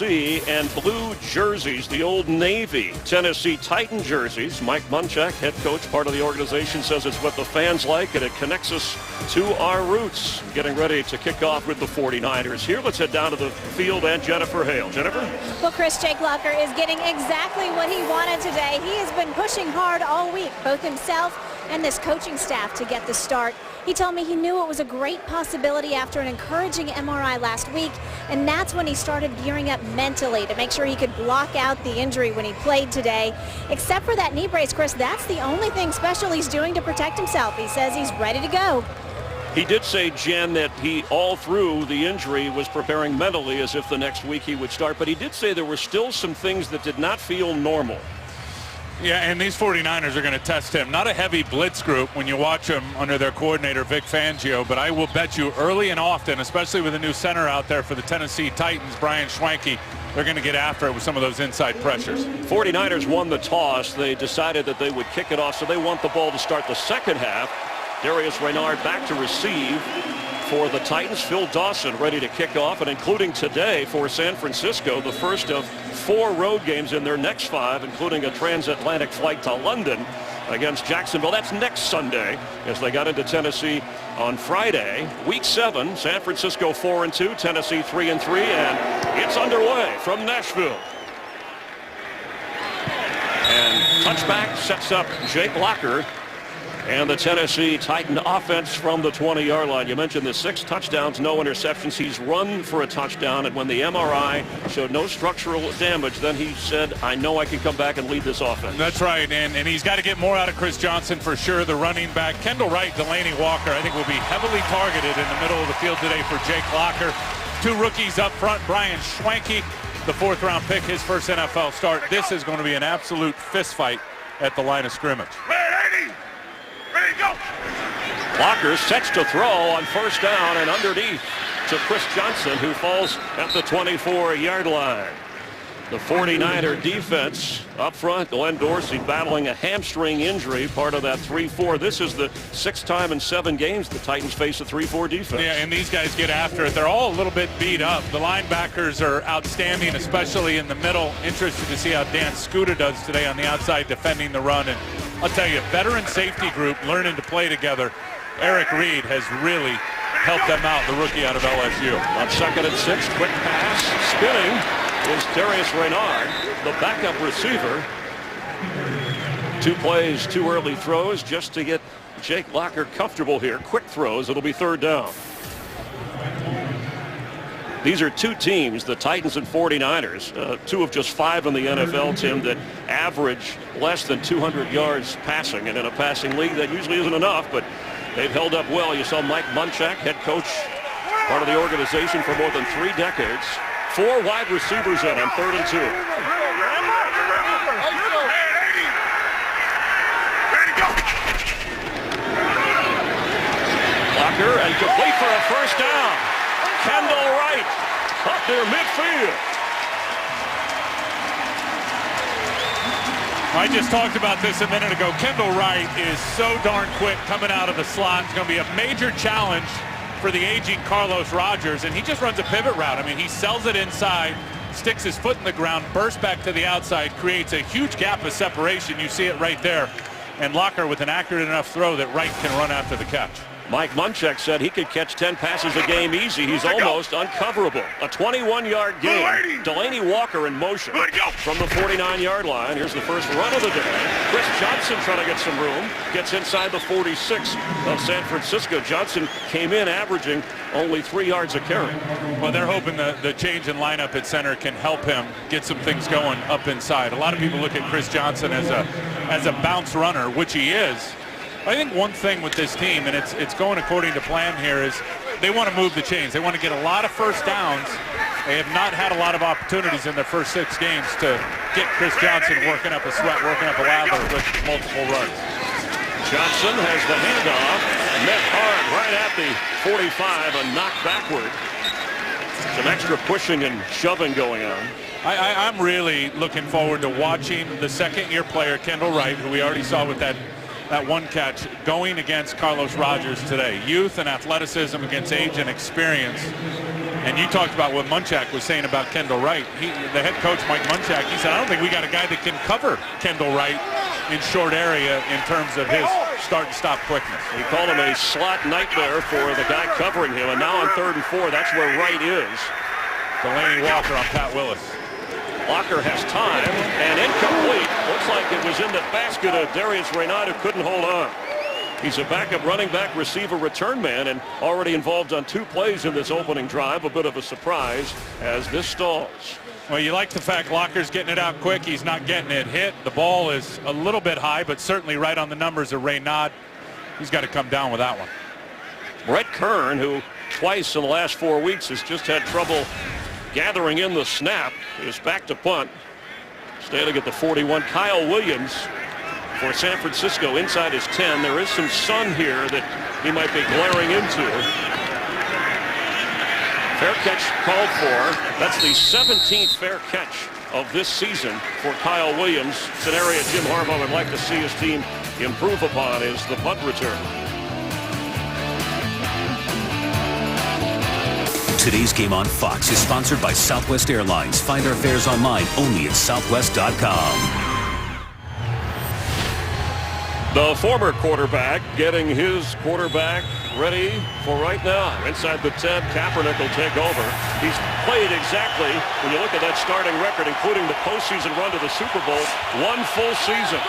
And blue jerseys, the old Navy Tennessee Titan jerseys. Mike Munchak, head coach, part of the organization, says it's what the fans like and it connects us to our roots. Getting ready to kick off with the 49ers. Here, let's head down to the field and Jennifer Hale. Jennifer? Well, Chris, Jake Locker is getting exactly what he wanted today. He has been pushing hard all week, both himself and this coaching staff, to get the start. He told me he knew it was a great possibility after an encouraging MRI last week, and that's when he started gearing up mentally to make sure he could block out the injury when he played today. Except for that knee brace, Chris, that's the only thing special he's doing to protect himself. He says he's ready to go. He did say, Jen, that he, all through the injury, was preparing mentally as if the next week he would start, but he did say there were still some things that did not feel normal. Yeah, and these 49ers are going to test him. Not a heavy blitz group when you watch them under their coordinator, Vic Fangio, but I will bet you early and often, especially with a new center out there for the Tennessee Titans, Brian Schwenke, they're going to get after it with some of those inside pressures. 49ers won the toss. They decided that they would kick it off, so they want the ball to start the second half. Darius Renard back to receive for the Titans. Phil Dawson ready to kick off, and including today for San Francisco, the first of 4 road games in their next 5, including a transatlantic flight to London against Jacksonville. That's next Sunday as they got into Tennessee on Friday. Week 7, San Francisco 4-2, Tennessee 3-3, and it's underway from Nashville. And touchback sets up Jake Locker and the Tennessee Titan offense from the 20-yard line. You mentioned the 6 touchdowns, no interceptions. He's run for a touchdown, and when the MRI showed no structural damage, then he said, I know I can come back and lead this offense. That's right, and he's got to get more out of Chris Johnson for sure, the running back. Kendall Wright, Delaney Walker, I think will be heavily targeted in the middle of the field today for Jake Locker. 2 rookies up front, Brian Schwenke, the 4th-round pick, his first NFL start. This is going to be an absolute fist fight at the line of scrimmage. Locker sets to throw on first down and underneath to Chris Johnson, who falls at the 24-yard line. The 49er defense up front, Glenn Dorsey battling a hamstring injury, part of that 3-4. This is the 6th time in 7 games the Titans face a 3-4 defense. Yeah, and these guys get after it. They're all a little bit beat up. The linebackers are outstanding, especially in the middle. Interested to see how Dan Skuta does today on the outside defending the run. And I'll tell you, veteran safety group learning to play together. Eric Reed has really helped them out, the rookie out of LSU. On 2nd and 6, quick pass, spinning is Darius Renard, the backup receiver. 2 plays, 2 early throws just to get Jake Locker comfortable here. Quick throws, it'll be 3rd down. These are 2 teams, the Titans and 49ers, 2 of just 5 in the NFL, Tim, that average less than 200 yards passing. And in a passing league, that usually isn't enough, but they've held up well. You saw Mike Munchak, head coach, part of the organization for more than 3 decades. 4 wide receivers in on 3rd and 2. Locker and complete for a first down. Kendall Wright up near midfield. I just talked about this a minute ago. Kendall Wright is so darn quick coming out of the slot. It's going to be a major challenge for the aging Carlos Rogers, and he just runs a pivot route. I mean, he sells it inside, sticks his foot in the ground, bursts back to the outside, creates a huge gap of separation. You see it right there. And Locker with an accurate enough throw that Wright can run after the catch. Mike Munchak said he could catch 10 passes a game easy. He's almost uncoverable. A 21-yard game. Delaney Walker in motion from the 49-yard line. Here's the first run of the day. Chris Johnson trying to get some room. Gets inside the 46 of San Francisco. Johnson came in averaging only 3 yards a carry. Well, they're hoping the change in lineup at center can help him get some things going up inside. A lot of people look at Chris Johnson as a bounce runner, which he is. I think one thing with this team, and it's going according to plan here, is they want to move the chains. They want to get a lot of first downs. They have not had a lot of opportunities in their first 6 games to get Chris Johnson working up a sweat, working up a lather with multiple runs. Johnson has the handoff, met hard right at the 45 and knocked backward. Some extra pushing and shoving going on. I'm really looking forward to watching the 2nd-year player, Kendall Wright, who we already saw with that 1 catch, going against Carlos Rogers today. Youth and athleticism against age and experience. And you talked about what Munchak was saying about Kendall Wright. The head coach, Mike Munchak, he said, I don't think we got a guy that can cover Kendall Wright in short area in terms of his start and stop quickness. He called him a slot nightmare for the guy covering him. And now on 3rd and 4, that's where Wright is. Delaney Walker on Pat Willis. Walker has time and incomplete. Looks like it was in the basket of Darius Reynaud, who couldn't hold on. He's a backup running back, receiver, return man, and already involved on 2 plays in this opening drive. A bit of a surprise as this stalls. Well, you like the fact Locker's getting it out quick. He's not getting it hit. The ball is a little bit high, but certainly right on the numbers of Reynaud. He's got to come down with that one. Brett Kern, who twice in the last 4 weeks has just had trouble gathering in the snap, is back to punt. Standing at the 41, Kyle Williams for San Francisco inside his 10. There is some sun here that he might be glaring into. Fair catch called for. That's the 17th fair catch of this season for Kyle Williams. It's an area Jim Harbaugh would like to see his team improve upon, is the punt return. Today's game on Fox is sponsored by Southwest Airlines. Find our fares online only at southwest.com. The former quarterback getting his quarterback ready for right now. Inside the 10, Kaepernick will take over. He's played exactly, when you look at that starting record, including the postseason run to the Super Bowl, 1 full season.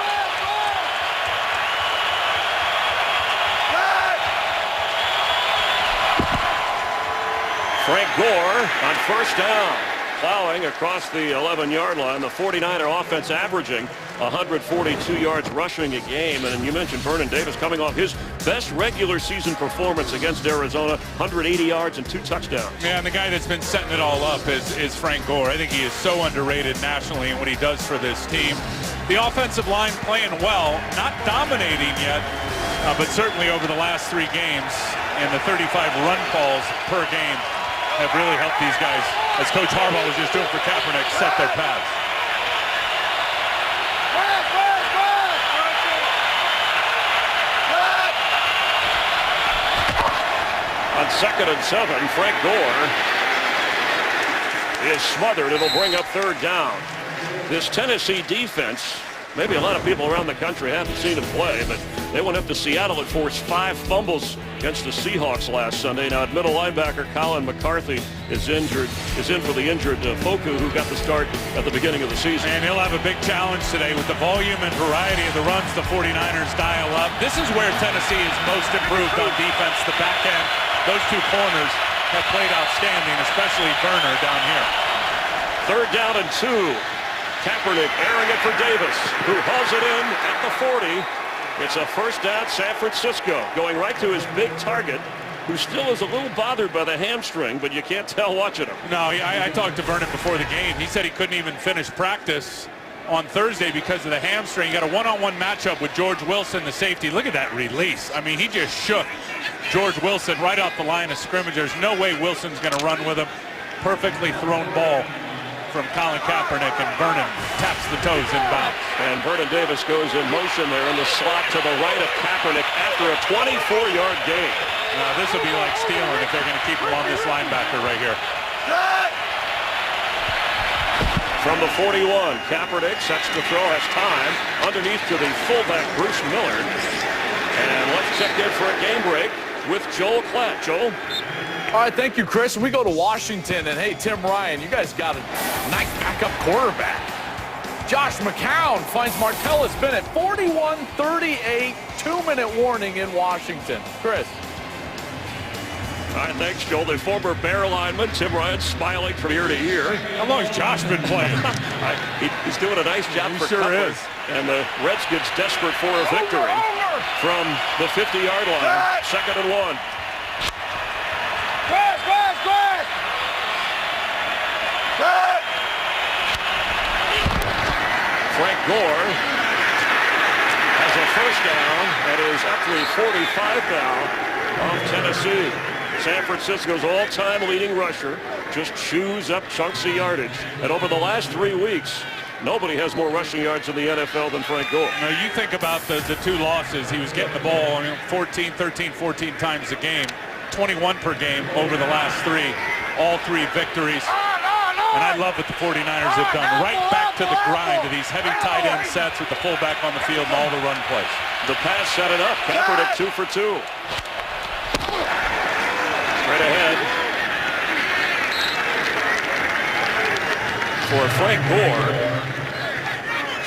Frank Gore on 1st down, plowing across the 11-yard line. The 49er offense averaging 142 yards rushing a game. And you mentioned Vernon Davis coming off his best regular season performance against Arizona, 180 yards and 2 touchdowns. Yeah, and the guy that's been setting it all up is Frank Gore. I think he is so underrated nationally in what he does for this team. The offensive line playing well, not dominating yet, but certainly over the last 3 games, and the 35 run calls per game have really helped these guys, as Coach Harbaugh was just doing for Kaepernick, set their paths. On 2nd and 7, Frank Gore is smothered. It'll bring up 3rd down. This Tennessee defense, maybe a lot of people around the country haven't seen him play, but they went up to Seattle and forced 5 fumbles against the Seahawks last Sunday. Now at middle linebacker, Colin McCarthy is in for the injured Foku, who got the start at the beginning of the season. And he'll have a big challenge today with the volume and variety of the runs the 49ers dial up. This is where Tennessee is most improved on defense. The back end, those 2 corners have played outstanding, especially Burner down here. 3rd down and 2. Kaepernick airing it for Davis, who hauls it in at the 40. It's a 1st down, San Francisco, going right to his big target, who still is a little bothered by the hamstring, but you can't tell watching him. No, I talked to Vernon before the game. He said he couldn't even finish practice on Thursday because of the hamstring. He got a one-on-one matchup with George Wilson, the safety. Look at that release. I mean, he just shook George Wilson right off the line of scrimmage. There's no way Wilson's going to run with him. Perfectly thrown ball from Colin Kaepernick, and Vernon taps the toes in bounds. And Vernon Davis goes in motion there in the slot to the right of Kaepernick after a 24-yard gain. This will be like stealing if they're going to keep him on this linebacker right here. From the 41, Kaepernick sets the throw, has time, underneath to the fullback, Bruce Millard. And let's check in for a game break with Joel Klatt. Joel? All right, thank you, Chris. We go to Washington, and hey, Tim Ryan, you guys got a nice backup quarterback. Josh McCown finds Martellus Bennett, 41-38, 2-minute warning in Washington. Chris. All right, thanks, Joel. The former Bear lineman, Tim Ryan, smiling from ear to ear. How long has Josh been playing? He's doing a nice job He for sure Cutler. is. And the Redskins desperate for a victory from the 50-yard line. 2nd and 1. Frank Gore has a 1st down and is up to the 45 now of Tennessee. San Francisco's all-time leading rusher just chews up chunks of yardage. And over the last 3 weeks, nobody has more rushing yards in the NFL than Frank Gore. Now, you think about the 2 losses. He was getting the ball 13, 14 times a game, 21 per game over the last 3. all 3 victories. And I love what the 49ers have done. Right back to the grind of these heavy tight end sets with the fullback on the field and all the run plays. The pass set it up. Kaepernick 2 for 2. Straight ahead for Frank Gore.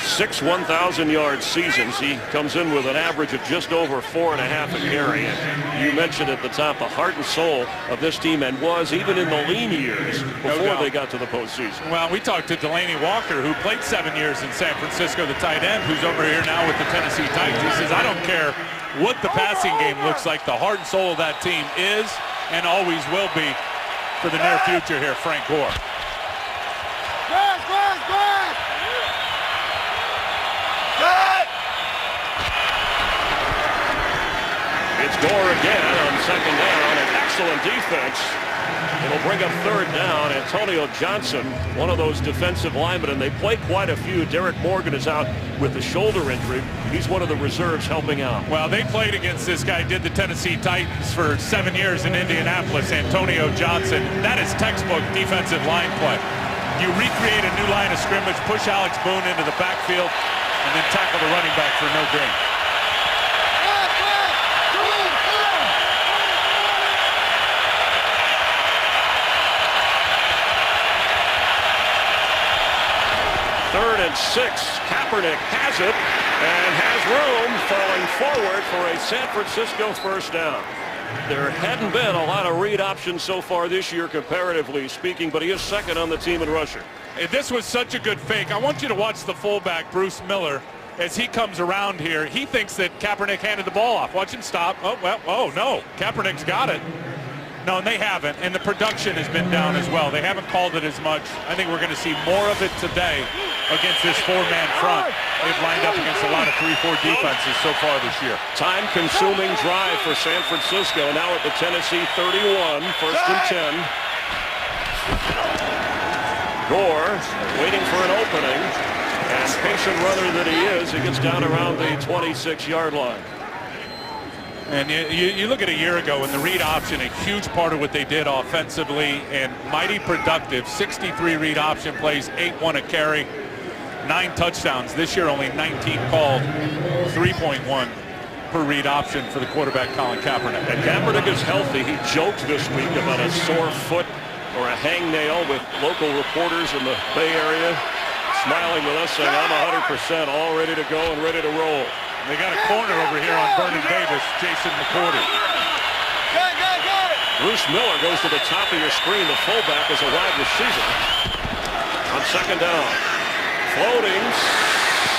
6 1,000-yard seasons. He comes in with an average of just over 4.5 a carry. And you mentioned at the top the heart and soul of this team, and was even in the lean years before they got to the postseason. Well, we talked to Delanie Walker, who played 7 years in San Francisco, the tight end, who's over here now with the Tennessee Titans. He says, I don't care what the passing game looks like. The heart and soul of that team is and always will be for the near future here, Frank Gore. It's Gore again on 2nd down. An excellent defense. It'll bring up 3rd down. Antonio Johnson, one of those defensive linemen, and they play quite a few. Derek Morgan is out with the shoulder injury. He's one of the reserves helping out. Well, they played against this guy, did the Tennessee Titans for 7 years in Indianapolis, Antonio Johnson. That is textbook defensive line play. You recreate a new line of scrimmage, push Alex Boone into the backfield, and then tackle the running back for no gain. Third and 6. Kaepernick has it and has room, falling forward for a San Francisco first down. There hadn't been a lot of read options so far this year, comparatively speaking, but he is 2nd on the team in rushing. This was such a good fake. I want you to watch the fullback, Bruce Miller, as he comes around here. He thinks that Kaepernick handed the ball off. Watch him stop. Oh, well, oh, no. Kaepernick's got it. No, and they haven't, and the production has been down as well. They haven't called it as much. I think we're going to see more of it today against this 4-man front. They've lined up against a lot of 3-4 defenses so far this year. Time-consuming drive for San Francisco. Now at the Tennessee 31, 1st and 10. Gore waiting for an opening, and patient runner that he is, he gets down around the 26-yard line. And you look at a year ago, and the read option, a huge part of what they did offensively, and mighty productive. 63 read option plays, 8-1 a carry, 9 touchdowns. This year only 19 called, 3.1 per read option for the quarterback, Colin Kaepernick. And Kaepernick is healthy. He joked this week about a sore foot or a hangnail with local reporters in the Bay Area, smiling with us, saying, I'm 100% all ready to go and ready to roll. They got a corner over here on Vernon Davis, Jason McCourty. Bruce Miller goes to the top of your screen. The fullback is a wide receiver on 2nd down. Floating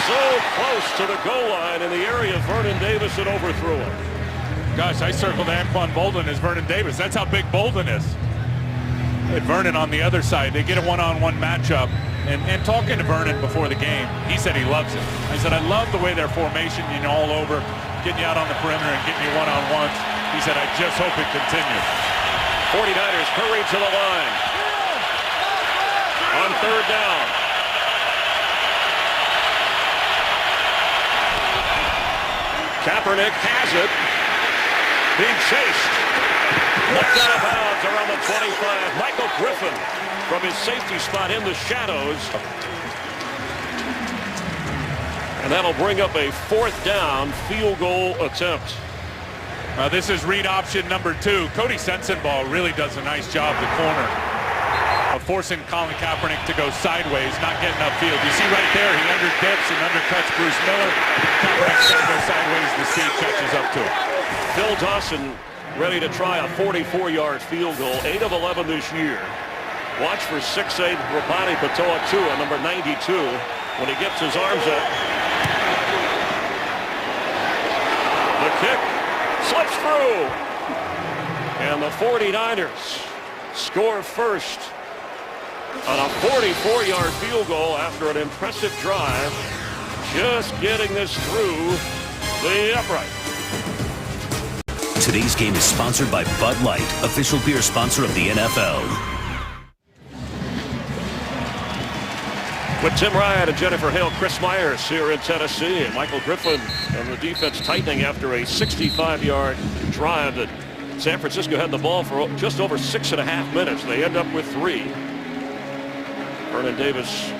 so close to the goal line in the area of Vernon Davis, and overthrew him. Gosh, I circled Anquan Bolden as Vernon Davis. That's how big Bolden is. And Vernon on the other side, they get a one-on-one matchup. And talking to Vernon before the game, he said he loves it. I said, I love the way their formation, all over, getting you out on the perimeter and getting you one-on-ones. He said, I just hope it continues. 49ers hurry to the line. On 3rd down. Kaepernick has it. Being chased. Knocked out of bounds around the 25. Michael Griffin from his safety spot in the shadows. And that'll bring up a 4th down field goal attempt. This is read option number 2. Cody Sensenball really does a nice job, the corner, of forcing Colin Kaepernick to go sideways, not getting upfield. You see right there, he underdips and undercuts Bruce Miller. Kaepernick's got to go sideways. The speed catches up to him. Phil Dawson ready to try a 44-yard field goal, 8 of 11 this year. Watch for 6'8" Rapani Patoa-Tua, number 92, when he gets his arms up. The kick slips through. And the 49ers score first on a 44-yard field goal after an impressive drive. Just getting this through the upright. Today's game is sponsored by Bud Light, official beer sponsor of the NFL. With Tim Ryan and Jennifer Hale, Chris Myers here in Tennessee, and Michael Griffin and the defense tightening after a 65-yard drive that San Francisco had the ball for just over 6.5 minutes. They end up with 3. Vernon Davis,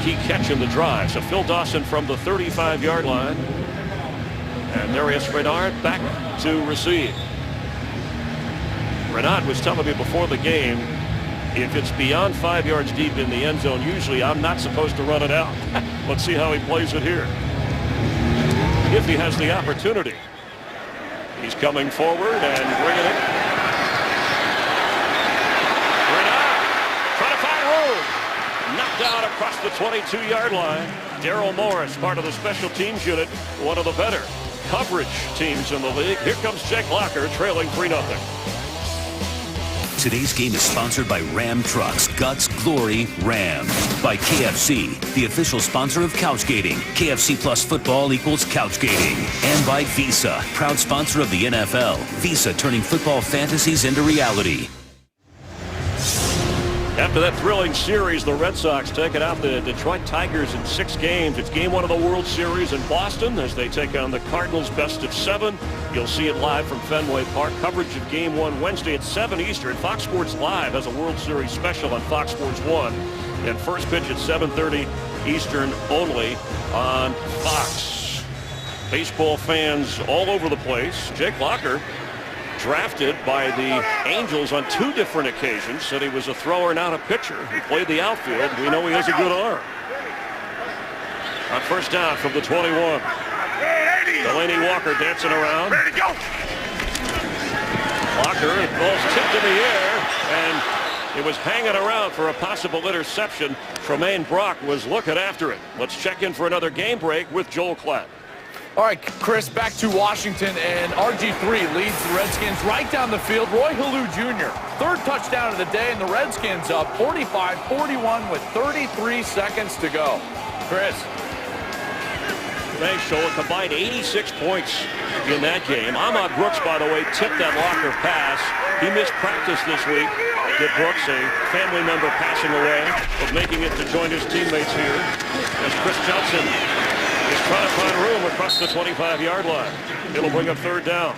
key catch in the drive. So Phil Dawson from the 35-yard line. And Darius Renard back to receive. Renard was telling me before the game, if it's beyond 5 yards deep in the end zone, usually I'm not supposed to run it out. Let's see how he plays it here. If he has the opportunity. He's coming forward and bringing it. Renard trying to find room. Knocked out across the 22-yard line. Daryl Morris, part of the special teams unit, one of the better coverage teams in the league. Here comes Jake Locker trailing 3-0. Today's game is sponsored by Ram Trucks, Guts, Glory, Ram. By KFC, the official sponsor of couchgating. KFC plus football equals couchgating. And by Visa, proud sponsor of the NFL. Visa, turning football fantasies into reality. After that thrilling series, the Red Sox taking out the Detroit Tigers in 6 games. It's game 1 of the World Series in Boston as they take on the Cardinals best of 7. You'll see it live from Fenway Park. Coverage of game 1 Wednesday at 7 Eastern. Fox Sports Live has a World Series special on Fox Sports 1. And first pitch at 7:30 Eastern only on Fox. Baseball fans all over the place. Jake Locker, drafted by the Angels on 2 different occasions, said he was a thrower, not a pitcher. He played the outfield. We know he has a good arm. On first down from the 21. Delaney Walker dancing around. Walker, the ball's tipped in the air, and it was hanging around for a possible interception. Tremaine Brock was looking after it. Let's check in for another game break with Joel Klatt. All right, Chris, back to Washington, and RG3 leads the Redskins right down the field. Roy Halou Jr., 3rd touchdown of the day, and the Redskins up 45-41 with 33 seconds to go. Chris. Thanks, Joel. Combined 86 points in that game. Ahmad Brooks, by the way, tipped that Locker pass. He missed practice this week. Did Brooks, a family member passing away, but making it to join his teammates here as Chris Johnson is trying to find room across the 25-yard line. It'll bring up 3rd down.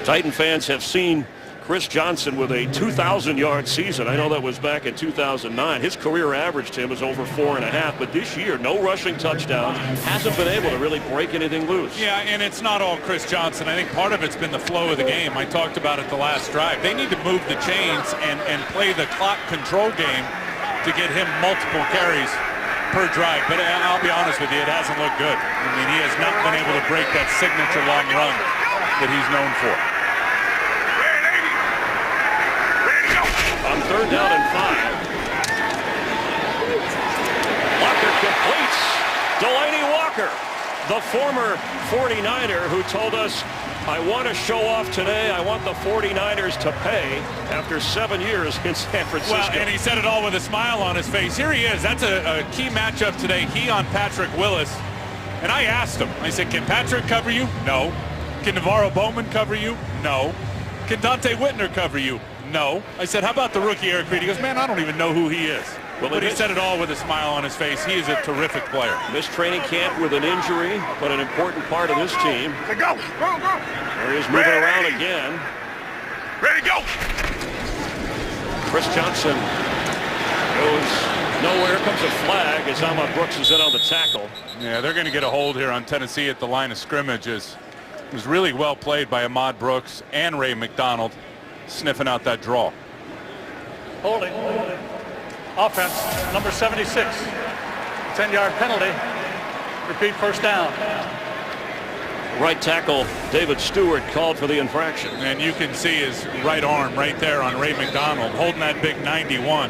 Titan fans have seen Chris Johnson with a 2,000-yard season. I know that was back in 2009. His career average, Tim, is over 4.5, but this year, no rushing touchdowns. Hasn't been able to really break anything loose. Yeah, and it's not all Chris Johnson. I think part of it's been the flow of the game. I talked about it the last drive. They need to move the chains and play the clock control game to get him multiple carries per drive, but I'll be honest with you, it hasn't looked good. I mean, he has not been able to break that signature long run that he's known for. On 3rd down and 5. Walker completes. Delaney Walker, the former 49er who told us, I want to show off today. I want the 49ers to pay after 7 years in San Francisco. Well, and he said it all with a smile on his face. Here he is. That's a key matchup today. He on Patrick Willis. And I asked him, I said, can Patrick cover you? No. Can Navarro Bowman cover you? No. Can Dante Whitner cover you? No. I said, how about the rookie Eric Reed? He goes, man, I don't even know who he is. Well, but he said it all with a smile on his face. He is a terrific player. Missed training camp with an injury, but an important part of this team. Go. There he is moving around again. Ready, go. Chris Johnson goes nowhere. Comes a flag as Ahmad Brooks is in on the tackle. Yeah, they're going to get a hold here on Tennessee at the line of scrimmage. It was really well played by Ahmad Brooks and Ray McDonald sniffing out that draw. Holding. Offense, number 76. 10-yard penalty. Repeat, 1st down. Right tackle David Stewart called for the infraction. And you can see his right arm right there on Ray McDonald holding that big 91.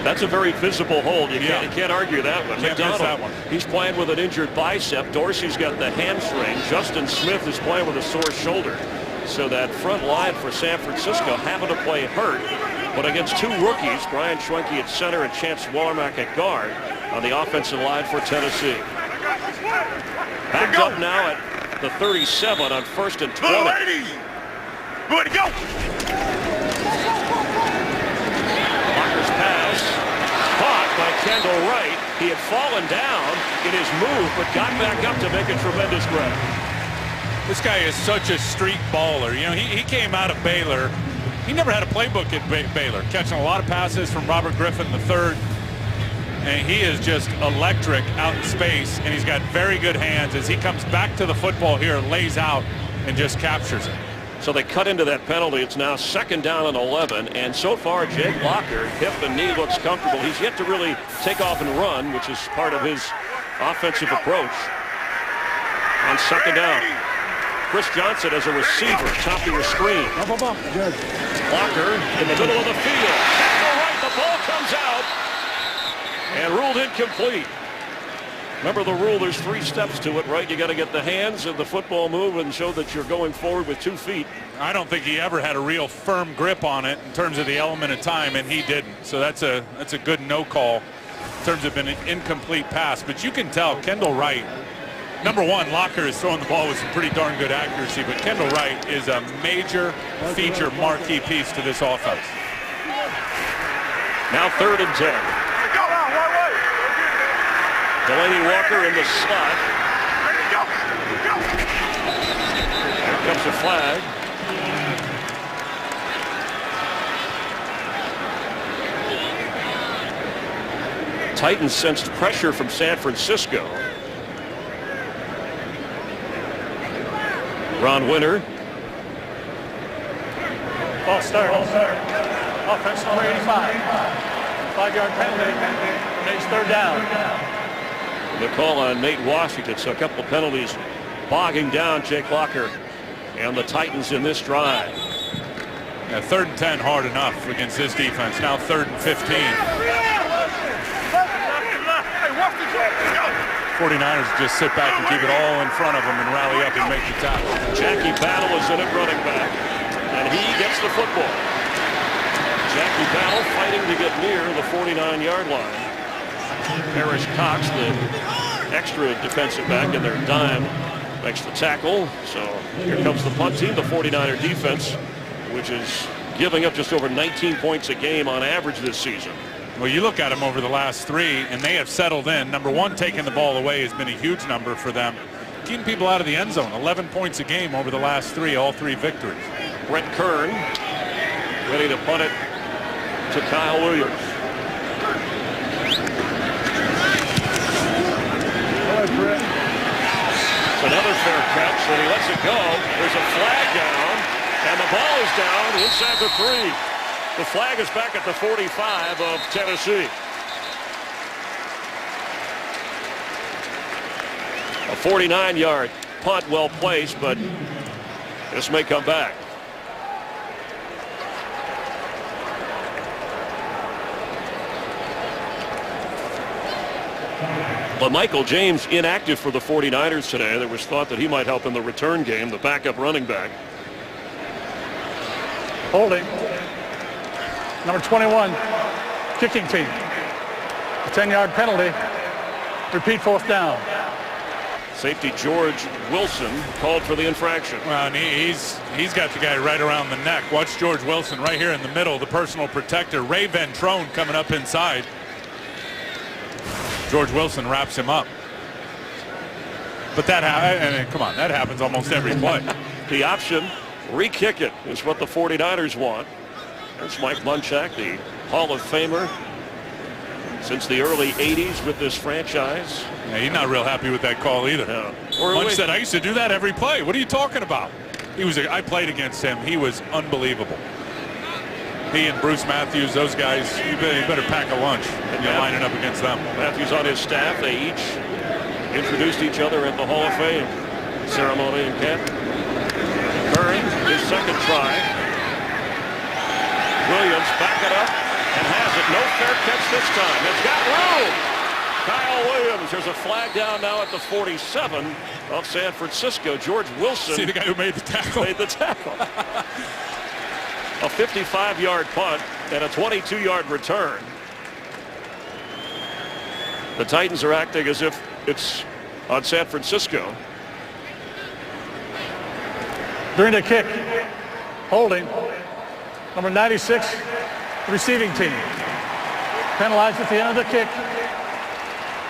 That's a very visible hold. You can't argue that one. Can't miss that one. He's playing with an injured bicep. Dorsey's got the hamstring. Justin Smith is playing with a sore shoulder. So that front line for San Francisco having to play hurt. But against 2 rookies, Brian Schwenke at center and Chance Warmack at guard on the offensive line for Tennessee. Backed up now at the 37 on 1st and 20. Ready, go. Walker's pass caught by Kendall Wright. He had fallen down in his move, but got back up to make a tremendous grab. This guy is such a street baller. You know, he came out of Baylor. He never had a playbook at Baylor, catching a lot of passes from Robert Griffin III. And he is just electric out in space, and he's got very good hands as he comes back to the football here, lays out, and just captures it. So they cut into that penalty. It's now 2nd down and 11. And so far, Jake Locker, hip and knee looks comfortable. He's yet to really take off and run, which is part of his offensive approach. On 2nd down, Chris Johnson as a receiver, top of your screen. Locker in the middle of the field. Tackle right, the ball comes out and ruled incomplete. Remember the rule, there's 3 steps to it, right? You got to get the hands of the football move and show that you're going forward with 2 feet. I don't think he ever had a real firm grip on it in terms of the element of time, and he didn't. So that's a good no call in terms of an incomplete pass. But you can tell Kendall Wright, number one, Locker is throwing the ball with some pretty darn good accuracy, but Kendall Wright is a major feature marquee piece to this offense. Now 3rd and 10. Delaney Walker in the slot. Here comes the flag. Titans sensed pressure from San Francisco. Ron Winter. Ball start. Offense number 85. 5-yard penalty. Makes 3rd down. The call on Nate Washington, so a couple of penalties bogging down Jake Locker and the Titans in this drive. Yeah, 3rd and 10 hard enough against this defense. Now 3rd and 15. 49ers just sit back and keep it all in front of them and rally up and make the tackle. Jackie Battle is in at running back, and he gets the football. Jackie Battle fighting to get near the 49-yard line. Parrish Cox, the extra defensive back in their dime, makes the tackle. So here comes the punt team, the 49er defense, which is giving up just over 19 points a game on average this season. Well, you look at them over the last 3, and they have settled in. Number one, taking the ball away has been a huge number for them. Keeping people out of the end zone, 11 points a game over the last 3, all 3 victories. Brett Kern ready to punt it to Kyle Williams. It's another fair catch, and he lets it go. There's a flag down, and the ball is down inside the 3. The flag is back at the 45 of Tennessee. A 49-yard punt, well placed, but this may come back. But Michael James inactive for the 49ers today. There was thought that he might help in the return game, the backup running back. Holding. Number 21, kicking team. A 10-yard penalty. Repeat 4th down. Safety George Wilson called for the infraction. Well, and he's got the guy right around the neck. Watch George Wilson right here in the middle, the personal protector. Ray Ventrone coming up inside. George Wilson wraps him up. But that come on, that happens almost every play. The option, re-kick it, is what the 49ers want. There's Mike Munchak, the Hall of Famer since the early 80s with this franchise. Yeah, he's not real happy with that call either. No. Munch said, I used to do that every play. What are you talking about? I played against him. He was unbelievable. He and Bruce Matthews, those guys, you better pack a lunch when you're lining up against them. Matthews on his staff, they each introduced each other at the Hall of Fame ceremony in Canton. Curry, his 2nd try. Williams back it up and has it. No fair catch this time. It's got room. Kyle Williams. There's a flag down now at the 47 of San Francisco. George Wilson. See the guy who made the tackle. Made the tackle. A 55-yard punt and a 22-yard return. The Titans are acting as if it's on San Francisco. During the kick, holding. Number 96, receiving team. Penalized at the end of the kick.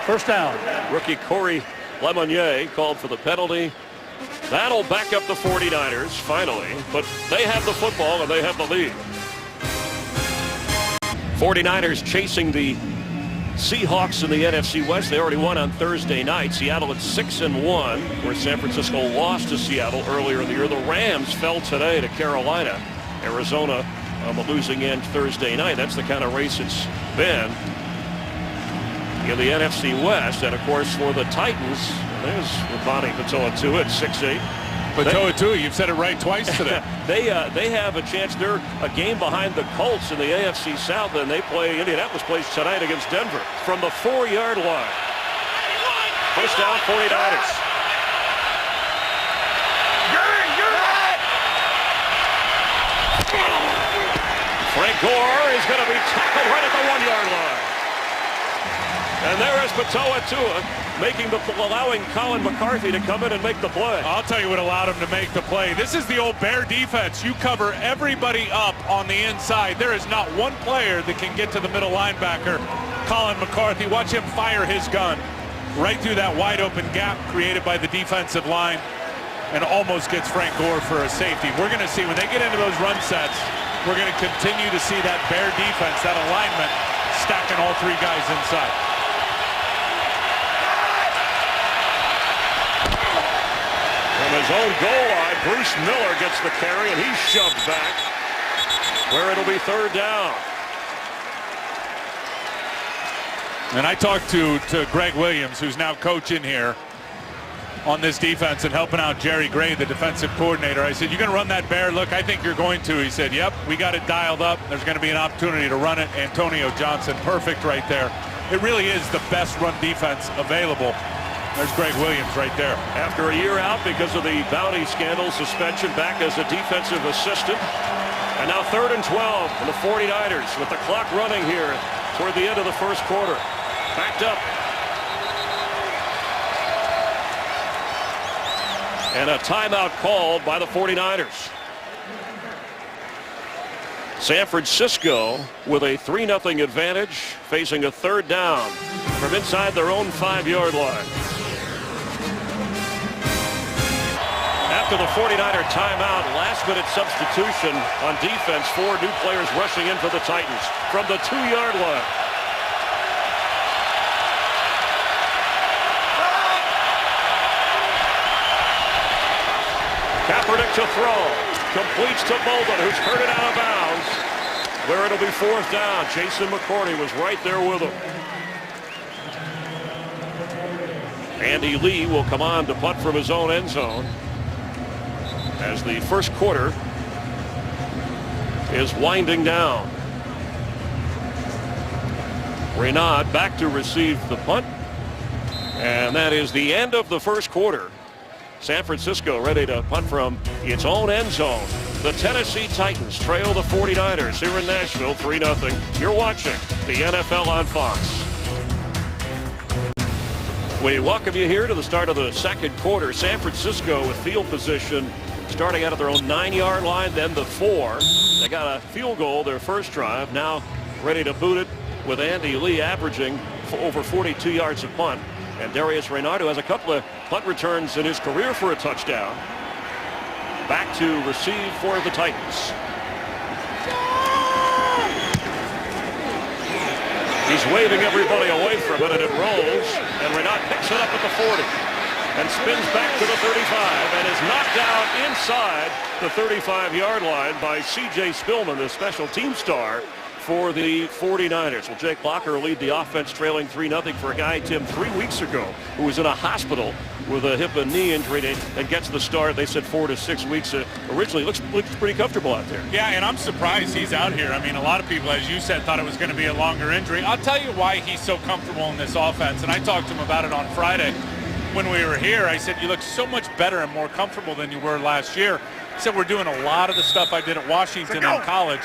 1st down. Rookie Corey Lemonnier called for the penalty. That'll back up the 49ers finally, but they have the football and they have the lead. 49ers chasing the Seahawks in the NFC West. They already won on Thursday night. Seattle at 6-1, where San Francisco lost to Seattle earlier in the year. The Rams fell today to Carolina. Arizona on the losing end Thursday night. That's the kind of race it's been in the NFC West. And of course for the Titans, there's Ronnie Patoa-Tua at 6'8". Patoa-Tua, you've said it right twice today. They have a chance. They're a game behind the Colts in the AFC South, and they play. Indianapolis plays tonight against Denver from the 4-yard line. First down, 49ers. Frank Gore is going to be tackled right at the 1-yard line. And there is Patoa-Tua allowing Colin McCarthy to come in and make the play. I'll tell you what allowed him to make the play. This is the old Bear defense. You cover everybody up on the inside. There is not one player that can get to the middle linebacker. Colin McCarthy, watch him fire his gun right through that wide open gap created by the defensive line and almost gets Frank Gore for a safety. We're going to see when they get into those run sets, we're going to continue to see that Bear defense, that alignment, stacking all three guys inside. From his own goal line, Bruce Miller gets the carry, and he's shoved back where it'll be third down. And I talked to Greg Williams, who's now coaching here on this defense and helping out Jerry Gray, the defensive coordinator. I said, "You going to run that Bear look?" "I think you're going to." He said, "Yep, we got it dialed up. There's going to be an opportunity to run it." Antonio Johnson, perfect right there. It really is the best run defense available. There's Greg Williams right there. After a year out because of the Bounty scandal suspension, back as a defensive assistant. And now 3rd and 12 for the 49ers with the clock running here toward the end of the first quarter. Backed up. And a timeout called by the 49ers. San Francisco with a 3-0 advantage, facing a third down from inside their own 5-yard line. After the 49er timeout, last-minute substitution on defense. 4 new players rushing in for the Titans from the 2-yard line. Kaepernick to throw. Completes to Bolden, who's hurt it out of bounds. Where it'll be 4th down. Jason McCourty was right there with him. Andy Lee will come on to punt from his own end zone as the first quarter is winding down. Renaud back to receive the punt. And that is the end of the first quarter. San Francisco ready to punt from its own end zone. The Tennessee Titans trail the 49ers here in Nashville 3-0. You're watching the NFL on Fox. We welcome you here to the start of the second quarter. San Francisco with field position starting out at their own 9-yard line, then the 4. They got a field goal their first drive. Now ready to boot it with Andy Lee averaging over 42 yards a punt. And Darius Reynard, who has a couple of punt returns in his career for a touchdown, back to receive for the Titans. He's waving everybody away from it, and it rolls. And Reynard picks it up at the 40 and spins back to the 35 and is knocked out inside the 35-yard line by C.J. Spillman, the special team star for the 49ers. Well, Jake Locker lead the offense trailing 3-0 for a guy, Tim, 3 weeks ago who was in a hospital with a hip and knee injury and gets the start. They said 4 to 6 weeks. Originally looks pretty comfortable out there. Yeah, and I'm surprised he's out here. I mean, a lot of people, as you said, thought it was going to be a longer injury. I'll tell you why he's so comfortable in this offense, and I talked to him about it on Friday when we were here. I said, "You look so much better and more comfortable than you were last year." He said, "We're doing a lot of the stuff I did at Washington in college."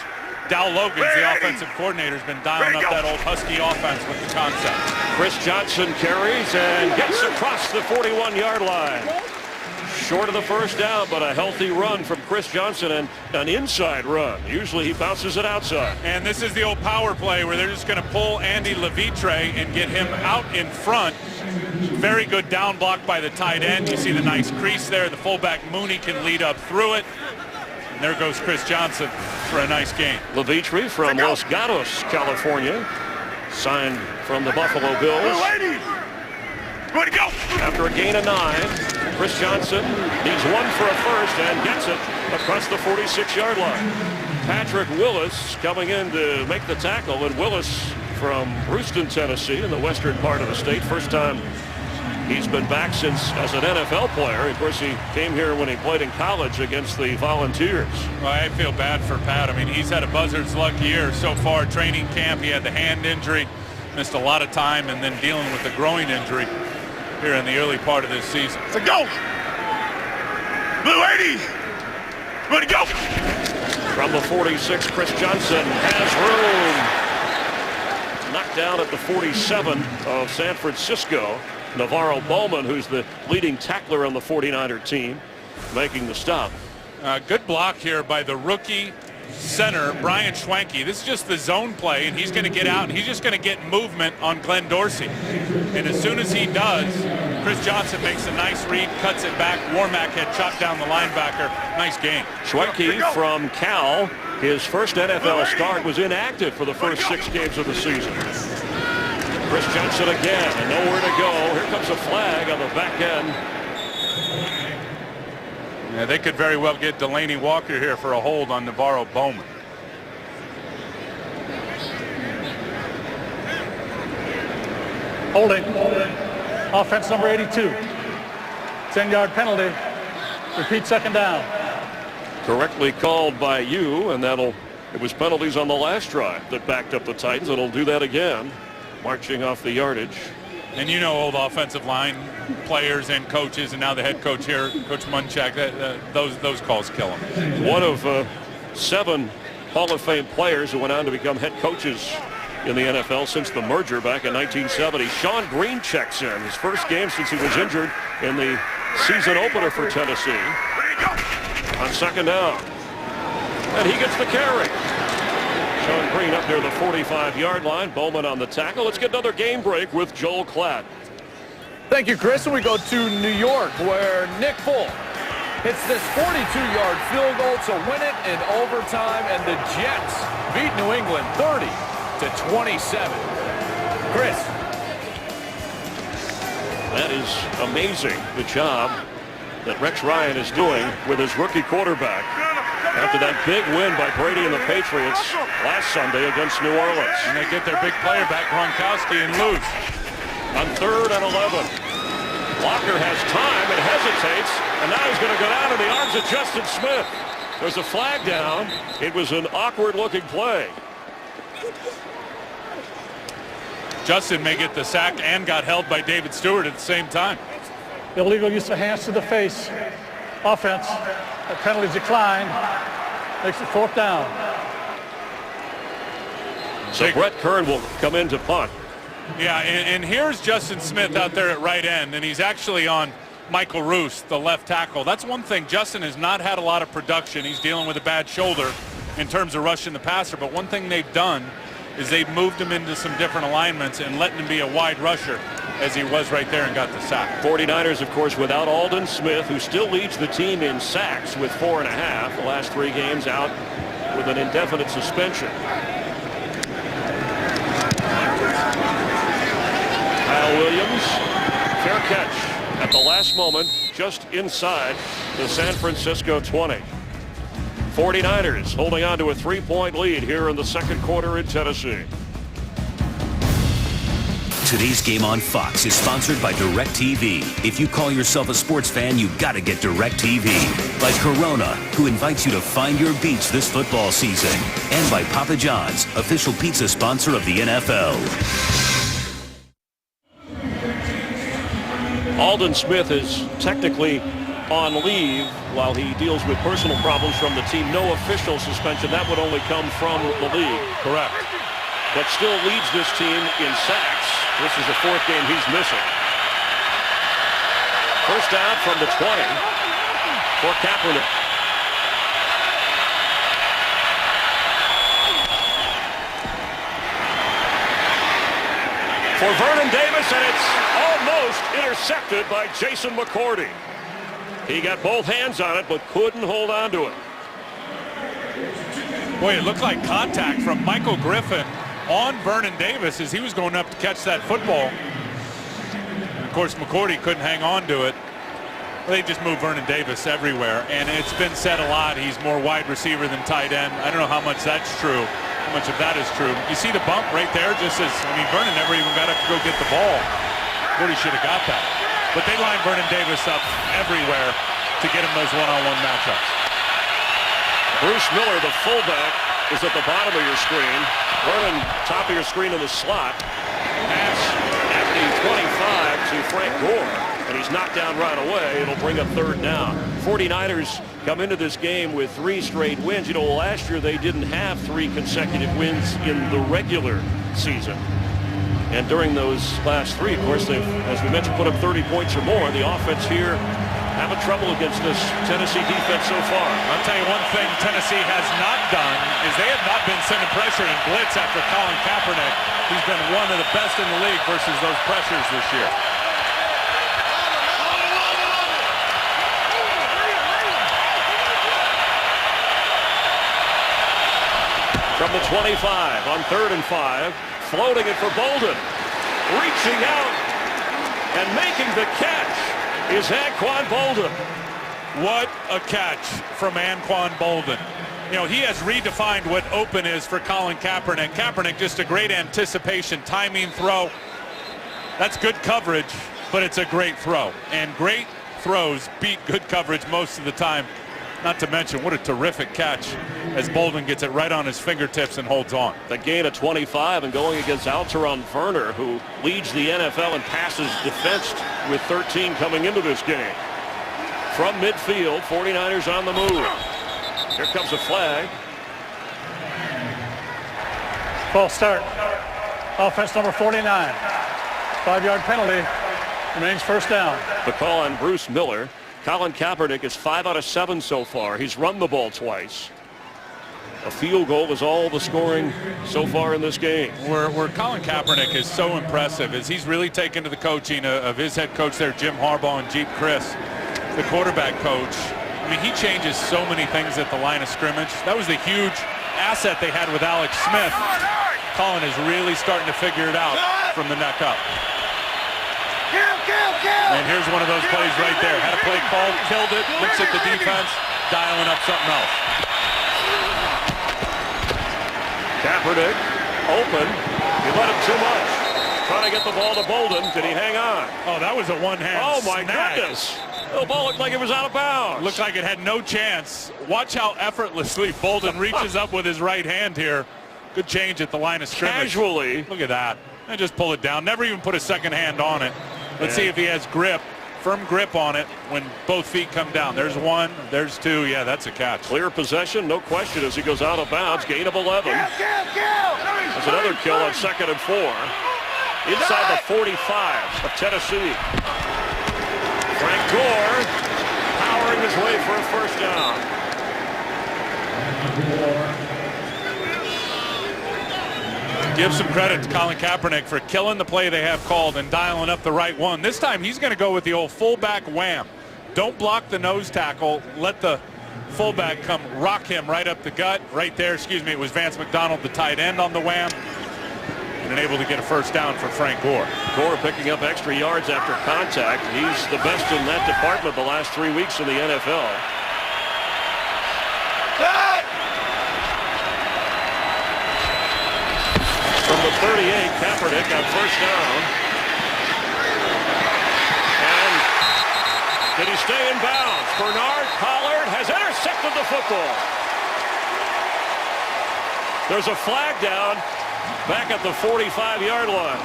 Dow Logan's the offensive coordinator, has been dialing up that old Husky offense with the concept. Chris Johnson carries and gets across the 41-yard line. short of the first down, but a healthy run from Chris Johnson and an inside run. Usually he bounces it outside. And this is the old power play where they're just going to pull Andy Levitre and get him out in front. Very good down block by the tight end. You see the nice crease there. The fullback Mooney can lead up through it. And there goes Chris Johnson for a nice gain. Levitre from Los Gatos, California, signed from the Buffalo Bills. Way to go! After a gain of 9, Chris Johnson needs 1 for a first and gets it across the 46-yard line. Patrick Willis coming in to make the tackle, and Willis from Houston, Tennessee, in the western part of the state. First time he's been back since as an NFL player. Of course, he came here when he played in college against the Volunteers. Well, I feel bad for Pat. I mean, he's had a buzzard's luck year so far. Training camp, he had the hand injury, missed a lot of time, and then dealing with the groin injury here in the early part of this season. Let's go! Blue 80! Way to go! From the 46, Chris Johnson has room. Knocked down at the 47 of San Francisco. Navarro Bowman, who's the leading tackler on the 49er team, making the stop. Good block here by the rookie center, Brian Schwenke. This is just the zone play, and he's going to get out, and he's just going to get movement on Glenn Dorsey. And as soon as he does, Chris Johnson makes a nice read, cuts it back. Warmack had chopped down the linebacker. Nice gain. Schwenke from Cal, his first NFL start, was inactive for the first 6 games of the season. Chris Johnson again, and nowhere to go. Here comes a flag on the back end. Yeah, they could very well get Delaney Walker here for a hold on Navarro Bowman. Holding. Offense number 82. 10-yard penalty. Repeat second down. Correctly called by you, and it was penalties on the last drive that backed up the Titans, and it'll do that again, marching off the yardage. And you know, old offensive line players and coaches, and now the head coach here, Coach Munchak, those calls kill him. One of 7 Hall of Fame players who went on to become head coaches in the NFL since the merger back in 1970. Sean Green checks in, his first game since he was injured in the season opener for Tennessee. On second down. And he gets the carry. Sean Green up near the 45-yard line. Bowman on the tackle. Let's get another game break with Joel Klatt. Thank you, Chris. And we go to New York, where Nick Folk hits this 42-yard field goal to win it in overtime, and the Jets beat New England 30-27. Chris. That is amazing, the job that Rex Ryan is doing with his rookie quarterback after that big win by Brady and the Patriots last Sunday against New Orleans. And they get their big player back, Gronkowski, and lose. On 3rd and 11. Walker has time and hesitates, and now he's going to go down in the arms of Justin Smith. There's a flag down. It was an awkward-looking play. Justin may get the sack and got held by David Stewart at the same time. Illegal use of hands to the face. Offense. The penalty declined. Makes it 4th down. So Brett Kern will come in to punt. Yeah, and here's Justin Smith out there at right end, and he's actually on Michael Roos, the left tackle. That's one thing. Justin has not had a lot of production. He's dealing with a bad shoulder in terms of rushing the passer, but one thing they've done is they've moved him into some different alignments and letting him be a wide rusher, as he was right there and got the sack. 49ers, of course, without Aldon Smith, who still leads the team in sacks with 4.5. The last 3 games out with an indefinite suspension. Kyle Williams, fair catch at the last moment, just inside the San Francisco 20. 49ers holding on to a 3-point lead here in the second quarter in Tennessee. Today's game on Fox is sponsored by DirecTV. If you call yourself a sports fan, you gotta get DirecTV. By Corona, who invites you to find your beach this football season. And by Papa John's, official pizza sponsor of the NFL. Aldon Smith is technically on leave while he deals with personal problems from the team. No official suspension. That would only come from the league. Correct. But still leads this team in sacks. This is the 4th game he's missing. First down from the 20. for Kaepernick. For Vernon Davis, and it's almost intercepted by Jason McCourty. He got both hands on it, but couldn't hold on to it. Boy, it looked like contact from Michael Griffin on Vernon Davis as he was going up to catch that football. Of course, McCourty couldn't hang on to it. They just moved Vernon Davis everywhere, and it's been said a lot, he's more wide receiver than tight end. I don't know how much that's true, how much of that is true. You see the bump right there, just as, I mean, Vernon never even got up to go get the ball. McCourty should have got that. But they line Vernon Davis up everywhere to get him those one-on-one matchups. Bruce Miller, the fullback, is at the bottom of your screen. Vernon, top of your screen in the slot. Pass at the 25 to Frank Gore, and he's knocked down right away. It'll bring up third down. 49ers come into this game with 3 straight wins. You know, last year they didn't have 3 consecutive wins in the regular season. And during those last 3, of course, they've, as we mentioned, put up 30 points or more. The offense here having trouble against this Tennessee defense so far. I'll tell you one thing Tennessee has not done is they have not been sending pressure and blitz after Colin Kaepernick. He's been one of the best in the league versus those pressures this year. From the 25 on 3rd and 5, floating it for Bolden. Reaching out and making the catch is Anquan Bolden. What a catch from Anquan Bolden. You know, he has redefined what open is for Colin Kaepernick. Kaepernick, just a great anticipation, timing throw. That's good coverage, but it's a great throw. And great throws beat good coverage most of the time. Not to mention, what a terrific catch as Bolden gets it right on his fingertips and holds on. The gain of 25 and going against Alteron Werner, who leads the NFL in passes defensed with 13 coming into this game. From midfield, 49ers on the move. Here comes a flag. False start. Offense number 49. 5-yard penalty. Remains first down. The call on Bruce Miller. Colin Kaepernick is 5 out of 7 so far. He's run the ball twice. A field goal is all the scoring so far in this game. Where Colin Kaepernick is so impressive is he's really taken to the coaching of his head coach there, Jim Harbaugh, and Jeep Chris, the quarterback coach. I mean, he changes so many things at the line of scrimmage. That was the huge asset they had with Alex Smith. Colin is really starting to figure it out from the neck up. And here's one of those plays right there. Had a play called, killed it, looks at the defense, dialing up something else. Kaepernick, open. He let him too much. Trying to get the ball to Bolden. Did he hang on? Oh, that was a one-hand Oh, my snag. goodness. The ball looked like it was out of bounds. Looked like it had no chance. Watch how effortlessly Bolden reaches up with his right hand here. Good change at the line of scrimmage. Casually. Look at that. And just pull it down. Never even put a second hand on it. Let's see if he has grip, firm grip on it when both feet come down. There's one, there's two. Yeah, that's a catch. Clear possession, no question, as he goes out of bounds. Gain of 11. There's another kill on 2nd and 4. Inside the 45 of Tennessee. Frank Gore powering his way for a first down. Give some credit to Colin Kaepernick for killing the play they have called and dialing up the right one. This time he's going to go with the old fullback wham. Don't block the nose tackle. Let the fullback come rock him right up the gut. Right there, it was Vance McDonald, the tight end, on the wham. And able to get a first down for Frank Gore. Gore picking up extra yards after contact. He's the best in that department the last 3 weeks in the NFL. From the 38, Kaepernick on first down. And did he stay in bounds? Bernard Pollard has intercepted the football. There's a flag down back at the 45-yard line.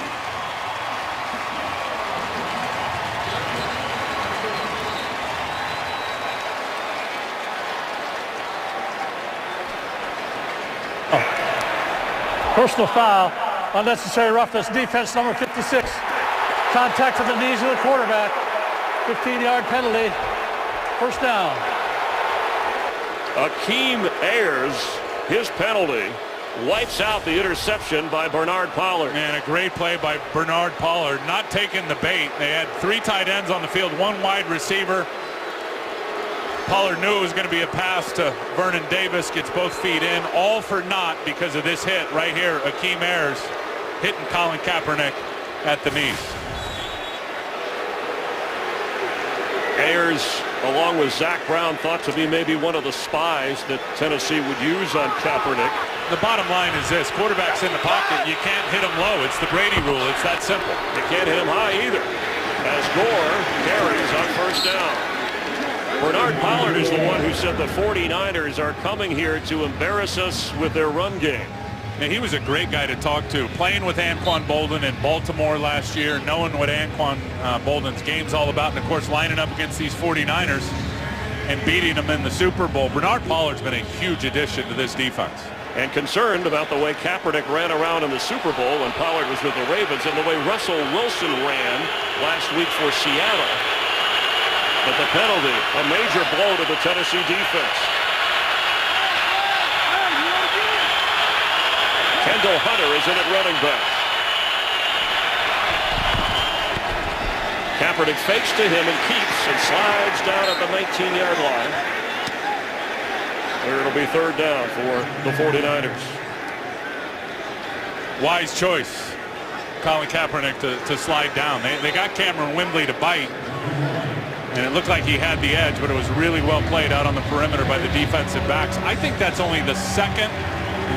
Personal foul. Unnecessary roughness. Defense number 56. Contact at the knees of the quarterback. 15-yard penalty. First down. Akeem Ayers, his penalty, wipes out the interception by Bernard Pollard. And a great play by Bernard Pollard, not taking the bait. They had 3 tight ends on the field, 1 wide receiver. Pollard knew it was going to be a pass to Vernon Davis, gets both feet in, all for naught because of this hit right here. Akeem Ayers hitting Colin Kaepernick at the knees. Ayers, along with Zach Brown, thought to be maybe one of the spies that Tennessee would use on Kaepernick. The bottom line is this: quarterback's in the pocket, you can't hit him low. It's the Brady rule. It's that simple. You can't hit him high either, as Gore carries on first down. Bernard Pollard is the one who said the 49ers are coming here to embarrass us with their run game. Now, he was a great guy to talk to, playing with Anquan Boldin in Baltimore last year, knowing what Anquan Boldin's game's all about, and of course lining up against these 49ers and beating them in the Super Bowl. Bernard Pollard's been a huge addition to this defense. And concerned about the way Kaepernick ran around in the Super Bowl when Pollard was with the Ravens, and the way Russell Wilson ran last week for Seattle. But the penalty, a major blow to the Tennessee defense. Kendall Hunter is in at running back. Kaepernick fakes to him and keeps and slides down at the 19-yard line. Where it'll be third down for the 49ers. Wise choice, Colin Kaepernick to slide down. They got Cameron Wimbley to bite, and it looked like he had the edge, but it was really well played out on the perimeter by the defensive backs. I think that's only the second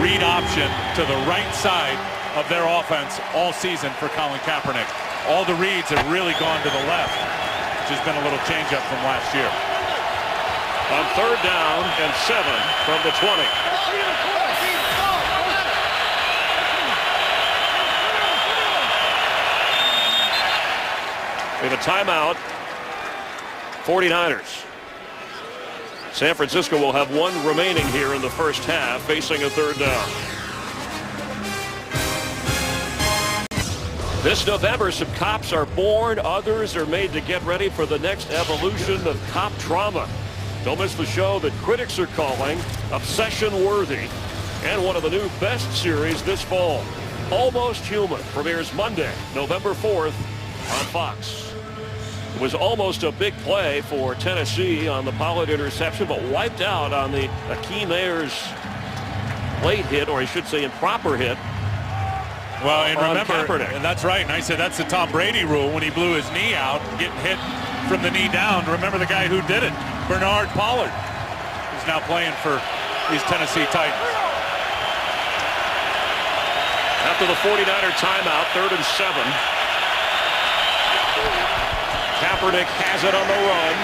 read option to the right side of their offense all season for Colin Kaepernick. All the reads have really gone to the left, which has been a little change up from last year. On third down and 7 from the 20. We have a timeout. 49ers. San Francisco will have 1 remaining here in the first half, facing a third down. This November, some cops are born. Others are made to get ready for the next evolution of cop trauma. Don't miss the show that critics are calling obsession-worthy, and one of the new best series this fall. Almost Human premieres Monday, November 4th on Fox. It was almost a big play for Tennessee on the Pollard interception, but wiped out on the Akeem Ayers late hit, or I should say improper hit. Well, and remember, Kaepernick. that's right, and I said that's the Tom Brady rule when he blew his knee out, getting hit from the knee down. Remember the guy who did it, Bernard Pollard, who's now playing for these Tennessee Titans. After the 49er timeout, 3rd and 7. Kaepernick has it on the run.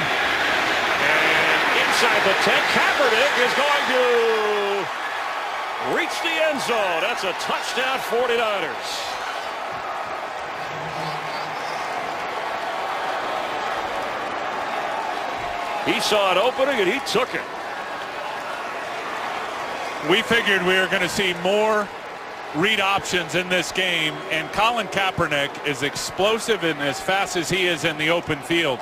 And inside the 10, Kaepernick is going to reach the end zone. That's a touchdown, 49ers. He saw an opening and he took it. We figured we were going to see more read options in this game, and Colin Kaepernick is explosive and as fast as he is in the open field.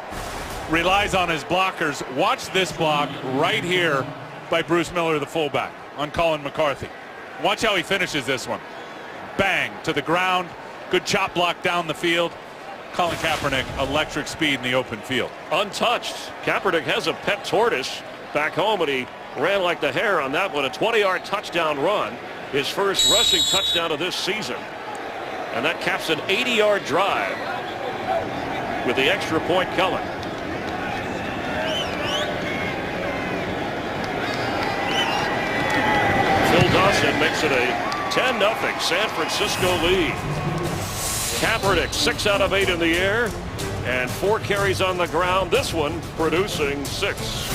Relies on his blockers. Watch this block right here by Bruce Miller, the fullback, on Colin McCarthy. Watch how he finishes this one. Bang, to the ground. Good chop block down the field. Colin Kaepernick, electric speed in the open field. Untouched. Kaepernick has a pet tortoise back home, and he ran like the hare on that one. A 20-yard touchdown run. His first rushing touchdown of this season. And that caps an 80-yard drive with the extra point coming. Phil Dawson makes it a 10-0 San Francisco lead. Kaepernick 6 out of 8 in the air and 4 carries on the ground. This one producing 6.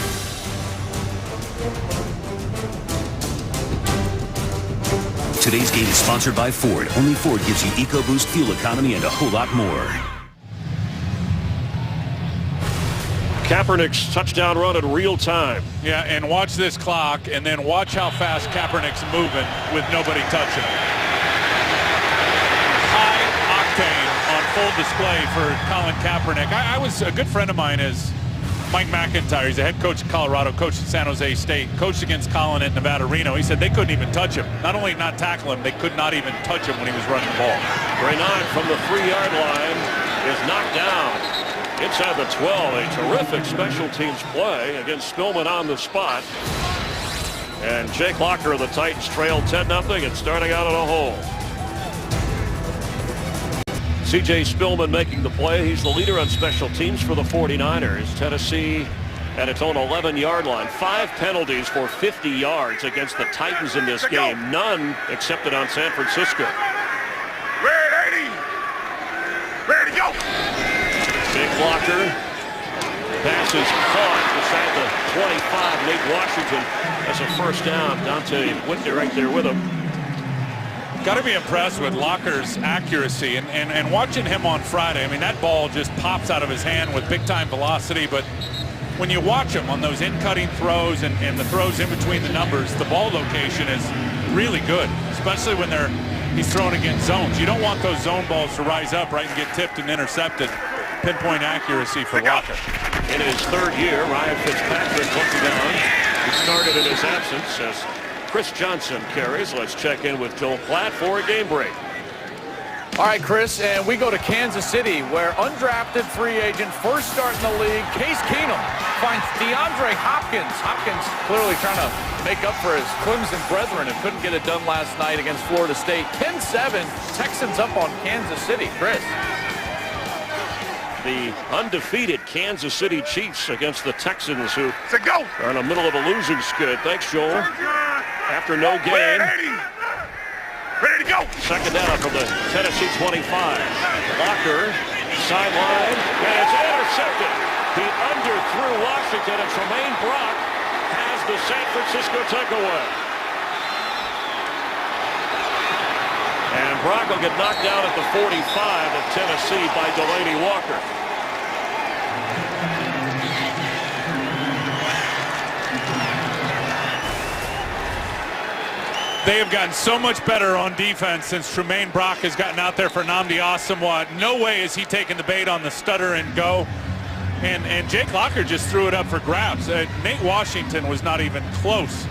Today's game is sponsored by Ford. Only Ford gives you EcoBoost fuel economy and a whole lot more. Kaepernick's touchdown run in real time. Yeah, and watch this clock, and then watch how fast Kaepernick's moving with nobody touching him. High octane on full display for Colin Kaepernick. I was a good friend of mine is Mike McIntyre, he's the head coach of Colorado, coached at San Jose State, coached against Colin at Nevada Reno. He said they couldn't even touch him. Not only not tackle him, they could not even touch him when he was running the ball. Reynard from the 3-yard line is knocked down inside the 12. A terrific special teams play against Spillman on the spot. And Jake Locker of the Titans trailed 10-0 and starting out in a hole. C.J. Spillman making the play. He's the leader on special teams for the 49ers. Tennessee at its own 11-yard line. 5 penalties for 50 yards against the Titans in this game. None accepted on San Francisco. Ready! Ready to go! Jake Locker. Pass is caught inside the 25. Nate Washington has a first down. Dante Whitney right there with him. Got to be impressed with Locker's accuracy and watching him on Friday. I mean, that ball just pops out of his hand with big-time velocity, but when you watch him on those in-cutting throws and the throws in between the numbers, the ball location is really good, especially when he's throwing against zones. You don't want those zone balls to rise up right and get tipped and intercepted. Pinpoint accuracy for Locker. In his 3rd year, Ryan Fitzpatrick looking on. He started in his absence as Chris Johnson carries. Let's check in with Joel Platt for a game break. All right, Chris, and we go to Kansas City, where undrafted free agent, first start in the league, Case Keenum finds DeAndre Hopkins. Hopkins clearly trying to make up for his Clemson brethren and couldn't get it done last night against Florida State. 10-7, Texans up on Kansas City. Chris. The undefeated Kansas City Chiefs against the Texans, who are in the middle of a losing skid. Thanks, Joel. After no gain. Ready to go! Second down from the Tennessee 25. Locker, sideline, and it's intercepted. He underthrew Washington, and Tremaine Brock has the San Francisco takeaway. And Brock will get knocked down at the 45 of Tennessee by Delanie Walker. They have gotten so much better on defense since Tremaine Brock has gotten out there for Nnamdi Asomugha. No way is he taking the bait on the stutter and go. And Jake Locker just threw it up for grabs. Nate Washington was not even close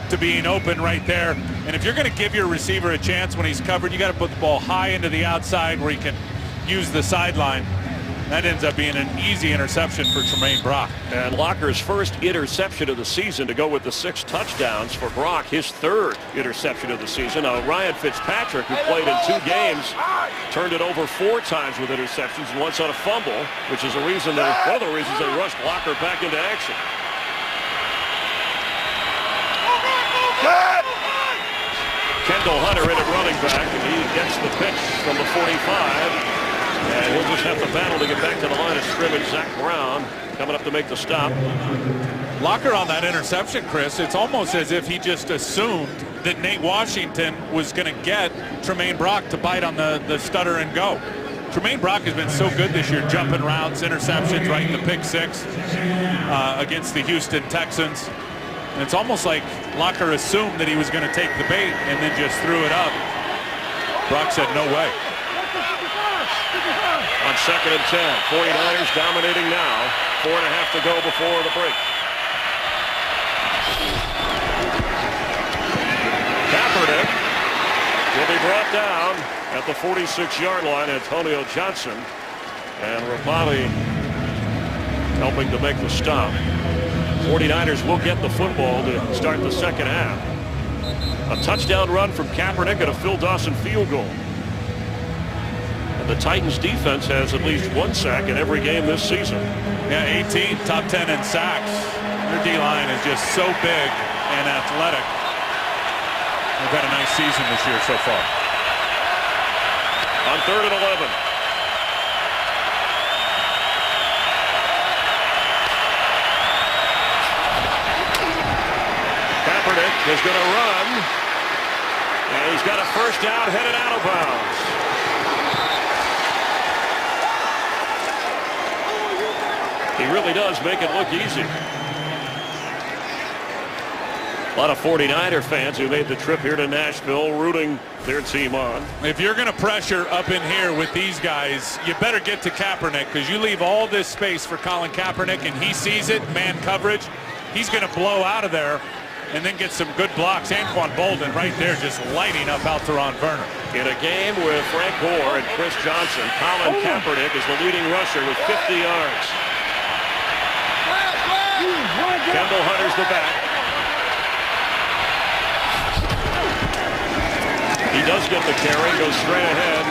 to being open right there. And if you're going to give your receiver a chance when he's covered, you got to put the ball high into the outside where he can use the sideline. That ends up being an easy interception for Tremaine Brock. And Locker's first interception of the season to go with the 6 touchdowns for Brock, his 3rd interception of the season. Now, Ryan Fitzpatrick, who played in 2 games, turned it over 4 times with interceptions and once on a fumble, which is one of the reasons they rushed Locker back into action. Kendall Hunter in at running back, and he gets the pitch from the 45. And he'll just have to battle to get back to the line of scrimmage. Zach Brown coming up to make the stop. Locker on that interception, Chris, it's almost as if he just assumed that Nate Washington was going to get Tremaine Brock to bite on the stutter and go. Tremaine Brock has been so good this year, jumping routes, interceptions, right in the pick 6 against the Houston Texans. And it's almost like Locker assumed that he was going to take the bait and then just threw it up. Brock said, no way. On 2nd and 10, 49ers dominating now. 4.5 to go before the break. Kaepernick will be brought down at the 46-yard line. Antonio Johnson and Rapali helping to make the stop. 49ers will get the football to start the second half. A touchdown run from Kaepernick and a Phil Dawson field goal. And the Titans defense has at least 1 sack in every game this season. Yeah, 18, top 10 in sacks. Their D-line is just so big and athletic. They've had a nice season this year so far. On 3rd and 11. Kaepernick is going to run. And he's got a first down headed out of bounds. He really does make it look easy. A lot of 49er fans who made the trip here to Nashville rooting their team on. If you're going to pressure up in here with these guys, you better get to Kaepernick, because you leave all this space for Colin Kaepernick and he sees it, man coverage. He's going to blow out of there and then get some good blocks. Anquan Boldin right there just lighting up Alteron Werner. In a game with Frank Gore and Chris Johnson, Colin Kaepernick is the leading rusher with 50 yards. Kendall Hunter's the back. He does get the carry, goes straight ahead.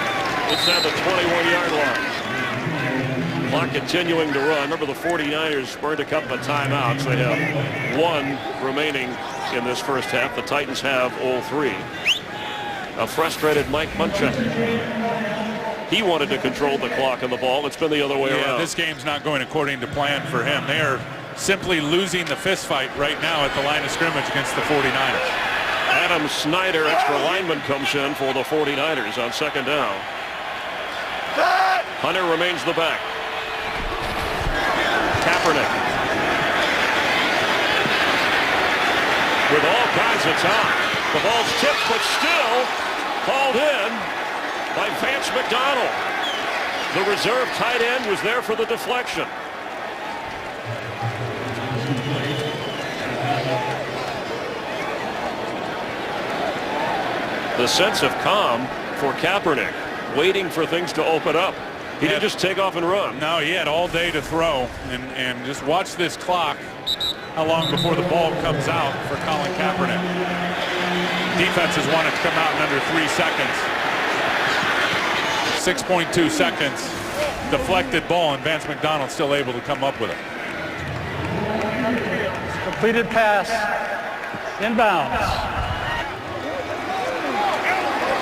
It's at the 21-yard line. Clock continuing to run. Remember, the 49ers burned a couple of timeouts. They have one remaining in this first half. The Titans have all three. A frustrated Mike Munchak. He wanted to control the clock and the ball. It's been the other way around. This game's not going according to plan for him. They are simply losing the fist fight right now at the line of scrimmage against the 49ers. Adam Snyder, extra lineman, comes in for the 49ers on second down. Hunter remains the back. Kaepernick. With all kinds of time. The ball's tipped, but still called in by Vance McDonald. The reserve tight end was there for the deflection. The sense of calm for Kaepernick, waiting for things to open up. He didn't just take off and run. No, he had all day to throw, and just watch this clock, how long before the ball comes out for Colin Kaepernick. Defenses want it to come out in under 3 seconds. 6.2 seconds. Deflected ball, and Vance McDonald still able to come up with it. Completed pass. Inbounds.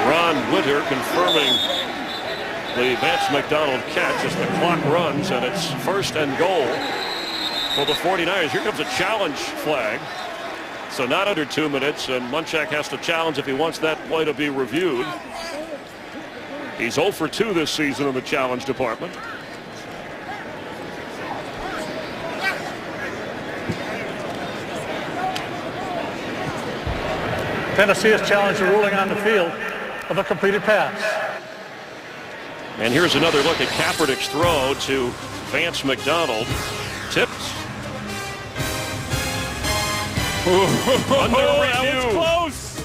Ron Winter confirming the Vance McDonald catch as the clock runs, and it's first and goal for the 49ers. Here comes a challenge flag. So not under 2 minutes, and Munchak has to challenge if he wants that play to be reviewed. He's 0 for 2 this season in the challenge department. Tennessee has challenged the ruling on the field of a completed pass. And here's another look at Kaepernick's throw to Vance McDonald. Tipped. Under That was close.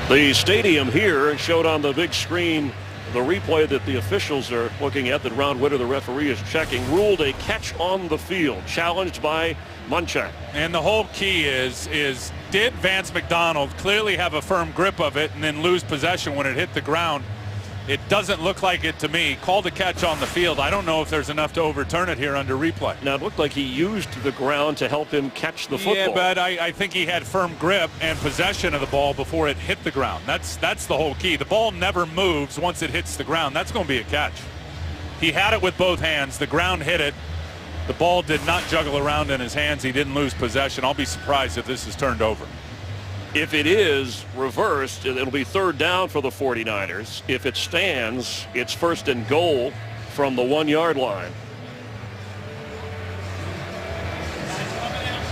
The stadium here showed on the big screen the replay that the officials are looking at, that Ron Winter, the referee, is checking, ruled a catch on the field, challenged by Munchak. And the whole key is did Vance McDonald clearly have a firm grip of it and then lose possession when it hit the ground? It doesn't look like it to me. Called a catch on the field. I don't know if there's enough to overturn it here under replay. Now, it looked like he used the ground to help him catch the football. Yeah, but I think he had firm grip and possession of the ball before it hit the ground. That's the whole key. The ball never moves once it hits the ground. That's going to be a catch. He had it with both hands. The ground hit it. The ball did not juggle around in his hands. He didn't lose possession. I'll be surprised if this is turned over. If it is reversed, it'll be third down for the 49ers. If it stands, it's first and goal from the 1-yard line.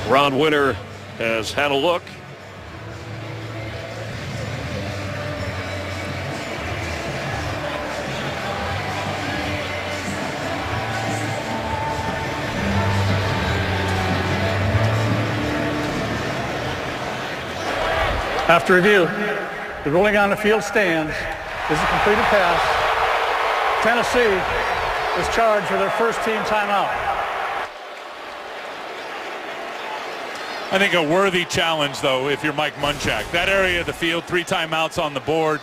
Ron Winter has had a look. After review, the ruling on the field stands. Is a completed pass. Tennessee is charged with their first team timeout. I think a worthy challenge, though, if you're Mike Munchak. That area of the field, 3 timeouts on the board,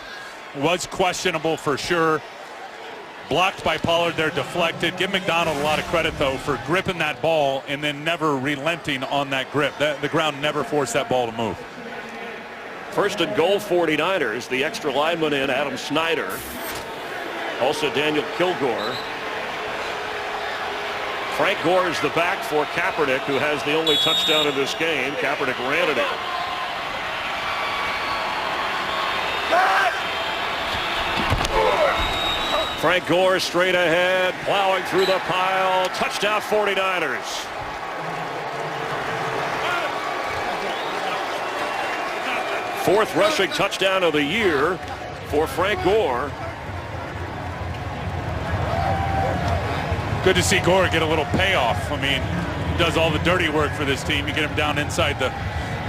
was questionable for sure. Blocked by Pollard, they're deflected. Give McDonald a lot of credit, though, for gripping that ball and then never relenting on that grip. The ground never forced that ball to move. First and goal, 49ers. The extra lineman in, Adam Snyder. Also Daniel Kilgore. Frank Gore is the back for Kaepernick, who has the only touchdown in this game. Kaepernick ran it in. Frank Gore straight ahead, plowing through the pile. Touchdown 49ers. Fourth rushing touchdown of the year for Frank Gore. Good to see Gore get a little payoff. I mean, he does all the dirty work for this team. You get him down inside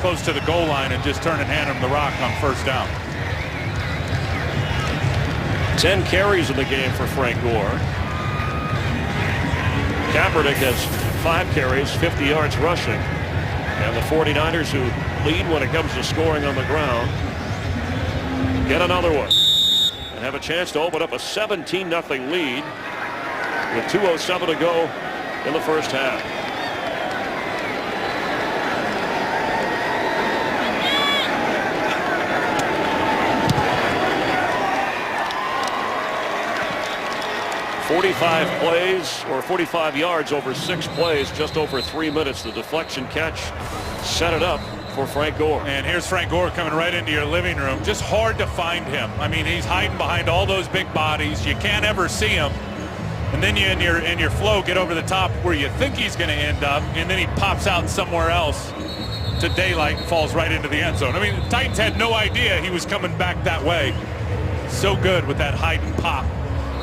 close to the goal line and just turn and hand him the rock on first down. 10 carries in the game for Frank Gore. Kaepernick has 5 carries, 50 yards rushing. And the 49ers, who lead when it comes to scoring on the ground, get another one and have a chance to open up a 17-0 lead with 2:07 to go in the first half. "45 plays or 45 yards over 6 plays, just over 3 minutes. The deflection catch set it up for Frank Gore. And here's Frank Gore coming right into your living room. Just hard to find him. I mean, he's hiding behind all those big bodies. You can't ever see him. And then you in your flow get over the top where you think he's going to end up, and then he pops out somewhere else to daylight and falls right into the end zone. I mean, the Titans had no idea he was coming back that way. So good with that hide and pop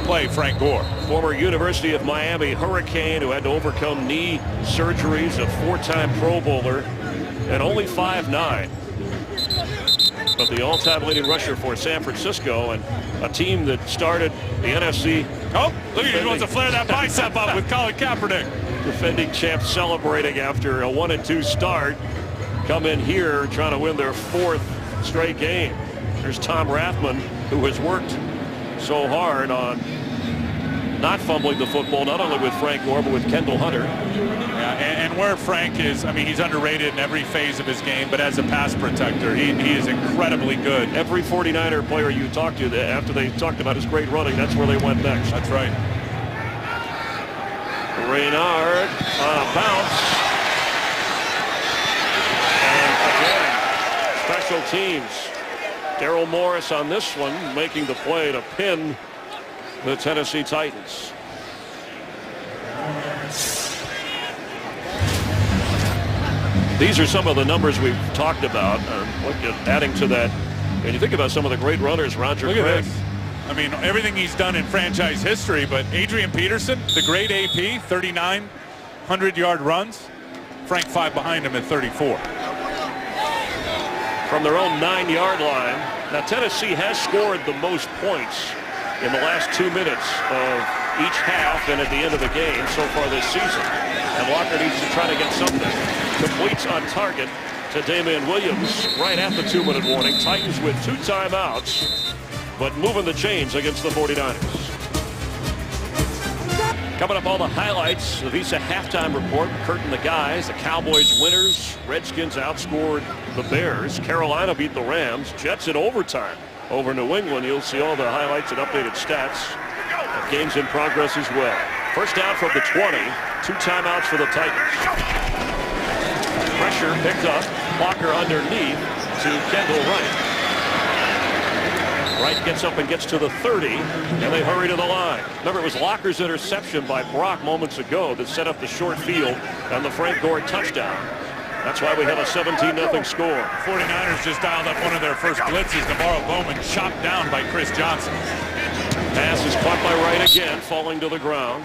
play, Frank Gore. Former University of Miami Hurricane who had to overcome knee surgeries, a 4-time Pro Bowler, and only 5'9". But the all-time leading rusher for San Francisco, and a team that started the NFC. Oh, look at he wants to flare that bicep up with Colin Kaepernick. Defending champs celebrating after a 1-2 start. Come in here trying to win their 4th straight game. There's Tom Rathman, who has worked so hard on not fumbling the football, not only with Frank Gore, but with Kendall Hunter. Yeah, and where Frank is, I mean, he's underrated in every phase of his game, but as a pass protector, he is incredibly good. Every 49er player you talk to, after they talked about his great running, that's where they went next. That's right. Reynard on a bounce. And again, special teams. Daryl Morris on this one, making the play to pin the Tennessee Titans. These are some of the numbers we've talked about. Look at adding to that. And you think about some of the great runners, Roger Look at Craig. this. I mean, everything he's done in franchise history, but Adrian Peterson, the great AP, 39 100-yard runs. Frank 5 behind him at 34. From their own 9-yard line. Now, Tennessee has scored the most points in the last 2 minutes of each half and at the end of the game so far this season. And Walker needs to try to get something. Completes on target to Damian Williams right at the 2-minute warning. Titans with 2 timeouts, but moving the chains against the 49ers. Coming up, all the highlights, the Visa halftime report. Curtain the guys, the Cowboys winners. Redskins outscored the Bears. Carolina beat the Rams. Jets in overtime over New England. You'll see all the highlights and updated stats of games in progress as well. First down from the 20. 2 timeouts for the Titans. Pressure picked up. Walker underneath to Kendall Wright. Wright gets up and gets to the 30, and they hurry to the line. Remember, it was Locker's interception by Brock moments ago that set up the short field and the Frank Gore touchdown. That's why we have a 17-0 score. 49ers just dialed up one of their first blitzes. Navarro Bowman chopped down by Chris Johnson. Pass is caught by Wright again, falling to the ground.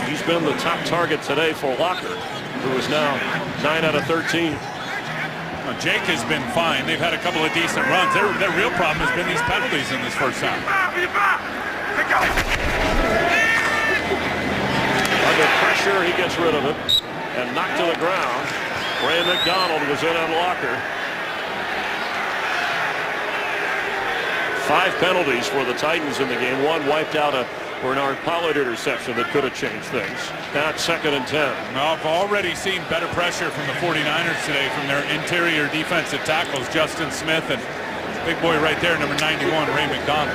He's been the top target today for Locker, who is now 9 out of 13. Well, Jake has been fine. They've had a couple of decent runs. Their real problem has been these penalties in this first half. Under pressure, he gets rid of it and knocked to the ground. Ray McDonald was in on Locker. 5 penalties for the Titans in the game. 1 wiped out a Bernard Pollard interception that could have changed things. Now it's 2nd and 10. Well, I've already seen better pressure from the 49ers today from their interior defensive tackles, Justin Smith and big boy right there, number 91, Ray McDonald.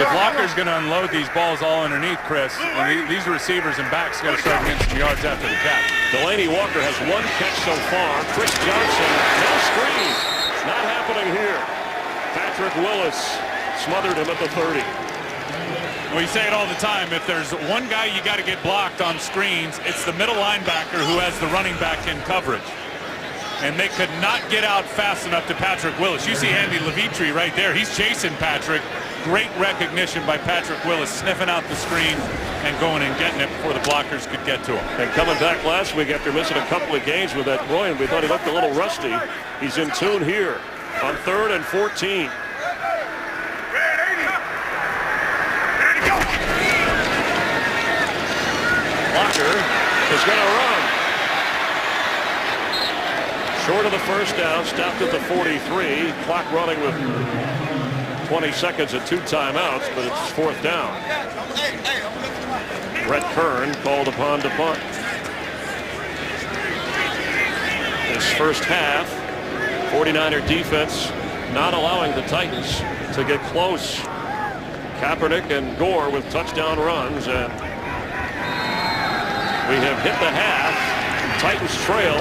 If Locker's going to unload these balls all underneath, Chris, and these receivers and backs got to start getting some yards after the catch. Delaney Walker has 1 catch so far. Chris Johnson, no screen. Not happening here. Patrick Willis smothered him at the 30. We say it all the time. If there's one guy you got to get blocked on screens, it's the middle linebacker who has the running back in coverage. And they could not get out fast enough to Patrick Willis. You see Andy Levitri right there. He's chasing Patrick. Great recognition by Patrick Willis, sniffing out the screen and going and getting it before the blockers could get to him. And coming back last week after missing a couple of games with that groin, we thought he looked a little rusty. He's in tune here on 3rd and 14. Locker is going to run. Short of the first down, stopped at the 43. Clock running with 20 seconds and 2 timeouts, but it's 4th down. Brett Kern called upon to punt. This first half, 49er defense not allowing the Titans to get close. Kaepernick and Gore with touchdown runs, and we have hit the half. Titans trail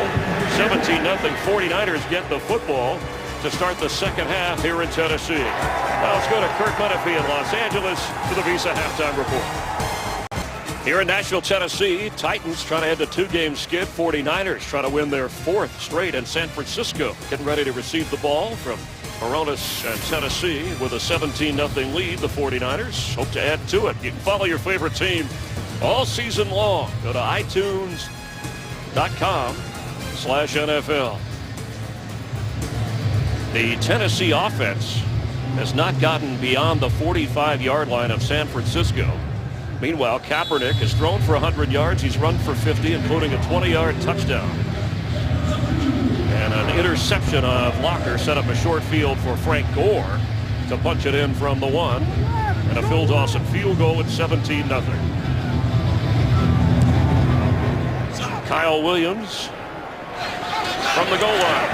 17-0. 49ers get the football to start the second half here in Tennessee. Now let's go to Kurt Menefee in Los Angeles for the Visa halftime report. Here in Nashville, Tennessee, Titans trying to head to 2-game skid. 49ers trying to win their 4th straight in San Francisco. Getting ready to receive the ball from Moronis and Tennessee with a 17-0 lead. The 49ers hope to add to it. You can follow your favorite team all season long. Go to iTunes.com/NFL. The Tennessee offense has not gotten beyond the 45-yard line of San Francisco. Meanwhile, Kaepernick has thrown for 100 yards. He's run for 50, including a 20-yard touchdown. And an interception of Locker set up a short field for Frank Gore to punch it in from the 1. And a Phil Dawson field goal at 17-0. Kyle Williams from the goal line.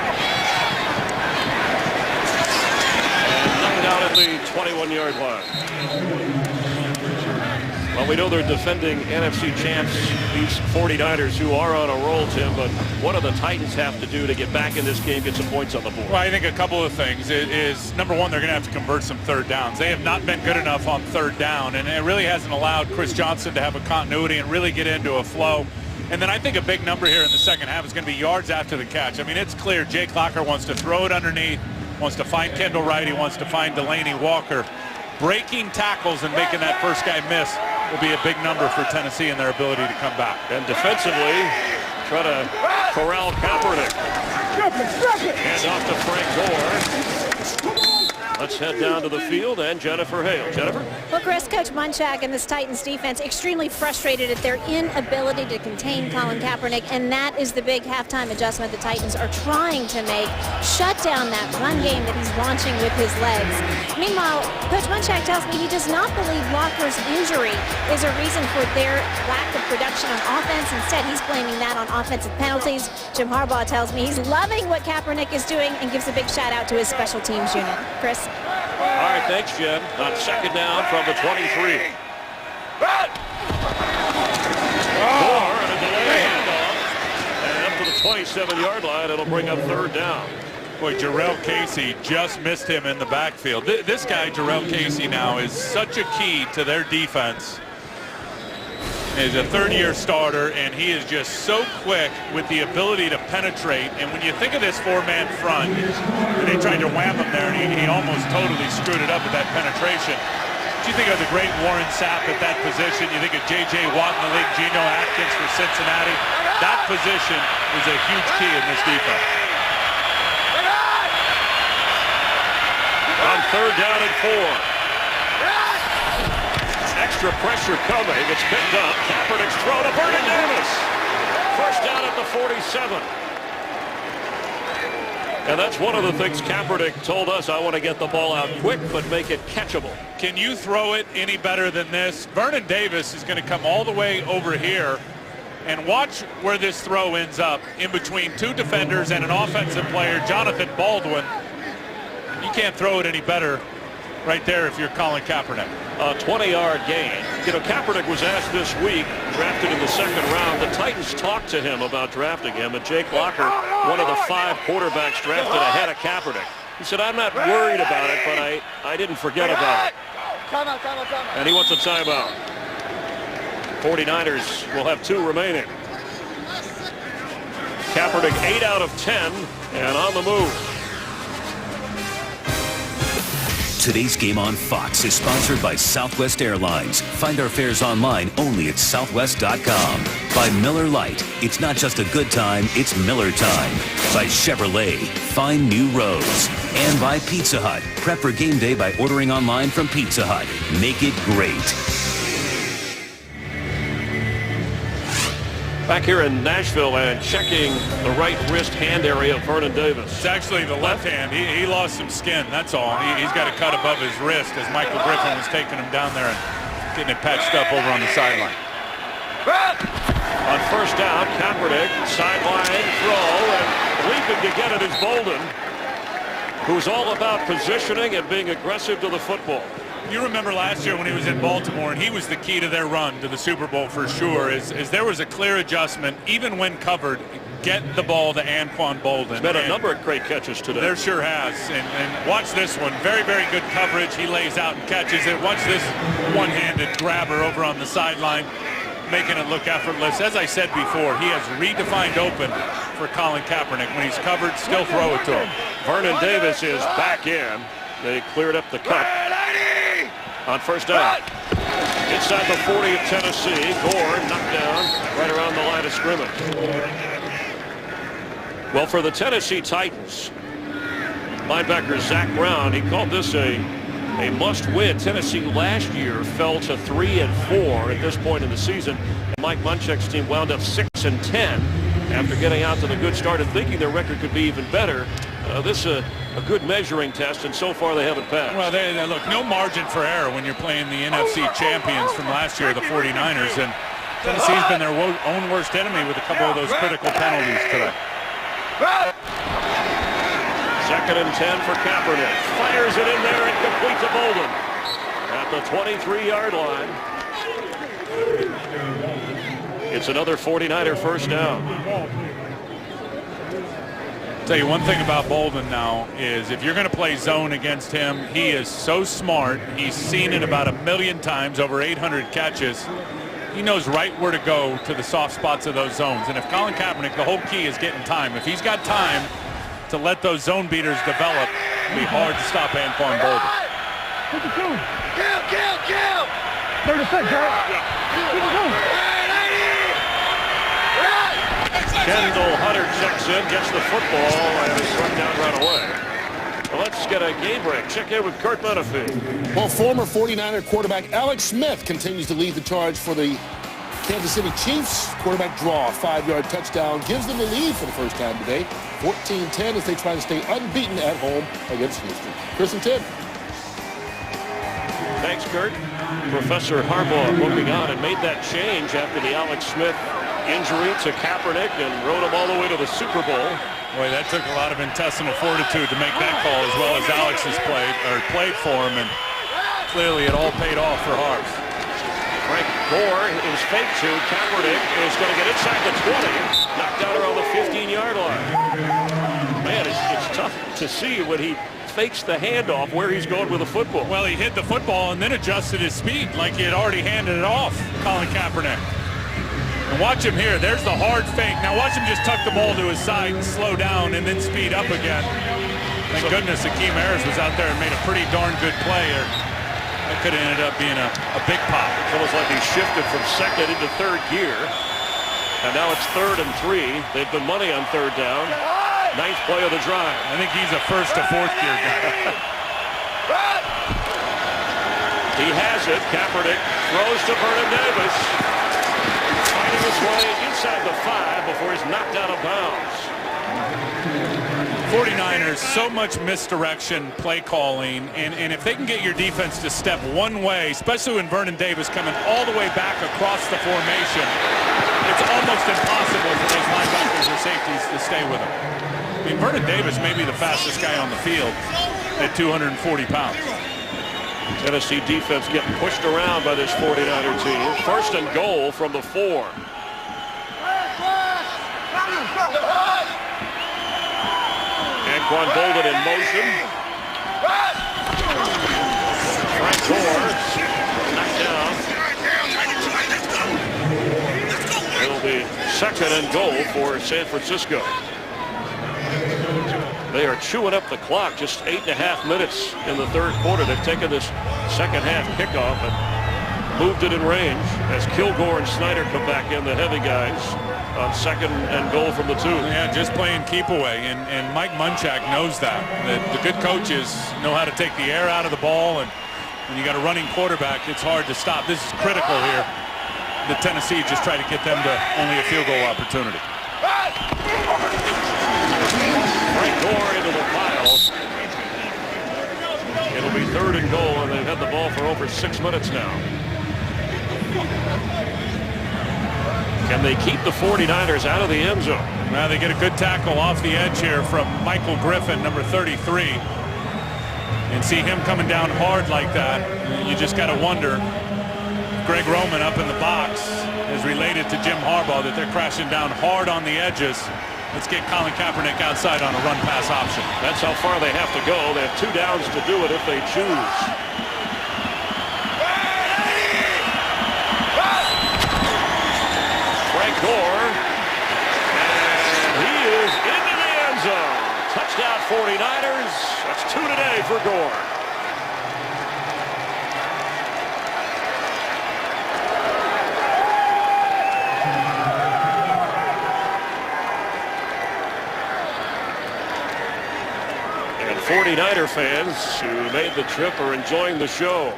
And knocked out at the 21-yard line. Well, we know they're defending NFC champs, these 49ers, who are on a roll, Tim, but what do the Titans have to do to get back in this game, get some points on the board? Well, I think a couple of things. It is, number one, they're going to have to convert some third downs. They have not been good enough on third down, and it really hasn't allowed Chris Johnson to have a continuity and really get into a flow. And then I think a big number here in the second half is going to be yards after the catch. I mean, it's clear Jake Locker wants to throw it underneath, wants to find Kendall Wright, he wants to find Delaney Walker. Breaking tackles and making that first guy miss will be a big number for Tennessee and their ability to come back. And defensively, try to corral Kaepernick. Hand off to Frank Gore. Let's head down to the field and Jennifer Hale. Jennifer? Well, Chris, Coach Munchak and this Titans defense extremely frustrated at their inability to contain Colin Kaepernick, and that is the big halftime adjustment the Titans are trying to make. Shut down that run game that he's launching with his legs. Meanwhile, Coach Munchak tells me he does not believe Locker's injury is a reason for their lack of production on offense. Instead, he's blaming that on offensive penalties. Jim Harbaugh tells me he's loving what Kaepernick is doing and gives a big shout out to his special teams unit. Chris? All right, thanks, Jen. On second down from the 23. Gore and a delay handoff. And up to the 27-yard line, it'll bring up third down. Boy, Jarrell Casey just missed him in the backfield. This guy, Jarrell Casey, now is such a key to their defense. He's a third-year starter, and he is just so quick with the ability to penetrate. And when you think of this four-man front, they tried to wham him there, and he almost totally screwed it up with that penetration. But you think of the great Warren Sapp at that position. You think of J.J. Watt in the league, Geno Atkins for Cincinnati. That position is a huge key in this defense. On third down and 4. Extra pressure coming. It's picked up. Kaepernick's throw to Vernon Davis. First down at the 47. And that's one of the things Kaepernick told us. I want to get the ball out quick, but make it catchable. Can you throw it any better than this? Vernon Davis is going to come all the way over here. And watch where this throw ends up. In between two defenders and an offensive player, Jonathan Baldwin. You can't throw it any better right there if you're Colin Kaepernick. A 20-yard gain. You know, Kaepernick was asked this week, drafted in the second round. The Titans talked to him about drafting him, and Jake Locker, one of the 5 quarterbacks drafted ahead of Kaepernick. He said, I'm not worried about it, but I didn't forget about it. And he wants a timeout. 49ers will have 2 remaining. Kaepernick 8 out of 10 and on the move. Today's game on Fox is sponsored by Southwest Airlines. Find our fares online only at southwest.com. By Miller Lite, it's not just a good time, it's Miller time. By Chevrolet, find new roads. And by Pizza Hut. Prep for game day by ordering online from Pizza Hut. Make it great. Back here in Nashville and checking the right wrist hand area of Vernon Davis. It's actually the left hand. He lost some skin, that's all. He's got a cut above his wrist as Michael Griffin was taking him down there and getting it patched up over on the sideline. On first down, Kaepernick, sideline throw, and leaping to get it is Bolden, who's all about positioning and being aggressive to the football. You remember last year when he was in Baltimore, and he was the key to their run to the Super Bowl for sure, is there was a clear adjustment, even when covered, get the ball to Anquan Bolden. He's made a number of great catches today. There sure has. And watch this one. Very, very good coverage. He lays out and catches it. Watch this one-handed grabber over on the sideline, making it look effortless. As I said before, he has redefined open for Colin Kaepernick. When he's covered, still throw it to him. Vernon Davis is back in. They cleared up the cut. On first down. Inside the 40 of Tennessee. Gore knocked down right around the line of scrimmage. Well, for the Tennessee Titans, linebacker Zach Brown, he called this a must-win. Tennessee last year fell to 3-4 at this point in the season. Mike Munchak's team wound up 6-10 after getting out to the good start and thinking their record could be even better. This is a good measuring test, and so far they haven't passed. Well, look, no margin for error when you're playing the NFC champions from last year, the 49ers, and Tennessee's been their own worst enemy with a couple of those critical penalties today. 2nd and 10 for Kaepernick. Fires it in there and complete to Bolden at the 23-yard line. It's another 49er first down. Tell you one thing about Bolden now is if you're going to play zone against him, he is so smart. He's seen it about 1,000,000 times, over 800 catches. He knows right where to go to the soft spots of those zones. And if Colin Kaepernick, the whole key is getting time. If he's got time to let those zone beaters develop, it'll be hard to stop Anquan Bolden. Kill! 36, Kendall Hunter checks in, gets the football, and is struck down right away. Well, let's get a game break. Check in with Kurt Menefee. Well, former 49er quarterback Alex Smith continues to lead the charge for the Kansas City Chiefs. Quarterback draw, 5-yard touchdown, gives them the lead for the first time today. 14-10 as they try to stay unbeaten at home against Houston. Chris and Tim. Thanks, Kurt. Professor Harbaugh looking on and made that change after the Alex Smith injury to Kaepernick and rode him all the way to the Super Bowl. Boy, that took a lot of intestinal fortitude to make that call, as well as Alex has played for him, and clearly it all paid off for Harbs. Frank Gore is fake to. Kaepernick is going to get inside the 20, knocked down around the 15-yard line. Man, it's tough to see when he fakes the handoff where he's going with the football. Well, he hit the football and then adjusted his speed like he had already handed it off, Colin Kaepernick. And watch him here. There's the hard fake. Now watch him just tuck the ball to his side and slow down and then speed up again. Thank goodness Akeem Ayers was out there and made a pretty darn good play. That could have ended up being a big pop. It's almost like he shifted from second into third gear. And now it's 3rd and 3. They've been money on 3rd down. 9th play of the drive. I think he's a 1st to 4th gear guy. He has it. Kaepernick throws to Vernon Davis. Finding his way inside the 5 before he's knocked out of bounds. 49ers, so much misdirection, play calling, and if they can get your defense to step one way, especially when Vernon Davis coming all the way back across the formation, it's almost impossible for those linebackers and safeties to stay with him. I mean, Vernon Davis may be the fastest guy on the field at 240 pounds. Tennessee defense getting pushed around by this 49er team. 1st and goal from the 4. Anquan Bolden in motion. Frank Gore knocked down. It'll be second and goal for San Francisco. They are chewing up the clock. Just 8.5 minutes in the third quarter. They've taken this second half kickoff and moved it in range as Kilgore and Snyder come back in, the heavy guys, on second and goal from the 2. Yeah, just playing keep away, and Mike Munchak knows that. The good coaches know how to take the air out of the ball, and when you got a running quarterback, it's hard to stop. This is critical here. The Tennessee just tried to get them to only a field goal opportunity. Frank Gore into the pile. It'll be third and goal, and they've had the ball for over 6 minutes now. Can they keep the 49ers out of the end zone? Well, they get a good tackle off the edge here from Michael Griffin, number 33. And see him coming down hard like that, you just got to wonder. Greg Roman up in the box is related to Jim Harbaugh, that they're crashing down hard on the edges. Let's get Colin Kaepernick outside on a run-pass option. That's how far they have to go. They have 2 downs to do it if they choose. Frank Gore, and he is into the end zone. Touchdown 49ers. That's 2 today for Gore. And 49er fans who made the trip are enjoying the show.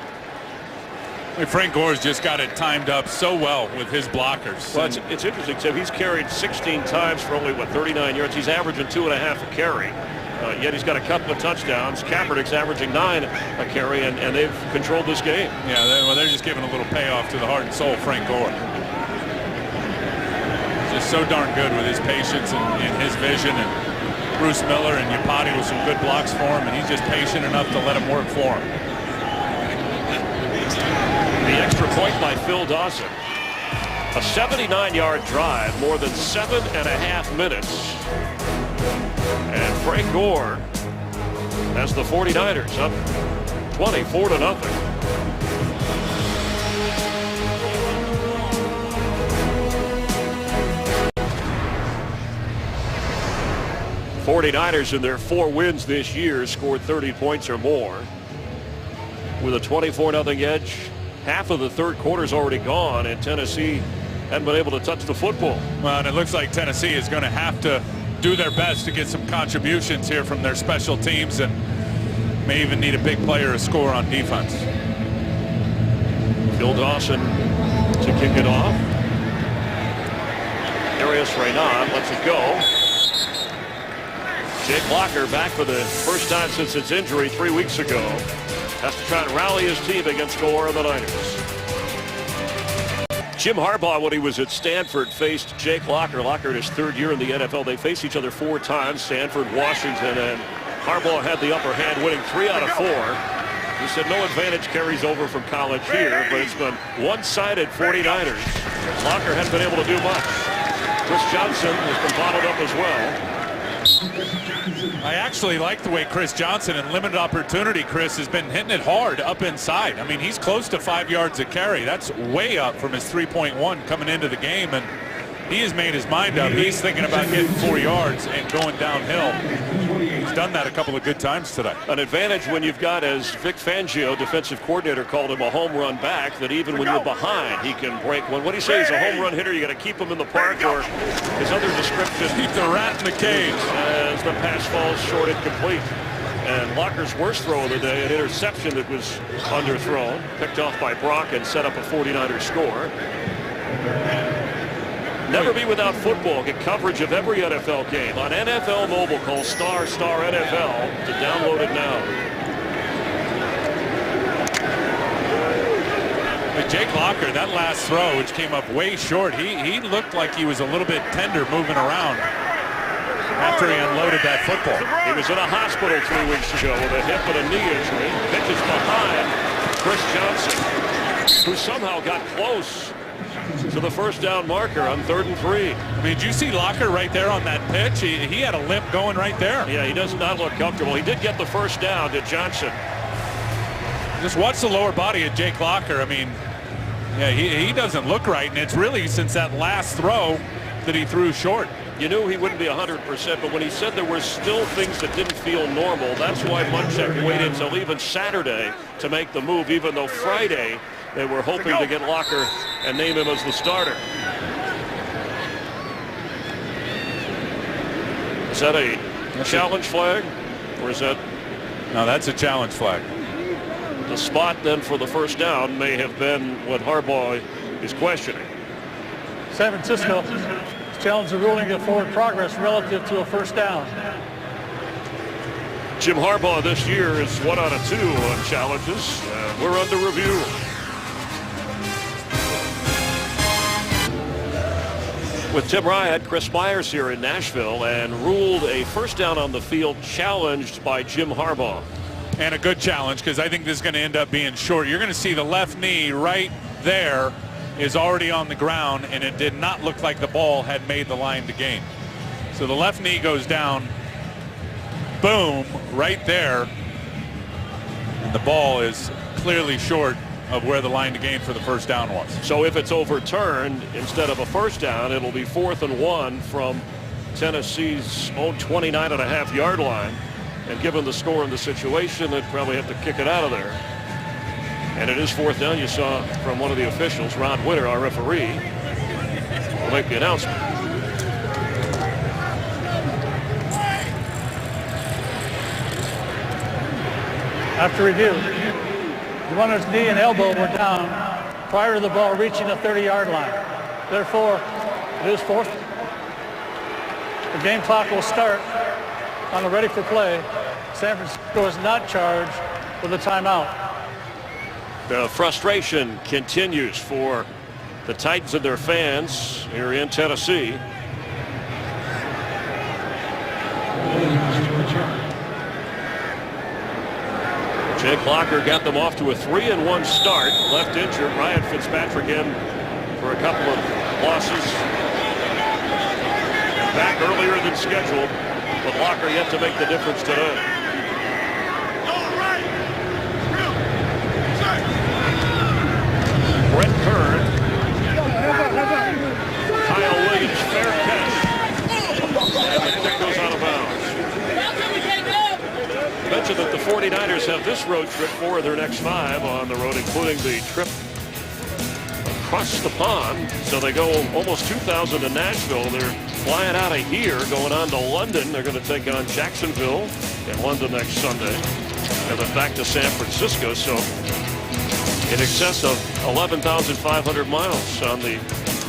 Frank Gore's just got it timed up so well with his blockers. Well, it's interesting, Tim. He's carried 16 times for only, 39 yards. He's averaging 2.5 a carry. Yet he's got a couple of touchdowns. Kaepernick's averaging 9 a carry, and they've controlled this game. Yeah, they're just giving a little payoff to the heart and soul of Frank Gore. Just so darn good with his patience and his vision. And Bruce Miller and Yapati with some good blocks for him, and he's just patient enough to let him work for him. The extra point by Phil Dawson. A 79-yard drive, more than 7.5 minutes. And Frank Gore has the 49ers up 24-0. 49ers in their 4 wins this year scored 30 points or more. With a 24-0 edge, half of the third quarter's already gone, and Tennessee hadn't been able to touch the football. Well, and it looks like Tennessee is going to have to do their best to get some contributions here from their special teams, and may even need a big player to score on defense. Phil Dawson to kick it off. Darius Reynaud lets it go. Jake Locker back for the first time since his injury 3 weeks ago. Has to try and rally his team against Gore and the Niners. Jim Harbaugh, when he was at Stanford, faced Jake Locker. Locker in his 3rd year in the NFL. They faced each other 4 times, Stanford, Washington, and Harbaugh had the upper hand, winning 3 out of 4. He said no advantage carries over from college here, but it's been one-sided 49ers. Locker hasn't been able to do much. Chris Johnson has been bottled up as well. I actually like the way Chris Johnson, in limited opportunity, Chris, has been hitting it hard up inside. I mean, he's close to 5 yards a carry. That's way up from his 3.1 coming into the game, and he has made his mind up. He's thinking about getting 4 yards and going downhill. He's done that a couple of good times today. An advantage when you've got, as Vic Fangio, defensive coordinator, called him, a home run back, that even when you're behind, he can break one. What do you say? He's a home run hitter. You got to keep him in the park, or his other description, Keep the rat in the cage. as the pass falls short and complete. And Locker's worst throw of the day, an interception that was underthrown, picked off by Brock and set up a 49ers score. Never be without football. Get coverage of every NFL game on NFL Mobile. Call *NFL to download it now. But Jake Locker, that last throw, which came up way short, he looked like he was a little bit tender moving around after he unloaded that football. He was in a hospital 3 weeks ago with a hip and a knee injury. Pitches behind Chris Johnson, who somehow got close to the first down marker on 3rd and 3. I mean, did you see Locker right there on that pitch? He had a limp going right there. Yeah, he does not look comfortable. He did get the first down to Johnson. Just watch the lower body of Jake Locker. I mean, yeah, he doesn't look right, and it's really since that last throw that he threw short. You knew he wouldn't be 100%, but when he said there were still things that didn't feel normal, that's why Munchak waited until even Saturday to make the move, even though Friday they were hoping to get Locker and name him as the starter. Is that a challenge flag, or is that? No, that's a challenge flag. The spot then for the first down may have been what Harbaugh is questioning. San Francisco challenged the ruling of forward progress relative to a first down. Jim Harbaugh this year is 1 out of 2 on challenges. We're under review. With Tim Ryan, Chris Myers here in Nashville, and ruled a first down on the field challenged by Jim Harbaugh. And a good challenge, because I think this is going to end up being short. You're going to see the left knee right there is already on the ground, and it did not look like the ball had made the line to gain. So the left knee goes down, boom, right there, and the ball is clearly short of where the line to gain for the first down was. So if it's overturned, instead of a first down, it'll be 4th and 1 from Tennessee's own 29.5-yard line. And given the score and the situation, they'd probably have to kick it out of there. And it is 4th down. You saw from one of the officials, Ron Winter, our referee, will make the announcement. After review, the runner's knee and elbow were down prior to the ball reaching the 30-yard line. Therefore, it is 4th. The game clock will start on the ready for play. San Francisco is not charged with a timeout. The frustration continues for the Titans and their fans here in Tennessee. Jake Locker got them off to a 3-1 start. Left injured. Ryan Fitzpatrick in for a couple of losses. Back earlier than scheduled, but Locker yet to make the difference today. Brett Kern. Kyle Williams, fair catch. And the kick goes out of bounds. Mentioned that the 49ers have this road trip for their next 5 on the road, including the trip across the pond. So they go almost 2,000 to Nashville. They're flying out of here, going on to London. They're going to take on Jacksonville in London next Sunday. And then back to San Francisco. So in excess of 11,500 miles on the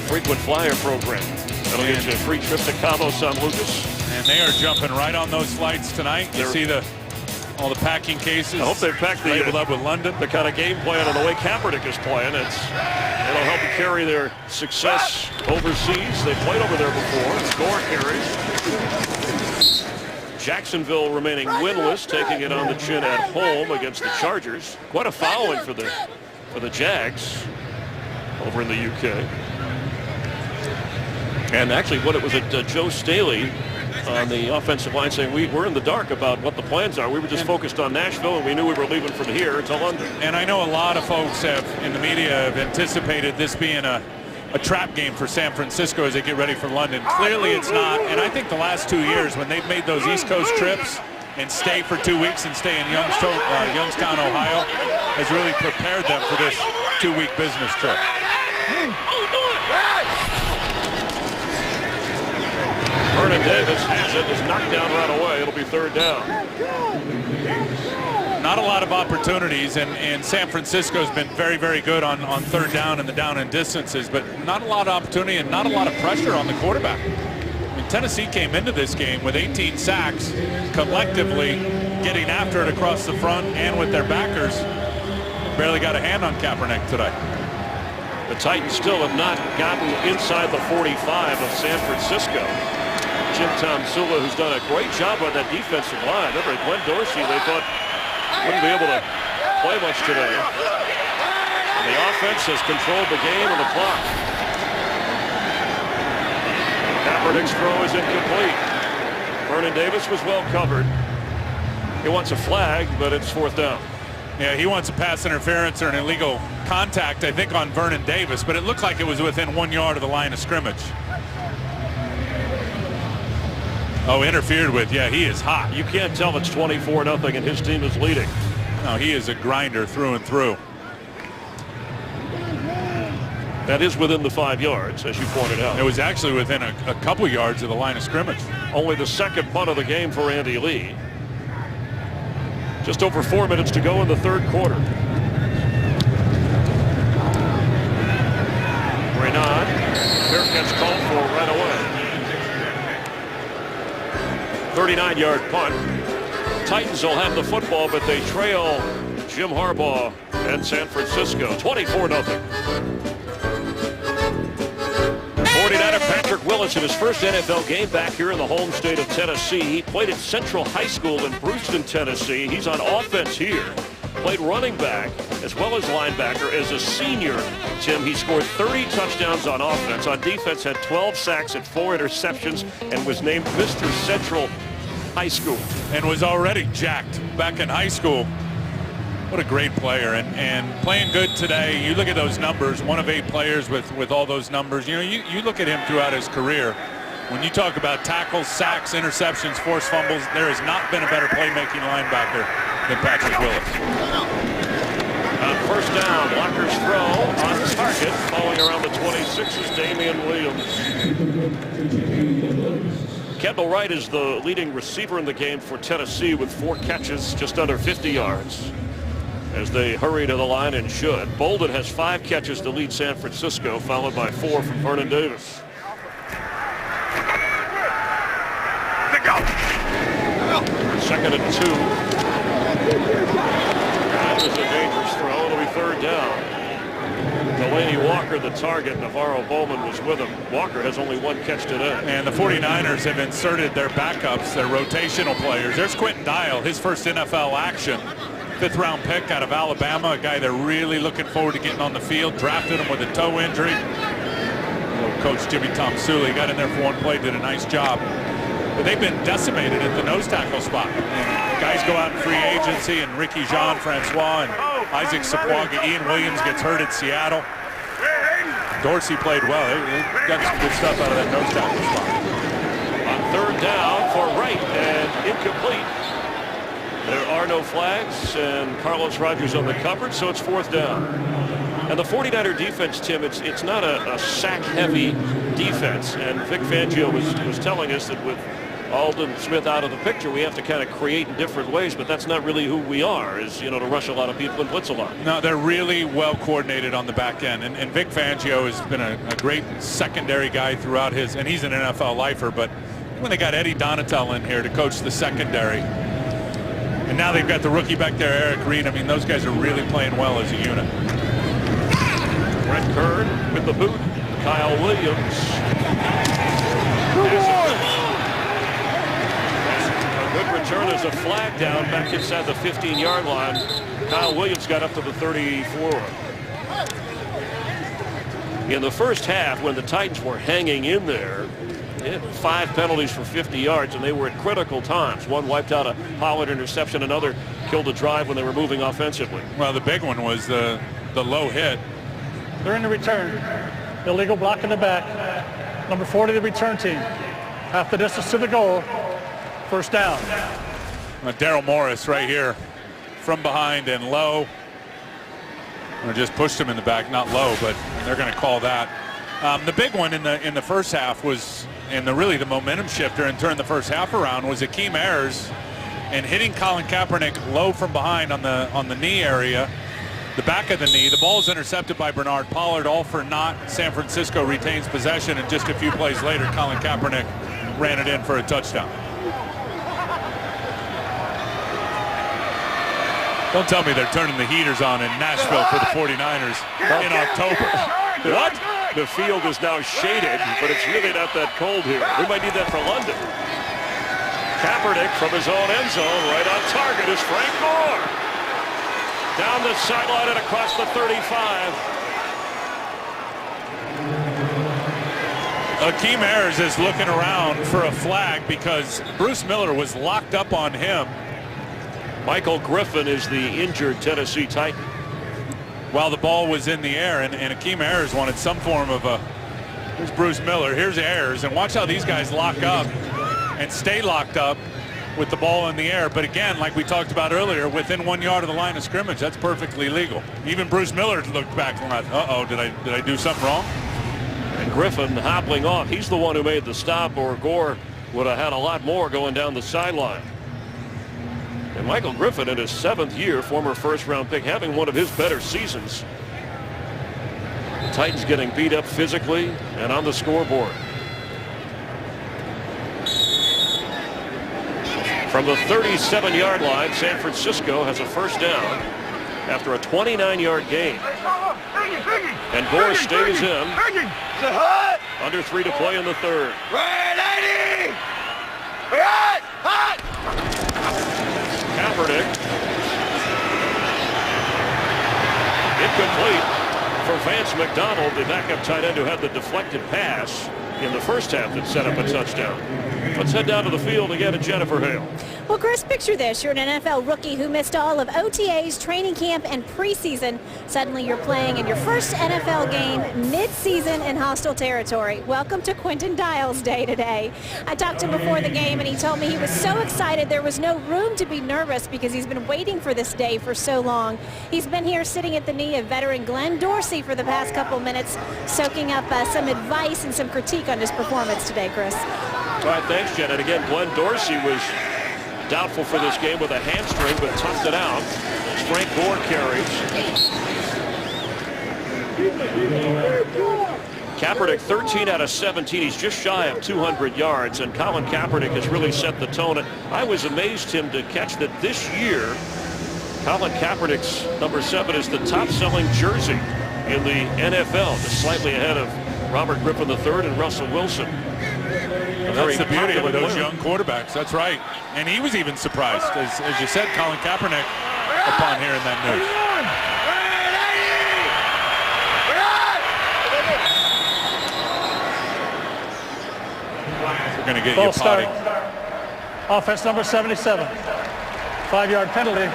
frequent flyer program. That'll get you a free trip to Cabo San Lucas. And they are jumping right on those flights tonight. You see all the packing cases. I hope they've packed labeled up with London. The kind of game plan and the way Kaepernick is playing. It'll help carry their success overseas. They played over there before. Score carries. Jacksonville remaining winless, taking it on the chin at home against the Chargers. Quite a fouling for the Jags over in the UK. And actually, what it was Joe Staley on the offensive line saying we're in the dark about what the plans are. We were just focused on Nashville, and we knew we were leaving from here to London. And I know a lot of folks in the media have anticipated this being a trap game for San Francisco as they get ready for London. Clearly it's not, and I think the last 2 years when they've made those East Coast trips and stay for 2 weeks and stay in Youngstown, Ohio, has really prepared them for this 2-week business trip. Vernon Davis has it, is knocked down right away. It'll be 3rd down. Not a lot of opportunities, and San Francisco's been very, very good on 3rd down and the down and distances, but not a lot of opportunity and not a lot of pressure on the quarterback. I mean, Tennessee came into this game with 18 sacks, collectively getting after it across the front and with their backers. Barely got a hand on Kaepernick today. The Titans still have not gotten inside the 45 of San Francisco. Jim Tomsula, who's done a great job on that defensive line. Remember, Glenn Dorsey, they thought wouldn't be able to play much today. And the offense has controlled the game and the clock. Kaepernick's throw is incomplete. Vernon Davis was well covered. He wants a flag, but it's 4th down. Yeah, he wants a pass interference or an illegal contact, I think, on Vernon Davis, but it looked like it was within 1 yard of the line of scrimmage. Oh, interfered with. Yeah, he is hot. You can't tell it's 24-0 and his team is leading. No, he is a grinder through and through. That is within the 5 yards, as you pointed out. It was actually within a couple yards of the line of scrimmage. Only the second punt of the game for Andy Lee. Just over 4 minutes to go in the third quarter. Renaud, Bearcats called for right away. 39-yard punt. Titans will have the football, but they trail Jim Harbaugh and San Francisco. 24-0. 49er Patrick Willis in his first NFL game back here in the home state of Tennessee. He played at Central High School in Brewston, Tennessee. He's on offense here. Played running back as well as linebacker as a senior. Tim, he scored 30 touchdowns on offense. On defense, had 12 sacks and 4 interceptions and was named Mr. Central High School. And was already jacked back in high school. What a great player, and playing good today. You look at those numbers, 1 of 8 players with all those numbers. You know, you look at him throughout his career. When you talk about tackles, sacks, interceptions, forced fumbles, there has not been a better playmaking linebacker than Patrick Willis. On first down, Locker's throw on target. Falling around the 26 is Damian Williams. Kendall Wright is the leading receiver in the game for Tennessee with 4 catches, just under 50 yards. As they hurry to the line and should. Bolden has 5 catches to lead San Francisco, followed by 4 from Vernon Davis. Second and 2. That was a dangerous throw. It'll be third down. Delaney Walker, the target. Navarro Bowman was with him. Walker has only 1 catch today. And the 49ers have inserted their backups, their rotational players. There's Quentin Dial, his first NFL action. 5th round pick out of Alabama, a guy they're really looking forward to getting on the field. Drafted him with a toe injury. Coach Jimmy Tomsula got in there for 1 play, did a nice job. But they've been decimated at the nose tackle spot. And guys go out in free agency, and Ricky Jean-Francois and Isaac Sapuaga. Ian Williams gets hurt at Seattle. Dorsey played well. They got some good stuff out of that nose tackle spot. On third down for Wright, and incomplete. There are no flags, and Carlos Rogers on the coverage, so it's 4th down. And the 49er defense, Tim, it's not a sack-heavy defense. And Vic Fangio was telling us that with Aldon Smith out of the picture, we have to kind of create in different ways, but that's not really who we are, is, you know, to rush a lot of people and blitz a lot. No, they're really well coordinated on the back end. And Vic Fangio has been a great secondary guy throughout his, and he's an NFL lifer, but when they got Eddie Donatel in here to coach the secondary, and now they've got the rookie back there, Eric Reed. I mean, those guys are really playing well as a unit. Brett Kern with the boot. Kyle Williams. A good return as a flag down back inside the 15-yard line. Kyle Williams got up to the 34. In the first half, when the Titans were hanging in there, they had 5 penalties for 50 yards, and they were at critical times. One wiped out a Pollard interception. Another killed a drive when they were moving offensively. Well, the big one was the low hit. They're in the return. Illegal block in the back. Number 40, the return team. Half the distance to the goal. First down. Daryl Morris right here from behind and low. Or just pushed him in the back, not low, but they're going to call that. The big one in the first half was, and really the momentum shifter and turned the first half around, was Akeem Ayers and hitting Colin Kaepernick low from behind on the knee area, the back of the knee. The ball is intercepted by Bernard Pollard, all for naught. San Francisco retains possession, and just a few plays later, Colin Kaepernick ran it in for a touchdown. Don't tell me they're turning the heaters on in Nashville for the 49ers in October. What? The field is now shaded, but it's really not that cold here. We might need that for London. Kaepernick from his own end zone, right on target is Frank Gore. Down the sideline and across the 35. Akeem Ayers is looking around for a flag because Bruce Miller was locked up on him. Michael Griffin is the injured Tennessee Titan. Well, the ball was in the air, and Akeem Ayers wanted some form of a. Here's Bruce Miller. Here's Ayers, and watch how these guys lock up and stay locked up with the ball in the air. But again, like we talked about earlier, within 1 yard of the line of scrimmage, that's perfectly legal. Even Bruce Miller looked back and went, "Uh-oh, did I do something wrong?" And Griffin hobbling off. He's the one who made the stop, or Gore would have had a lot more going down the sideline. And Michael Griffin, in his 7th year, former first-round pick, having one of his better seasons. The Titans getting beat up physically and on the scoreboard. From the 37-yard line, San Francisco has a first down after a 29-yard gain. And Gore stays in. Under 3 to play in the 3rd. Kaepernick. Incomplete for Vance McDonald, the backup tight end who had the deflected pass in the first half that set up a touchdown. Let's head down to the field again at Jennifer Hale. Well, Chris, picture this. You're an NFL rookie who missed all of OTAs, training camp, and preseason. Suddenly you're playing in your first NFL game mid-season in hostile territory. Welcome to Quentin Dials Day today. I talked to him before the game, and he told me he was so excited there was no room to be nervous because he's been waiting for this day for so long. He's been here sitting at the knee of veteran Glenn Dorsey for the past couple minutes, soaking up some advice and some critique on his performance today, Chris. All right, thanks, Jen. And again, Glenn Dorsey was doubtful for this game with a hamstring, but toughed it out. Frank Gore carries. Kaepernick 13 out of 17. He's just shy of 200 yards, and Colin Kaepernick has really set the tone. I was amazed him to catch that this year, Colin Kaepernick's number 7 is the top-selling jersey in the NFL, just slightly ahead of Robert Griffin III and Russell Wilson. That's the beauty of those young quarterbacks. That's right. And he was even surprised, as you said, Colin Kaepernick, upon hearing that news. We're going to get you potty. Offense number 77. 5-yard penalty.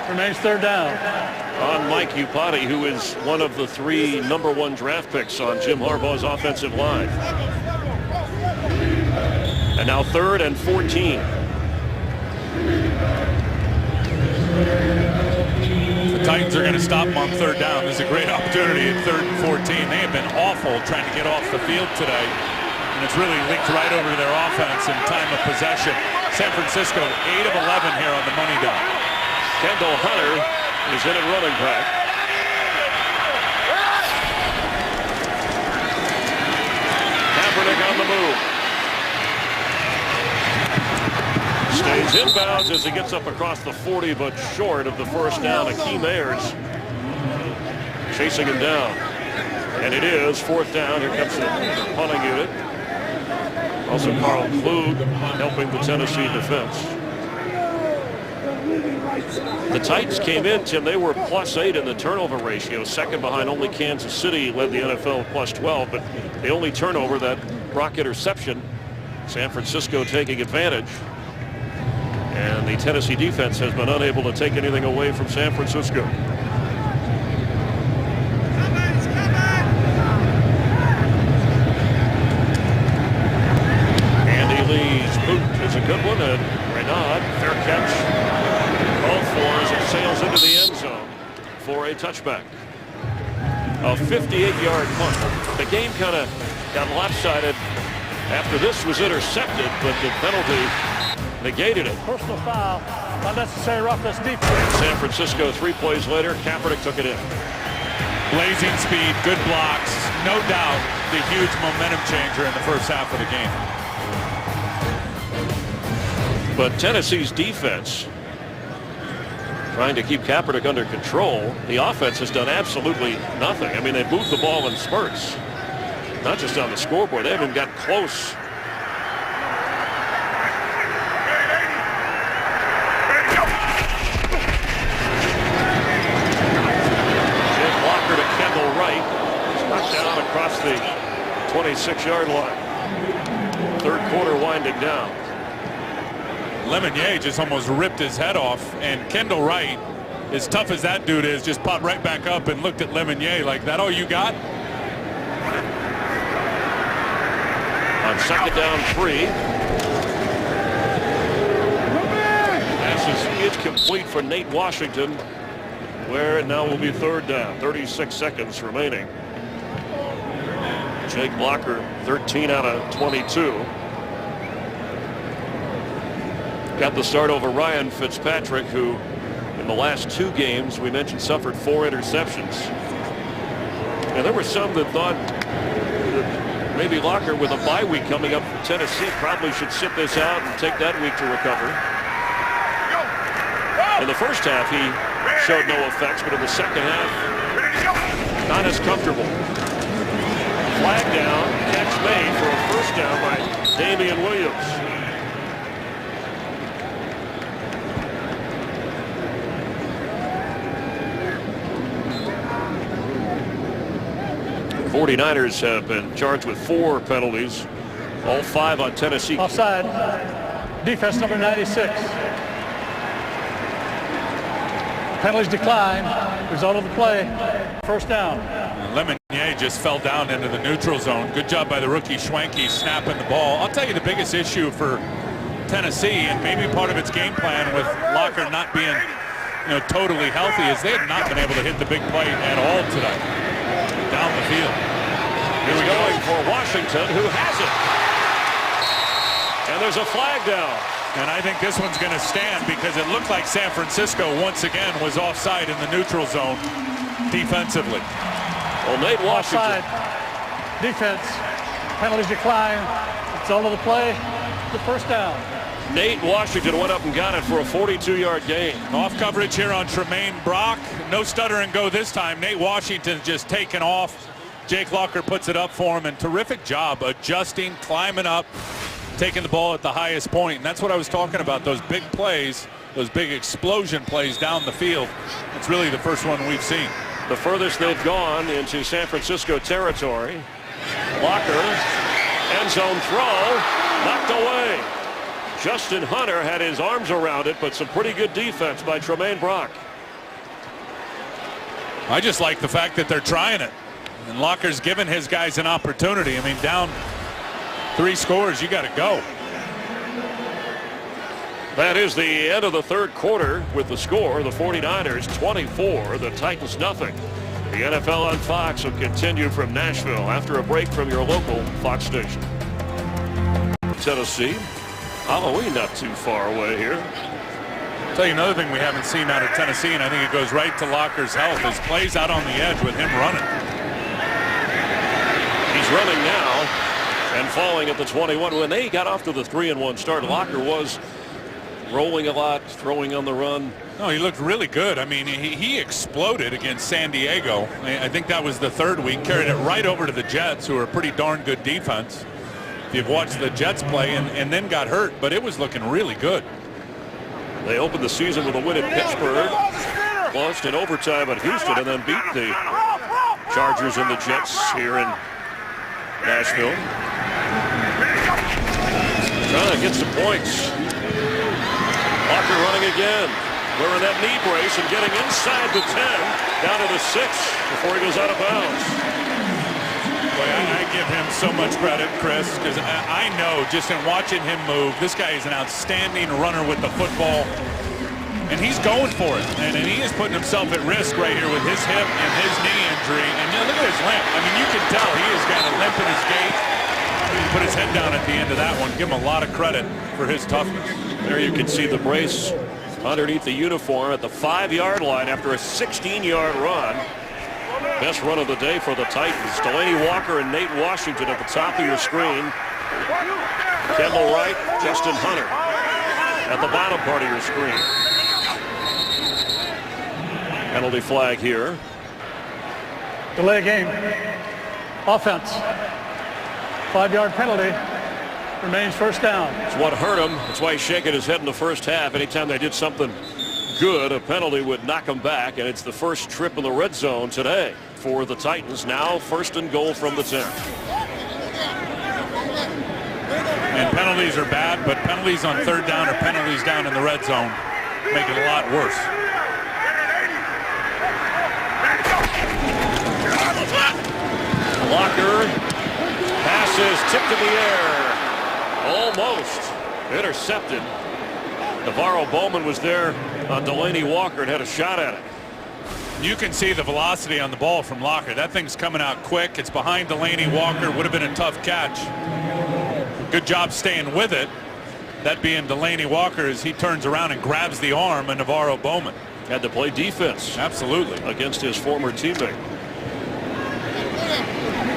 Remains 3rd down. On Mike Iupati, who is one of the 3 #1 draft picks on Jim Harbaugh's offensive line. And now 3rd and 14. The Titans are going to stop them on 3rd down. This is a great opportunity at 3rd and 14. They have been awful trying to get off the field today. And it's really leaked right over to their offense in time of possession. San Francisco 8 of 11 here on the money down. Kendall Hunter is in at running back. Kaepernick on the move. Stays inbounds as he gets up across the 40, but short of the first down. Akeem Ayers chasing him down. And it is 4th down. Here comes the punting unit. Also Carl Klug helping the Tennessee defense. The Titans came in, Tim. They were +8 in the turnover ratio, second behind only Kansas City, led the NFL with +12, but the only turnover, that Brock interception, San Francisco taking advantage. And the Tennessee defense has been unable to take anything away from San Francisco. Andy Lee's boot is a good one, and Renaud, fair catch, called for as it sails into the end zone for a touchback. A 58-yard punt. The game kind of got lopsided after this was intercepted, but the penalty negated it. Personal foul. Unnecessary roughness defense. San Francisco 3 plays later. Kaepernick took it in. Blazing speed, good blocks. No doubt the huge momentum changer in the first half of the game. But Tennessee's defense trying to keep Kaepernick under control. The offense has done absolutely nothing. I mean, they moved the ball in spurts. Not just on the scoreboard. They haven't got close. Blocker to Kendall Wright. He's knocked down across the 26-yard line. 3rd quarter winding down. Lemonnier just almost ripped his head off, and Kendall Wright, as tough as that dude is, just popped right back up and looked at Lemonnier like, that all you got? On second down 3. Pass is incomplete for Nate Washington, where it now will be third down. 36 seconds remaining. Jake Locker, 13 out of 22. Got the start over Ryan Fitzpatrick, who in the last 2 games we mentioned suffered 4 interceptions. And there were some that thought that maybe Locker, with a bye week coming up from Tennessee, probably should sit this out and take that week to recover. In the first half he showed no effects, but in the second half not as comfortable. Flag down, catch made for a first down by Damian Williams. The 49ers have been charged with 4 penalties, all 5 on Tennessee. Offside. Defense number 96. Penalties decline. Result of the play, first down. Lemonnier just fell down into the neutral zone. Good job by the rookie Schwenke snapping the ball. I'll tell you the biggest issue for Tennessee, and maybe part of its game plan with Locker not being totally healthy, is they have not been able to hit the big play at all tonight down the field. Here we going for Washington, who has it. And there's a flag down. And I think this one's going to stand because it looked like San Francisco once again was offside in the neutral zone defensively. Well, Nate Washington. Offside. Defense. Penalties decline. It's all of the play. The first down. Nate Washington went up and got it for a 42-yard gain. Off coverage here on Tremaine Brock. No stutter and go this time. Nate Washington's just taken off. Jake Locker puts it up for him, and terrific job adjusting, climbing up, taking the ball at the highest point. And that's what I was talking about, those big plays, those big explosion plays down the field. It's really the first one we've seen. The furthest they've gone into San Francisco territory. Locker, end zone throw, knocked away. Justin Hunter had his arms around it, but some pretty good defense by Tremaine Brock. I just like the fact that they're trying it. And Locker's given his guys an opportunity. I mean, down 3 scores, you got to go. That is the end of the third quarter with the score. The 49ers 24, the Titans nothing. The NFL on Fox will continue from Nashville after a break from your local Fox station. Tennessee. Halloween not too far away here. I'll tell you another thing we haven't seen out of Tennessee, and I think it goes right to Locker's health, is plays out on the edge with him running. He's running now and falling at the 21. When they got off to the 3-1 start, Locker was rolling a lot, throwing on the run. No, he looked really good. I mean, he exploded against San Diego. I think that was the 3rd week. Carried it right over to the Jets, who are a pretty darn good defense. If you've watched the Jets play, and then got hurt, but it was looking really good. They opened the season with a win at Pittsburgh, lost in overtime at Houston, and then beat the Chargers and the Jets here in Nashville. Trying to get some points. Locker running again, wearing that knee brace and getting inside the 10, down to the 6 before he goes out of bounds. Boy, I give him so much credit, Chris, because I know just in watching him move, this guy is an outstanding runner with the football, and he's going for it. And he is putting himself at risk right here with his hip and his knee injury. And look at his limp. I mean, you can tell he has got a limp in his gait. He put his head down at the end of that one. Give him a lot of credit for his toughness. There you can see the brace underneath the uniform at the 5-yard line after a 16-yard run. Best run of the day for the Titans. Delaney Walker and Nate Washington at the top of your screen. Kendall Wright, Justin Hunter at the bottom part of your screen. Penalty flag here. Delay game. Offense. 5-yard penalty. Remains first down. It's what hurt him. That's why he's shaking his head in the first half. Anytime they did something good, a penalty would knock him back, and it's the first trip in the red zone today for the Titans. Now 1st and goal from the 10. And penalties are bad, but penalties on third down or penalties down in the red zone make it a lot worse. Locker passes tipped in the air. Almost intercepted. Navarro Bowman was there on Delaney Walker and had a shot at it. You can see the velocity on the ball from Locker. That thing's coming out quick. It's behind Delaney Walker. Would have been a tough catch. Good job staying with it. That being Delaney Walker as he turns around and grabs the arm of Navarro Bowman. Had to play defense. Absolutely. Against his former teammate.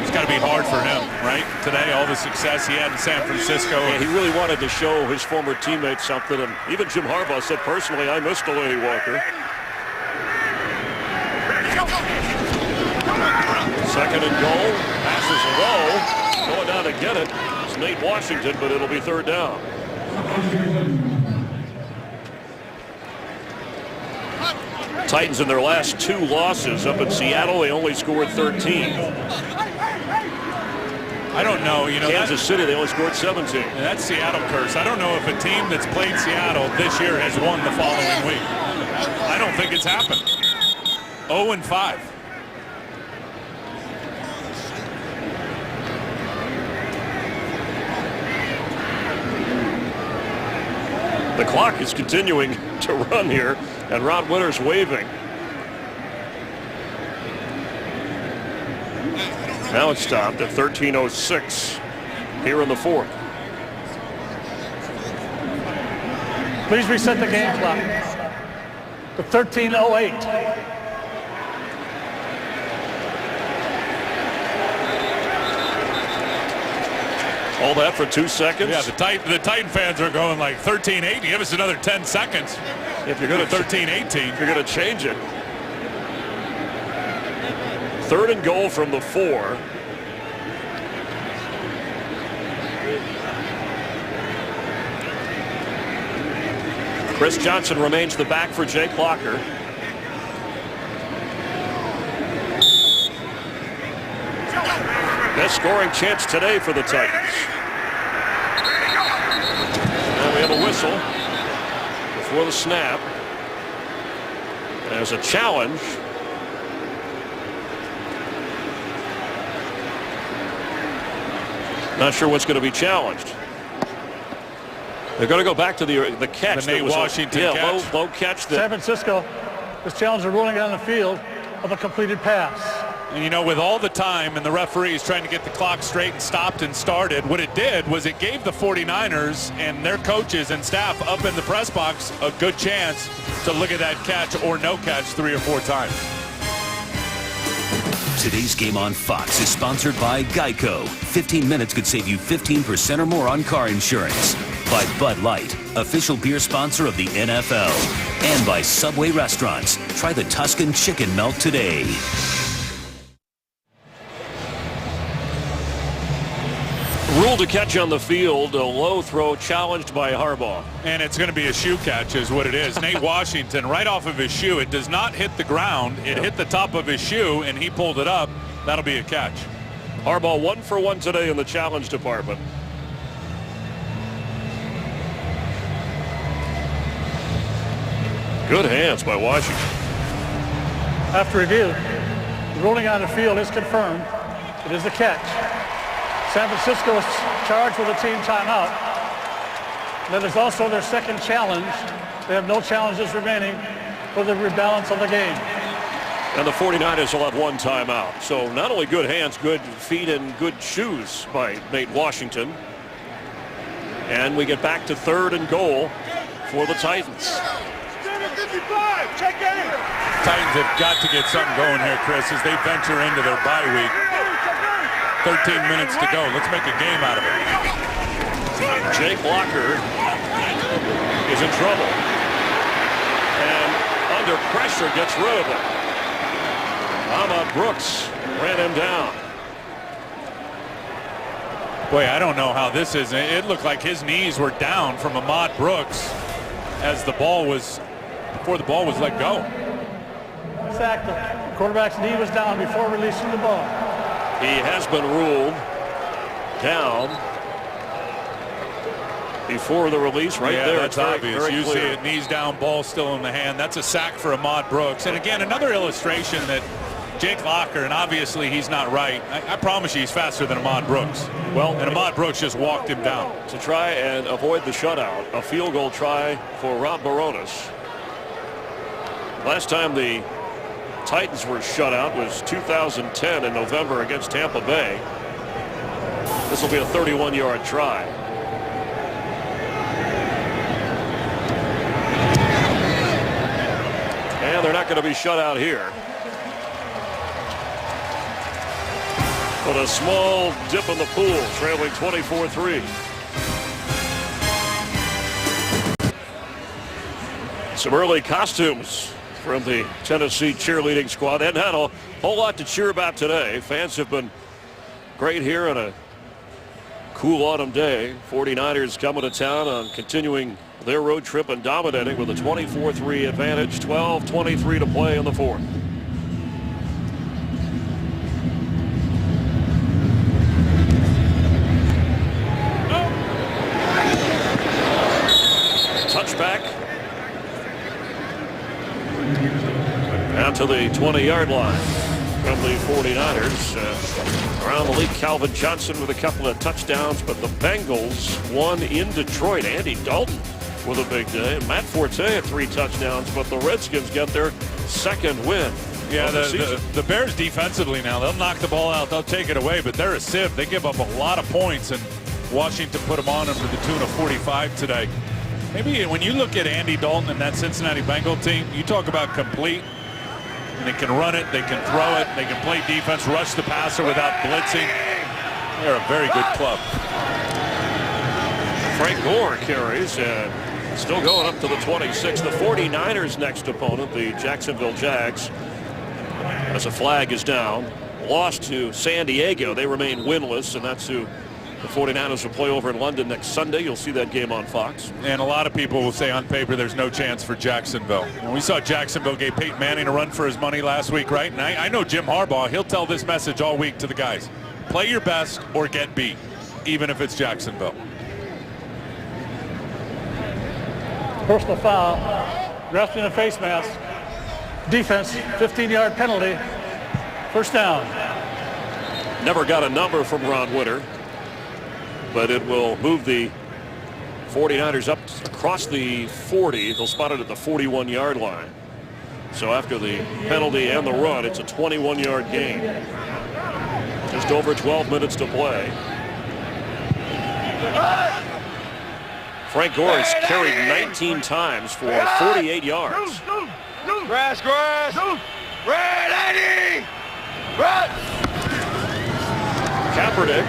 It's got to be hard for him, right? Today, all the success he had in San Francisco. Yeah, he really wanted to show his former teammates something, and even Jim Harbaugh said personally, I miss Delaney Walker. Second and goal. Passes low. Going down to get it. It's Nate Washington, but it'll be third down. Titans in their last 2 losses up in Seattle, they only scored 13. I don't know. You know, Kansas City, they only scored 17. And that's Seattle curse. I don't know if a team that's played Seattle this year has won the following week. I don't think it's happened. 0-5. The clock is continuing to run here, and Ron Winters waving. Now it's stopped at 13:06 here in the fourth. Please reset the game clock to 13:08. All that for 2 seconds? Yeah, the Titan fans are going like 13-8. Give us another 10 seconds. If you're going to 13-18. If you're going to change it. Third and goal from the 4. Chris Johnson remains the back for Jake Locker. Best scoring chance today for the Titans. And we have a whistle before the snap. There's a challenge. Not sure what's going to be challenged. They're going to go back to the catch. The Nate Washington catch. Low catch. San Francisco is challenged ruling on the field of a completed pass. And you know, with all the time and the referees trying to get the clock straight and stopped and started, what it did was it gave the 49ers and their coaches and staff up in the press box a good chance to look at that catch or no catch 3 or 4 times. Today's game on Fox is sponsored by Geico. 15 minutes could save you 15% or more on car insurance. By Bud Light, official beer sponsor of the NFL. And by Subway Restaurants. Try the Tuscan Chicken Melt today. Rule to catch on the field, a low throw challenged by Harbaugh. And it's going to be a shoe catch is what it is. Nate Washington right off of his shoe. It does not hit the ground. It hit the top of his shoe and he pulled it up. That'll be a catch. Harbaugh 1 for 1 today in the challenge department. Good hands by Washington. After review, the ruling on the field is confirmed. It is a catch. San Francisco is charged with a team timeout. That is also their second challenge. They have no challenges remaining for the rebalance of the game. And the 49ers will have 1 timeout. So not only good hands, good feet, and good shoes by Nate Washington. And we get back to 3rd and goal for the Titans. Titans have got to get something going here, Chris, as they venture into their bye week. 13 minutes to go. Let's make a game out of it. Jake Locker is in trouble. And under pressure gets rid of it. Ahmad Brooks ran him down. Boy, I don't know how this is. It looked like his knees were down from Ahmad Brooks as the ball was, before the ball was let go. Sacked. The quarterback's knee was down before releasing the ball. He has been ruled down. before the release right there. That's very, obvious. very You clear. see it, knees down, ball still in the hand. That's a sack for Ahmad Brooks. And again, another illustration that Jake Locker, and obviously he's not right. I promise you he's faster than Ahmad Brooks. Well, and Ahmad Brooks just walked him down. To try and avoid the shutout, a field goal try for Rob Baronis. Last time the Titans were shut out was 2010 in November against Tampa Bay. This will be a 31-yard try. And they're not going to be shut out here. But a small dip in the pool, trailing 24-3. Some early costumes from the Tennessee cheerleading squad. They hadn't had a whole lot to cheer about today. Fans have been great here on a cool autumn day. 49ers coming to town on continuing their road trip and dominating with a 24-3 advantage. 12:23 to play in the fourth. Touchback. Down to the 20-yard line from the 49ers. Around the league, Calvin Johnson with a couple of touchdowns, but the Bengals won in Detroit. Andy Dalton with a big day. And Matt Forte had 3 touchdowns, but the Redskins get their second win. Yeah, the Bears defensively now, they'll knock the ball out, they'll take it away, but they're a sieve. They give up a lot of points, and Washington put them on them to the tune of 45 today. Maybe when you look at Andy Dalton and that Cincinnati Bengal team, you talk about complete. They can run it, they can throw it, they can play defense, rush the passer without blitzing. They're a very good club. Frank Gore carries and still going up to the 26. The 49ers' next opponent, the Jacksonville Jags, as a flag is down, lost to San Diego. They remain winless, and that's who the 49ers will play over in London next Sunday. You'll see that game on Fox. And a lot of people will say on paper there's no chance for Jacksonville. And we saw Jacksonville gave Peyton Manning a run for his money last week, right? And I know Jim Harbaugh, he'll tell this message all week to the guys. Play your best or get beat, even if it's Jacksonville. Personal foul, grasping a face mask, defense, 15-yard penalty, first down. Never got a number from Ron Winter, but it will move the 49ers up across the 40. They'll spot it at the 41-yard line. So after the penalty and the run, it's a 21-yard gain. Just over 12 minutes to play. Frank Gore has carried 19 times for 48 yards. Grass. Red 80. Red. Kaepernick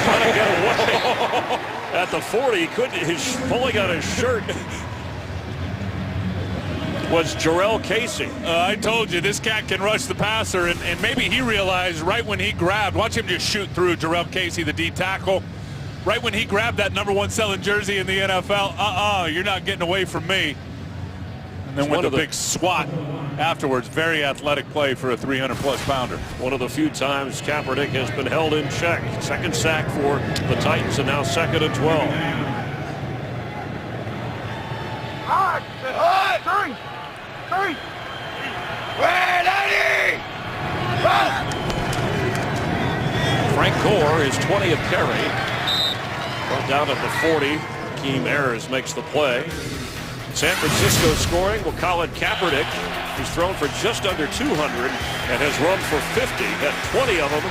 trying to get away at the 40. He couldn't. He's pulling on his shirt. Was Jarrell Casey. I told you, this cat can rush the passer, and maybe he realized right when he grabbed, watch him just shoot through Jarrell Casey, the D tackle. Right when he grabbed that #1 selling jersey in the NFL, you're not getting away from me. And then with a big swat afterwards, very athletic play for a 300-plus pounder. One of the few times Kaepernick has been held in check. Second sack for the Titans, and now 2nd and 12. Three. Red 80. Frank Gore is 20th carry. Brought down at the 40. Akeem Ayers makes the play. San Francisco scoring. Well, Colin Kaepernick, who's thrown for just under 200 and has run for 50, had 20 of them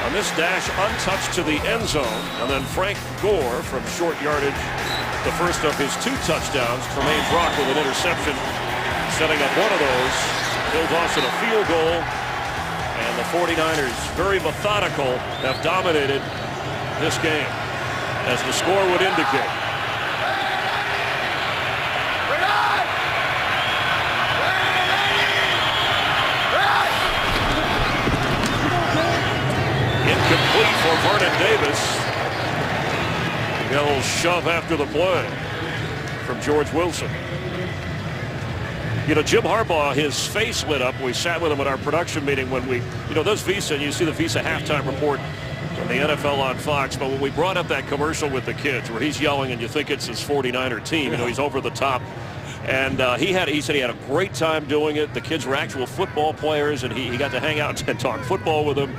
on this dash untouched to the end zone. And then Frank Gore from short yardage, the first of his 2 touchdowns. Tremaine Brock with an interception, setting up one of those. Bill Dawson a field goal. And the 49ers, very methodical, have dominated this game, as the score would indicate. Incomplete for Vernon Davis. A little shove after the play from George Wilson. You know, Jim Harbaugh, his face lit up. We sat with him at our production meeting when we, those Visa, and you see the Visa halftime report on the NFL on Fox. But when we brought up that commercial with the kids where he's yelling and you think it's his 49er team, you know, he's over the top. And he said he had a great time doing it. The kids were actual football players, and he got to hang out and talk football with them.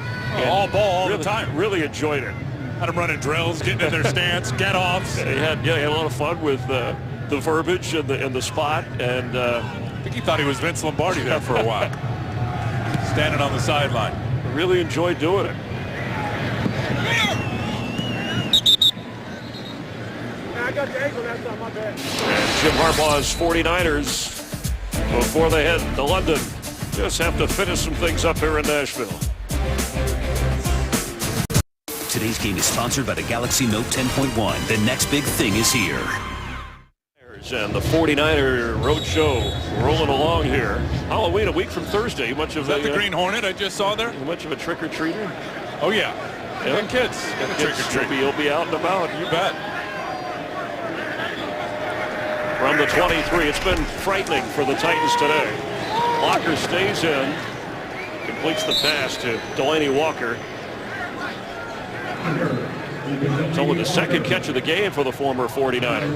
All ball all really, the time. Really enjoyed it. Had them running drills, getting in their stance, get-offs. He had a lot of fun with the verbiage and the spot. And I think he thought he was Vince Lombardi there for a while, standing on the sideline. Really enjoyed doing it. I got the ankle, that's not my bad. And Jim Harbaugh's 49ers, before they head to London, just have to finish some things up here in Nashville. Today's game is sponsored by the Galaxy Note 10.1. The next big thing is here. And the 49er Roadshow rolling along here. Halloween a week from Thursday. Much of Is that the Green Hornet I just saw there? Much of a trick-or-treater? Oh, yeah. Yeah. Kids. Trick-or-treat. He'll be out and about. You bet. From the 23, it's been frightening for the Titans today. Locker stays in, completes the pass to Delaney Walker. It's only the second catch of the game for the former 49er.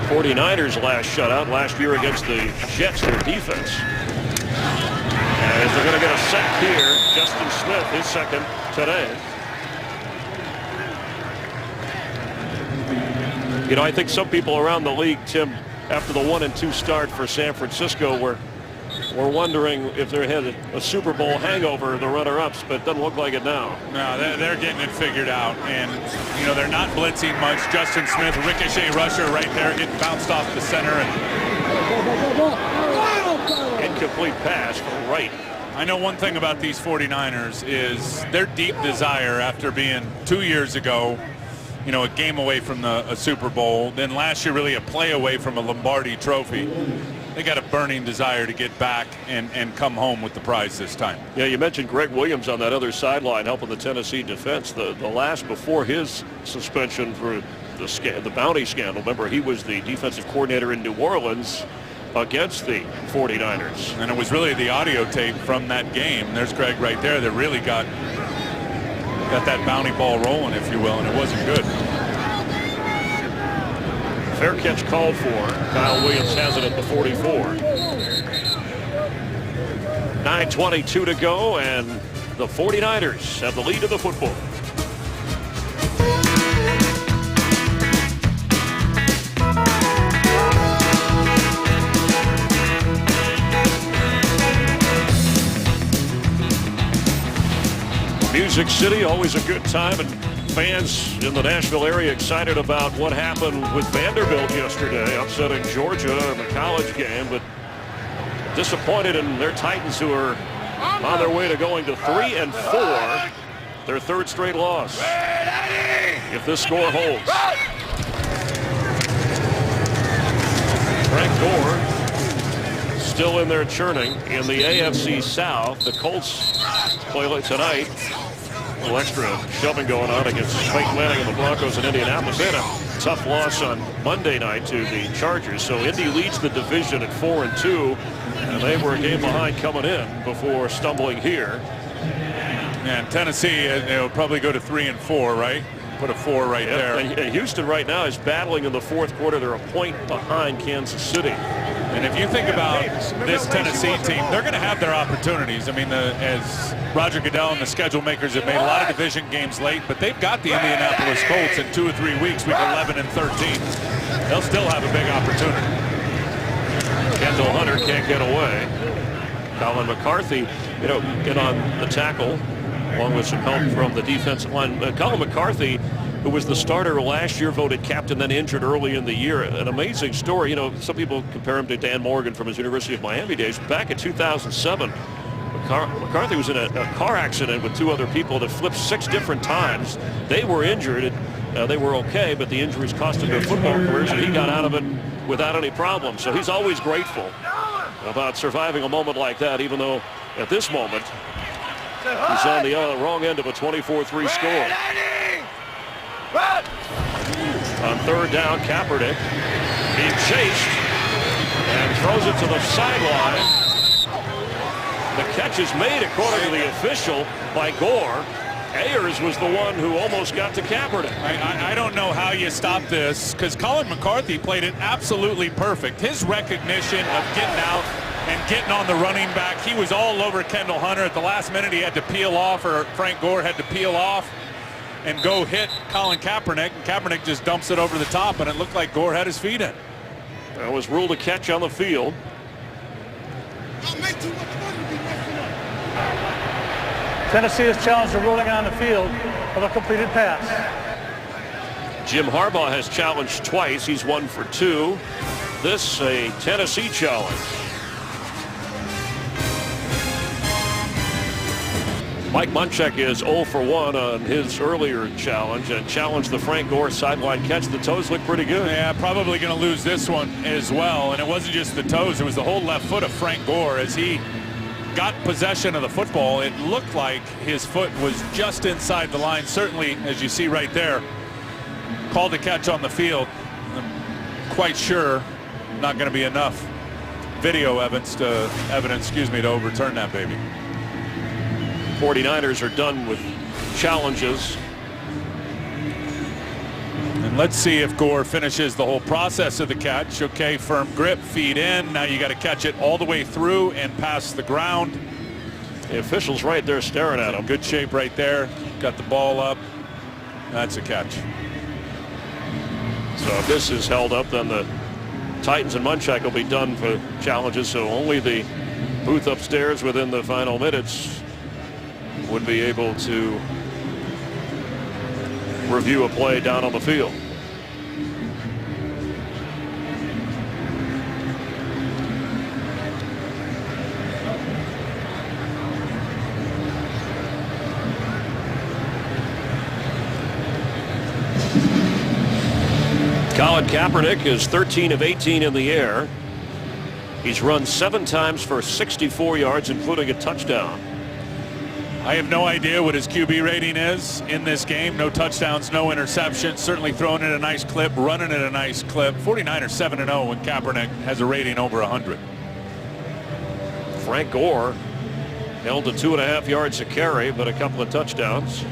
'49ers last shutout last year against the Jets, their defense. As they're going to get a sack here, Justin Smith, his second today. You know, I think some people around the league, Tim, after the 1-2 start for San Francisco, were wondering if they had a Super Bowl hangover, the runner-ups, but it doesn't look like it now. No, they're getting it figured out, and you know they're not blitzing much. Justin Smith, ricochet rusher, right there, getting bounced off the center. And incomplete pass from right. I know one thing about these 49ers is their deep desire after being 2 years ago, you know, a game away from a Super Bowl, then last year really a play away from a Lombardi trophy. They got a burning desire to get back and come home with the prize this time. Yeah, you mentioned Greg Williams on that other sideline helping the Tennessee defense. The last before his suspension for the bounty scandal. Remember, he was the defensive coordinator in New Orleans against the 49ers. And it was really the audio tape from that game. There's Greg right there that really got that bounty ball rolling, if you will, and it wasn't good. Fair catch called for. Kyle Williams has it at the 44. 9:22 to go, and the 49ers have the lead of the football. Music City, always a good time, and fans in the Nashville area excited about what happened with Vanderbilt yesterday, upsetting Georgia in the college game, but disappointed in their Titans, who are on their way to going to 3-4, their third straight loss. If this score holds. Frank Gore still in there churning in the AFC South. The Colts play tonight. A little extra shoving going on against Peyton Manning and the Broncos in Indianapolis. They had a tough loss on Monday night to the Chargers. So Indy leads the division at 4-2, and they were a game behind coming in before stumbling here. And Tennessee, they'll probably go to 3-4, right? Put a 4 right there. And Houston right now is battling in the fourth quarter. They're a point behind Kansas City. And if you think about this Tennessee team, they're going to have their opportunities. I mean, as Roger Goodell and the schedule makers have made a lot of division games late, but they've got the Indianapolis Colts in 2 or 3 weeks, week 11 and 13. They'll still have a big opportunity. Kendall Hunter can't get away. Colin McCarthy, get on the tackle, along with some help from the defensive line. Colin McCarthy, who was the starter last year, voted captain, then injured early in the year. An amazing story. Some people compare him to Dan Morgan from his University of Miami days. Back in 2007, McCarthy was in a car accident with 2 other people that flipped 6 different times. They were injured. They were okay, but the injuries cost him their football careers, and he got out of it without any problem. So he's always grateful about surviving a moment like that, even though at this moment he's on the wrong end of a 24-3 score. On third down, Kaepernick being chased and throws it to the sideline. The catch is made, according to the official, by Gore. Ayers was the one who almost got to Kaepernick. I don't know how you stop this, because Colin McCarthy played it absolutely perfect. His recognition of getting out and getting on the running back, he was all over Kendall Hunter. At the last minute, he had to peel off, or Frank Gore had to peel off and go hit Colin Kaepernick. And Kaepernick just dumps it over the top, and it looked like Gore had his feet in. That was ruled a catch on the field. Tennessee has challenged the ruling on the field of a completed pass. Jim Harbaugh has challenged twice. He's 1 for 2. This a Tennessee challenge. Mike Munchak is 0 for 1 on his earlier challenge and challenged the Frank Gore sideline catch. The toes look pretty good. Yeah, probably going to lose this one as well. And it wasn't just the toes. It was the whole left foot of Frank Gore. As he got possession of the football, it looked like his foot was just inside the line. Certainly, as you see right there, called a catch on the field. I'm quite sure not going to be enough video evidence to overturn that baby. 49ers are done with challenges. And let's see if Gore finishes the whole process of the catch. Okay, firm grip, feet in. Now you got to catch it all the way through and past the ground. The official's right there staring at him. Good shape right there. Got the ball up. That's a catch. So if this is held up, then the Titans and Munchak will be done for challenges. So only the booth upstairs within the final minutes would be able to review a play down on the field. Colin Kaepernick is 13 of 18 in the air. He's run 7 times for 64 yards, including a touchdown. I have no idea what his QB rating is in this game. No touchdowns, no interceptions. Certainly throwing it a nice clip, running at a nice clip. 49ers 7-0 when Kaepernick has a rating over 100. Frank Gore held to 2.5 yards a carry, but a couple of touchdowns.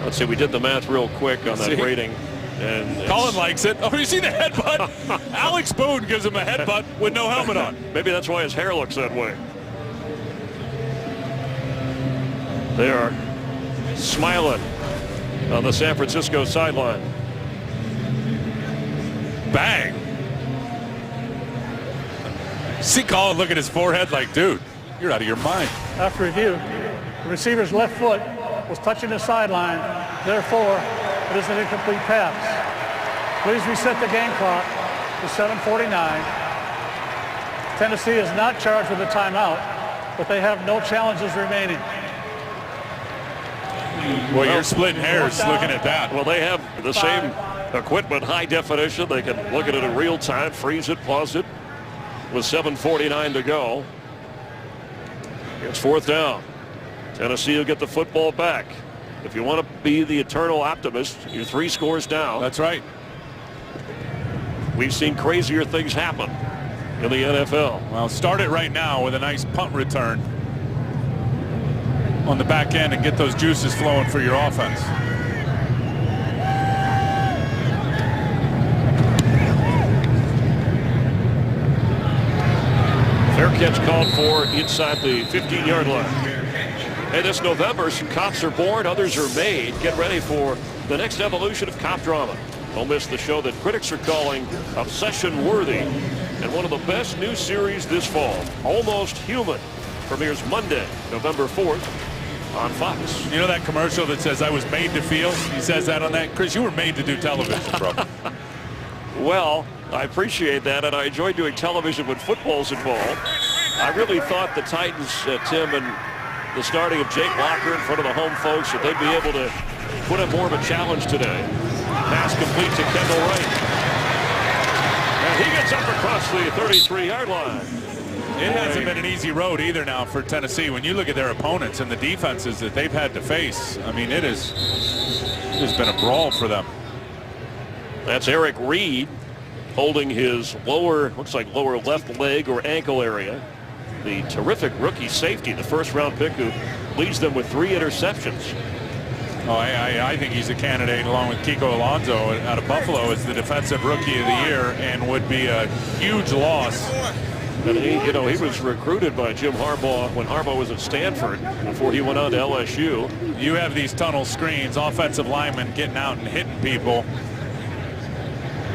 Let's see, we did the math real quick on that rating. And Colin likes it. Oh, you see the headbutt? Alex Boone gives him a headbutt with no helmet on. Maybe that's why his hair looks that way. They are smiling on the San Francisco sideline. Bang. See Colin look at his forehead like, dude, you're out of your mind. After review, the receiver's left foot was touching the sideline. Therefore, it is an incomplete pass. Please reset the game clock to 7:49. Tennessee is not charged with a timeout, but they have no challenges remaining. Well, you're splitting hairs looking at that. Well, they have the same equipment, high definition. They can look at it in real time, freeze it, pause it, with 7:49 to go. It's 4th down. Tennessee will get the football back. If you want to be the eternal optimist, you're 3 scores down. That's right. We've seen crazier things happen in the NFL. Well, start it right now with a nice punt return on the back end and get those juices flowing for your offense. Fair catch called for inside the 15-yard line. Hey, this November, some cops are born, others are made. Get ready for the next evolution of cop drama. Don't miss the show that critics are calling obsession-worthy and one of the best new series this fall, Almost Human, premieres Monday, November 4th on Fox. You know that commercial that says, I was made to feel? He says that on that. Chris, you were made to do television, bro. Well, I appreciate that, and I enjoy doing television when football's involved. I really thought the Titans, Tim, and the starting of Jake Locker in front of the home folks, that they'd be able to put up more of a challenge today. Pass complete to Kendall Wright. And he gets up across the 33-yard line. It hasn't been an easy road either now for Tennessee. When you look at their opponents and the defenses that they've had to face, I mean, it has been a brawl for them. That's Eric Reed holding his lower, looks like lower left leg or ankle area. the terrific rookie safety, the first-round pick who leads them with 3 interceptions. Oh, I think he's a candidate along with Kiko Alonso out of Buffalo as the defensive rookie of the year, and would be a huge loss. And he was recruited by Jim Harbaugh when Harbaugh was at Stanford before he went on to LSU. You have these tunnel screens, offensive linemen getting out and hitting people.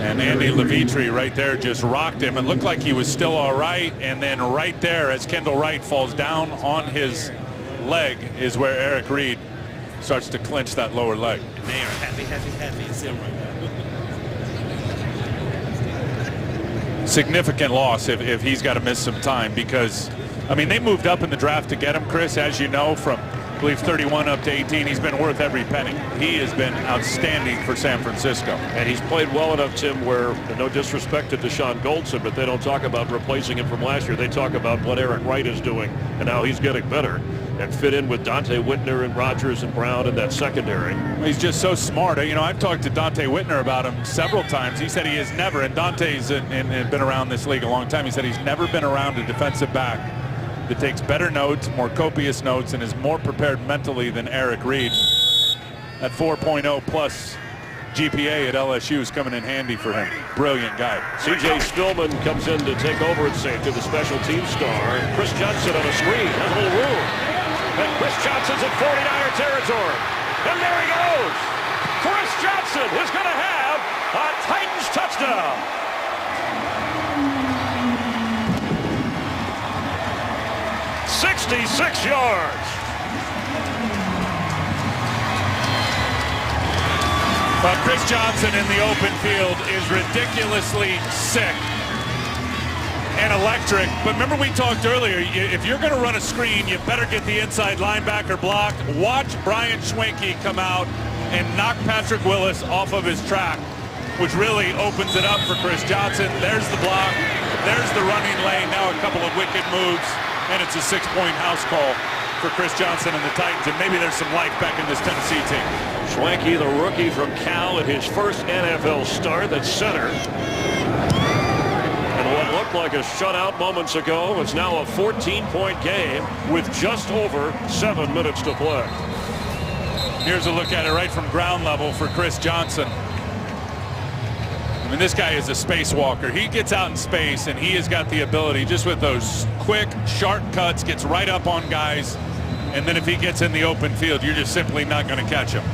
And Andy Levitre right there just rocked him. It looked like he was still all right. And then right there, as Kendall Wright falls down on his leg, is where Eric Reed starts to clinch that lower leg. They are happy. It's him right now. Significant loss if he's got to miss some time, because, I mean, they moved up in the draft to get him, Chris, as you know, from, I believe, 31 up to 18. He's been worth every penny. He has been outstanding for San Francisco. And he's played well enough, Tim, where, no disrespect to Deshaun Goldson, but they don't talk about replacing him from last year. They talk about what Eric Wright is doing and how he's getting better, and fit in with Dante Whitner and Rodgers and Brown in that secondary. He's just so smart. I've talked to Dante Whitner about him several times. He said he has never, and Dante's been around this league a long time, he said he's never been around a defensive back that takes better notes, more copious notes, and is more prepared mentally than Eric Reed. That 4.0 plus GPA at LSU is coming in handy for him. Brilliant guy. C.J. Spillman comes in to take over at safety, the special team star. Chris Johnson on a screen, has a little room. And Chris Johnson's in 49er territory. And there he goes. Chris Johnson is going to have a Titans touchdown. "66 yards. But Chris Johnson in the open field is ridiculously sick and electric. But remember, we talked earlier, if you're going to run a screen, you better get the inside linebacker blocked. Watch Brian Schwenke come out and knock Patrick Willis off of his track, which really opens it up for Chris Johnson. There's the block. There's the running lane. Now a couple of wicked moves, and it's a 6-point house call for Chris Johnson and the Titans, and maybe there's some life back in this Tennessee team. Schwenke, the rookie from Cal, at his first NFL start at center. And what looked like a shutout moments ago, it's now a 14-point game with just over 7 minutes to play. Here's a look at it right from ground level for Chris Johnson. I mean, this guy is a spacewalker. He gets out in space, and he has got the ability, just with those quick, sharp cuts, gets right up on guys. And then if he gets in the open field, you're just simply not going to catch him.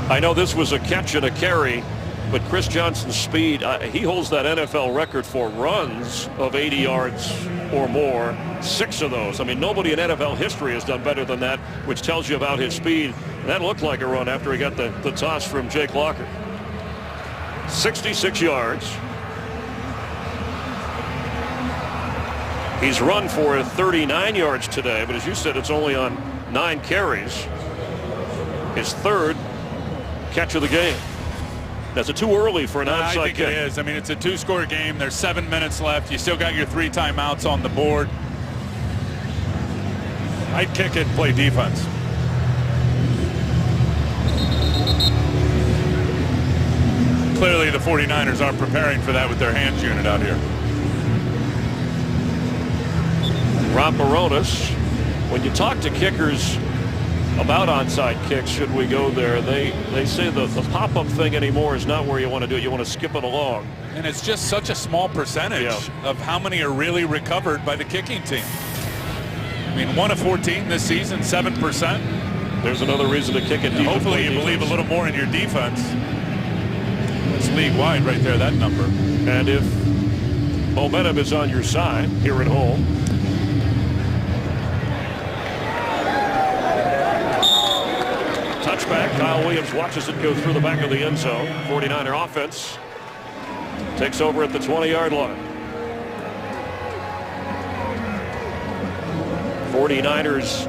I know this was a catch and a carry, but Chris Johnson's speed, he holds that NFL record for runs of 80 yards or more, 6 of those. I mean, nobody in NFL history has done better than that, which tells you about his speed. That looked like a run after he got the toss from Jake Locker. 66 yards. He's run for 39 yards today, but as you said, it's only on 9 carries. His third catch of the game. That's too early for an onside kick. I think it is. I mean, it's a 2-score game. There's 7 minutes left. You still got your 3 timeouts on the board. I'd kick it and play defense. Clearly, the 49ers aren't preparing for that with their hands unit out here. Rob Baronis, when you talk to kickers about onside kicks, should we go there, they say the pop-up thing anymore is not where you want to do it. You want to skip it along. And it's just such a small percentage of how many are really recovered by the kicking team. I mean, 1 of 14 this season, 7%. There's another reason to kick it deep. Hopefully you believe a little more in your defense. It's league-wide right there, that number. And if momentum is on your side here at home, touchback. Kyle Williams watches it go through the back of the end zone. 49er offense takes over at the 20-yard line. 49ers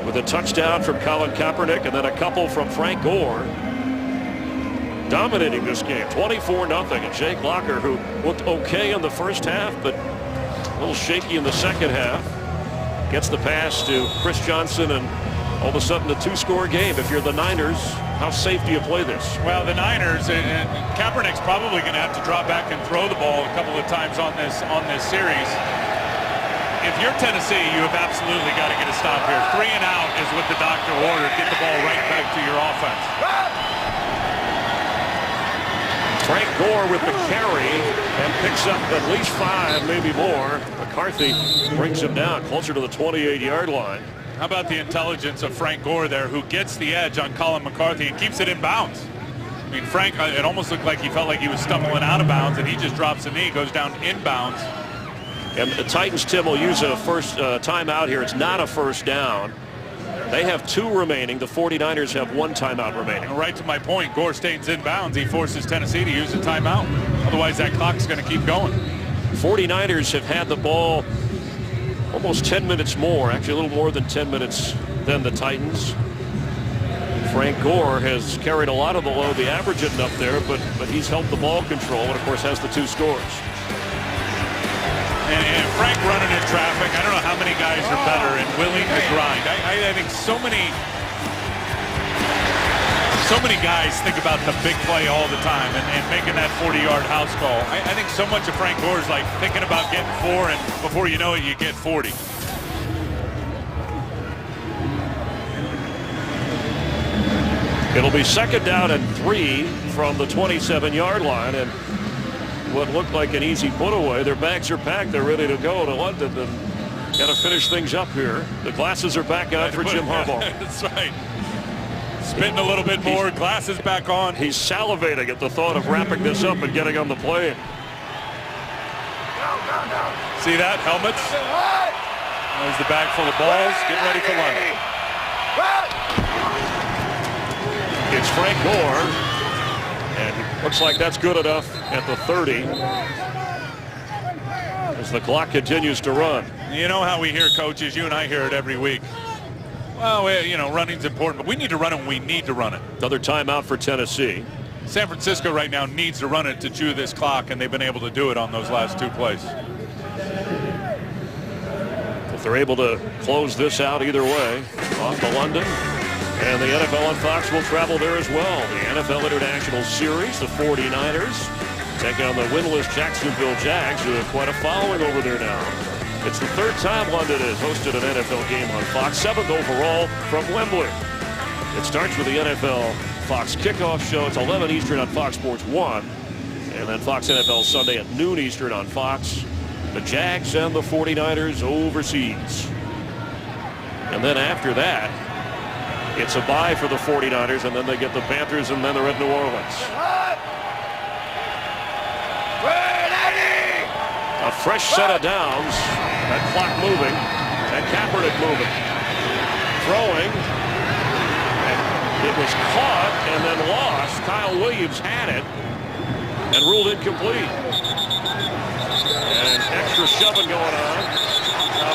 with a touchdown from Colin Kaepernick and then a couple from Frank Gore. Dominating this game, 24-0. And Jake Locker, who looked okay in the first half, but a little shaky in the second half, gets the pass to Chris Johnson, and all of a sudden a 2-score game. If you're the Niners, how safe do you play this? Well, the Niners, and Kaepernick's probably going to have to drop back and throw the ball a couple of times on this series. if you're Tennessee, you have absolutely got to get a stop here. 3 and out is what the doctor ordered. Get the ball right back to your offense. Frank Gore with the carry and picks up at least 5, maybe more. McCarthy brings him down closer to the 28-yard line. How about the intelligence of Frank Gore there, who gets the edge on Colin McCarthy and keeps it in bounds? I mean, Frank, it almost looked like he felt like he was stumbling out of bounds, and he just drops a knee, goes down inbounds. And the Titans, Tim, will use a first timeout here. It's not a first down. They have 2 remaining. The 49ers have 1 timeout remaining. And right to my point, Gore stays in bounds. He forces Tennessee to use a timeout. Otherwise, that clock's going to keep going. 49ers have had the ball almost 10 minutes more, actually a little more than 10 minutes than the Titans. Frank Gore has carried a lot of the load, the average isn't up there, but he's helped the ball control and, of course, has the 2 scores. And Frank running in traffic, I don't know how many guys are better and willing to grind. I think so many guys think about the big play all the time and making that 40-yard house call. I think so much of Frank Gore is like thinking about getting 4, and before you know it, you get 40. It'll be 2nd down and 3 from the 27-yard line, and what looked like an easy put away. Their bags are packed. They're ready to go to London and got to finish things up here. The glasses are back on for Jim Harbaugh. That's right. Spitting a little bit more, glasses back on. He's salivating at the thought of wrapping this up and getting on the plane. See that? Helmets. There's the bag full of balls. Get ready for London. It's Frank Gore. And looks like that's good enough at the 30 as the clock continues to run. You know how we hear coaches, you and I hear it every week. Well, you know, running's important, but we need to run it when we need to run it. Another timeout for Tennessee. San Francisco right now needs to run it to chew this clock, and they've been able to do it on those last 2 plays. If they're able to close this out either way, off to London. And the NFL on Fox will travel there as well. The NFL International Series, the 49ers take on the winless Jacksonville Jags, who have quite a following over there now. It's the 3rd time London has hosted an NFL game on Fox, 7th overall from Wembley. It starts with the NFL Fox kickoff show. It's 11 Eastern on Fox Sports 1. And then Fox NFL Sunday at noon Eastern on Fox. The Jags and the 49ers overseas. And then after that, it's a bye for the 49ers, and then they get the Panthers, and then they're at New Orleans. A fresh set of downs. That clock moving, and Kaepernick moving. Throwing. It was caught and then lost. Kyle Williams had it and ruled incomplete. And extra shoving going on.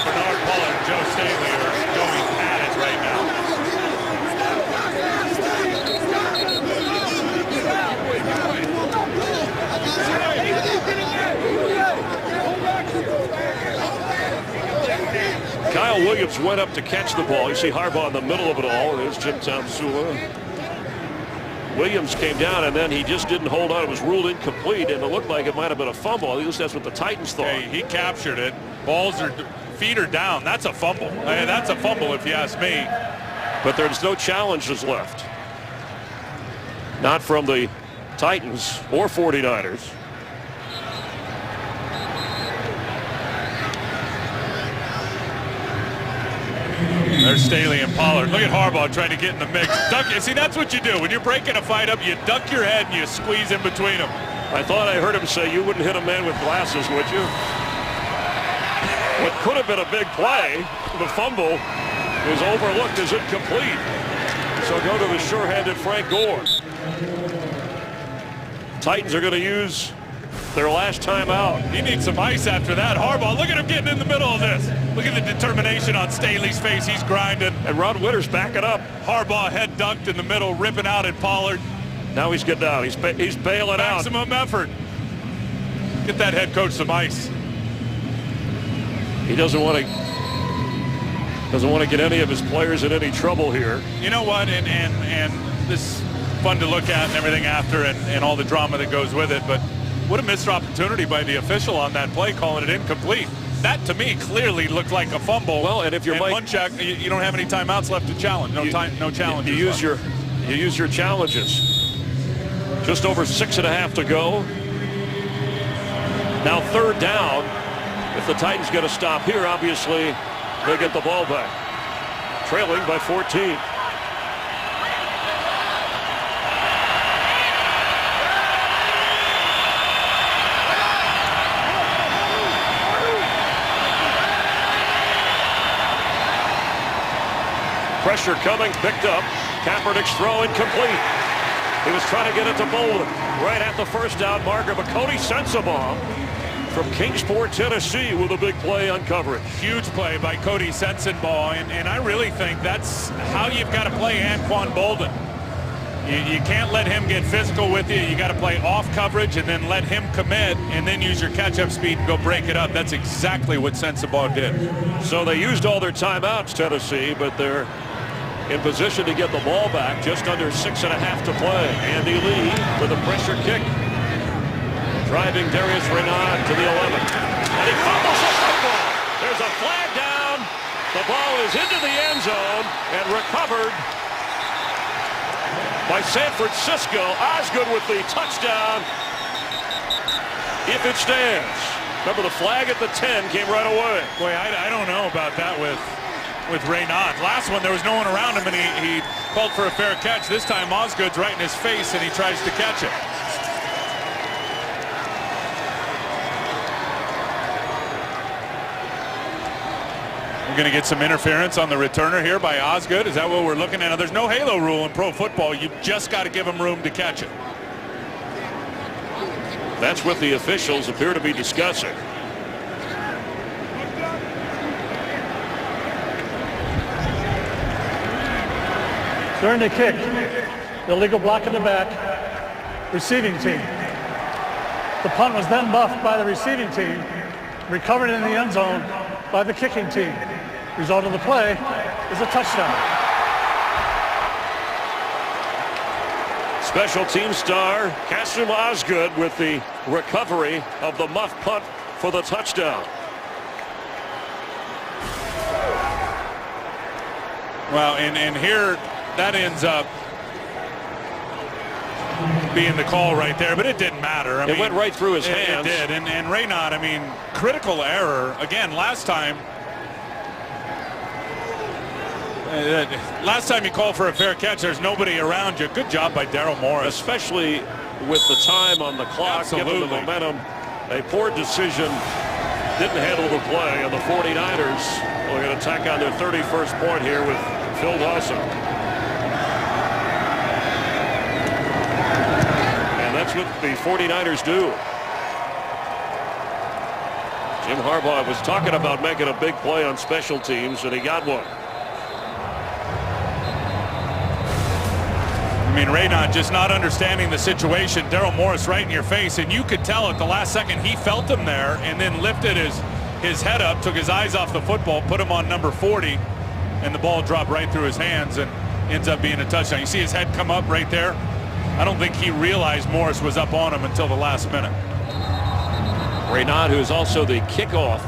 Bernard Pollard and Joe Staley are going at it right now. Kyle Williams went up to catch the ball. You see Harbaugh in the middle of it all. There's Jim Tomsula. Williams came down, and then he just didn't hold on. It was ruled incomplete, and it looked like it might have been a fumble. At least that's what the Titans thought. Hey, he captured it. Feet are down. That's a fumble. I mean, that's a fumble if you ask me. But there's no challenges left. Not from the Titans or 49ers. There's Staley and Pollard. Look at Harbaugh trying to get in the mix. See, that's what you do. When you're breaking a fight up, you duck your head and you squeeze in between them. I thought I heard him say you wouldn't hit a man with glasses, would you? What could have been a big play, the fumble, is overlooked as incomplete. So go to the sure-handed Frank Gore. Titans are going to use their last timeout. He needs some ice after that. Harbaugh, look at him getting in the middle of this. Look at the determination on Staley's face. He's grinding. And Ron Witter's backing up. Harbaugh head ducked in the middle, ripping out at Pollard. Now he's getting down. He's bailing out. Maximum effort. Get that head coach some ice. He doesn't want to get any of his players in any trouble here. You know what? And this is fun to look at and everything after and all the drama that goes with it. But what a missed opportunity by the official on that play, calling it incomplete. that to me clearly looked like a fumble. Well, and if you're Mike Munchak, you don't have any timeouts left to challenge. No challenges. You use your challenges. Just over 6.5 to go. Now 3rd down. If the Titans get a stop here, obviously they get the ball back. Trailing by 14. Pressure coming, picked up. Kaepernick's throw incomplete. He was trying to get it to Bolden. Right at the first down marker, but Cody Sensabaugh from Kingsport, Tennessee with a big play on coverage. Huge play by Cody Sensabaugh, and I really think that's how you've got to play Anquan Bolden. You can't let him get physical with you. You got to play off coverage and then let him commit and then use your catch-up speed and go break it up. That's exactly what Sensabaugh did. So they used all their timeouts, Tennessee, but they're in position to get the ball back. Just under 6.5 to play. Andy Lee with a pressure kick. Driving Darius Renaud to the 11. And he fumbles the football. There's a flag down. The ball is into the end zone and recovered by San Francisco. Osgood with the touchdown. If it stands. Remember, the flag at the 10 came right away. Boy, I don't know about that with Renaud. Last one, there was no one around him, and he called for a fair catch. This time, Osgood's right in his face, and he tries to catch it. We're going to get some interference on the returner here by Osgood. Is that what we're looking at? Now, there's no halo rule in pro football. You've just got to give him room to catch it. That's what the officials appear to be discussing. During the kick, illegal block in the back, receiving team. The punt was then muffed by the receiving team, recovered in the end zone by the kicking team. Result of the play is a touchdown. Special team star Kasim Osgood with the recovery of the muff punt for the touchdown. Well, and here that ends up being the call right there, but it didn't matter. It went right through his hands. It did, and Renaud, I mean, critical error. Again, last time you called for a fair catch, there's nobody around you. Good job by Daryl Morris. Especially with the time on the clock, Absolutely. given the momentum. A poor decision, didn't handle the play, and the 49ers are going to tack on their 31st point here with Phil Dawson. And that's what the 49ers do. Jim Harbaugh was talking about making a big play on special teams, and he got one. I mean, Renaud just not understanding the situation. Daryl Morris right in your face, and you could tell at the last second he felt him there and then lifted his head up, took his eyes off the football, put him on number 40, and the ball dropped right through his hands and ends up being a touchdown. You see his head come up right there? I don't think he realized Morris was up on him until the last minute. Renaud, who is also the kickoff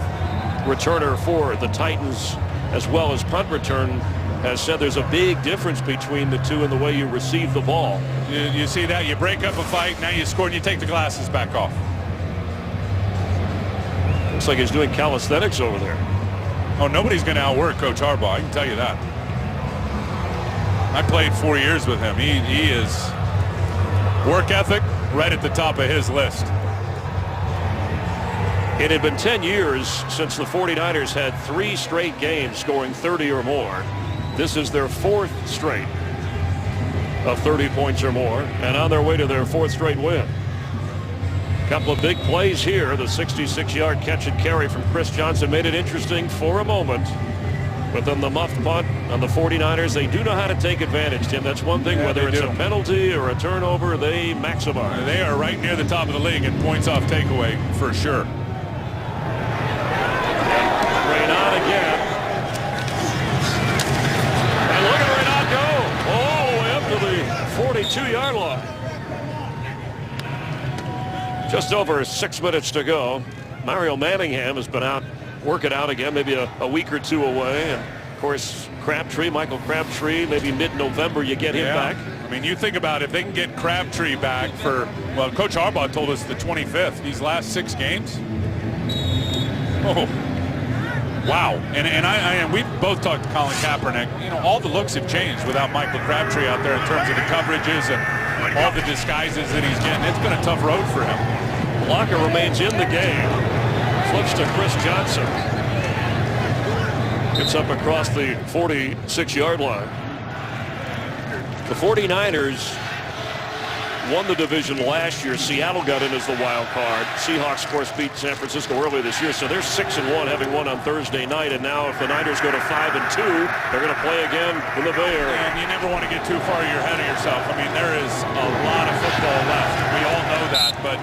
returner for the Titans as well as punt return, has said there's a big difference between the two in the way you receive the ball. You see that? You break up a fight, now you score and you take the glasses back off. Looks like he's doing calisthenics over there. Oh, nobody's going to outwork Coach Harbaugh, I can tell you that. I played 4 years with him. He is work ethic right at the top of his list. It had been 10 years since the 49ers had 3 straight games scoring 30 or more. This is their 4th straight of 30 points or more, and on their way to their 4th straight win. Couple of big plays here. The 66-yard catch and carry from Chris Johnson made it interesting for a moment. But then the muffed punt on the 49ers, they do know how to take advantage, Tim. That's one thing, whether it's a penalty or a turnover, they maximize. They are right near the top of the league in points off takeaway for sure. Renaud again. And look at Renaud go all the way up to the 42-yard line. Just over 6 minutes to go. Mario Manningham has been out work it out again, maybe a week or two away. And of course, Michael Crabtree, maybe mid-November you get him back. I mean, you think about it, if they can get Crabtree back for, well, Coach Harbaugh told us the 25th, these last 6 games. Oh, wow. And we've both talked to Colin Kaepernick. You know, all the looks have changed without Michael Crabtree out there in terms of the coverages and all the disguises that he's getting. It's been a tough road for him. Locker remains in the game. Flips to Chris Johnson. Gets up across the 46-yard line. The 49ers won the division last year. Seattle got in as the wild card. Seahawks, of course, beat San Francisco earlier this year, so they're 6-1, having won on Thursday night. And now if the Niners go to 5-2, they're going to play again in the Bay Area. And you never want to get too far ahead of yourself. I mean, there is a lot of football left. We all know that, but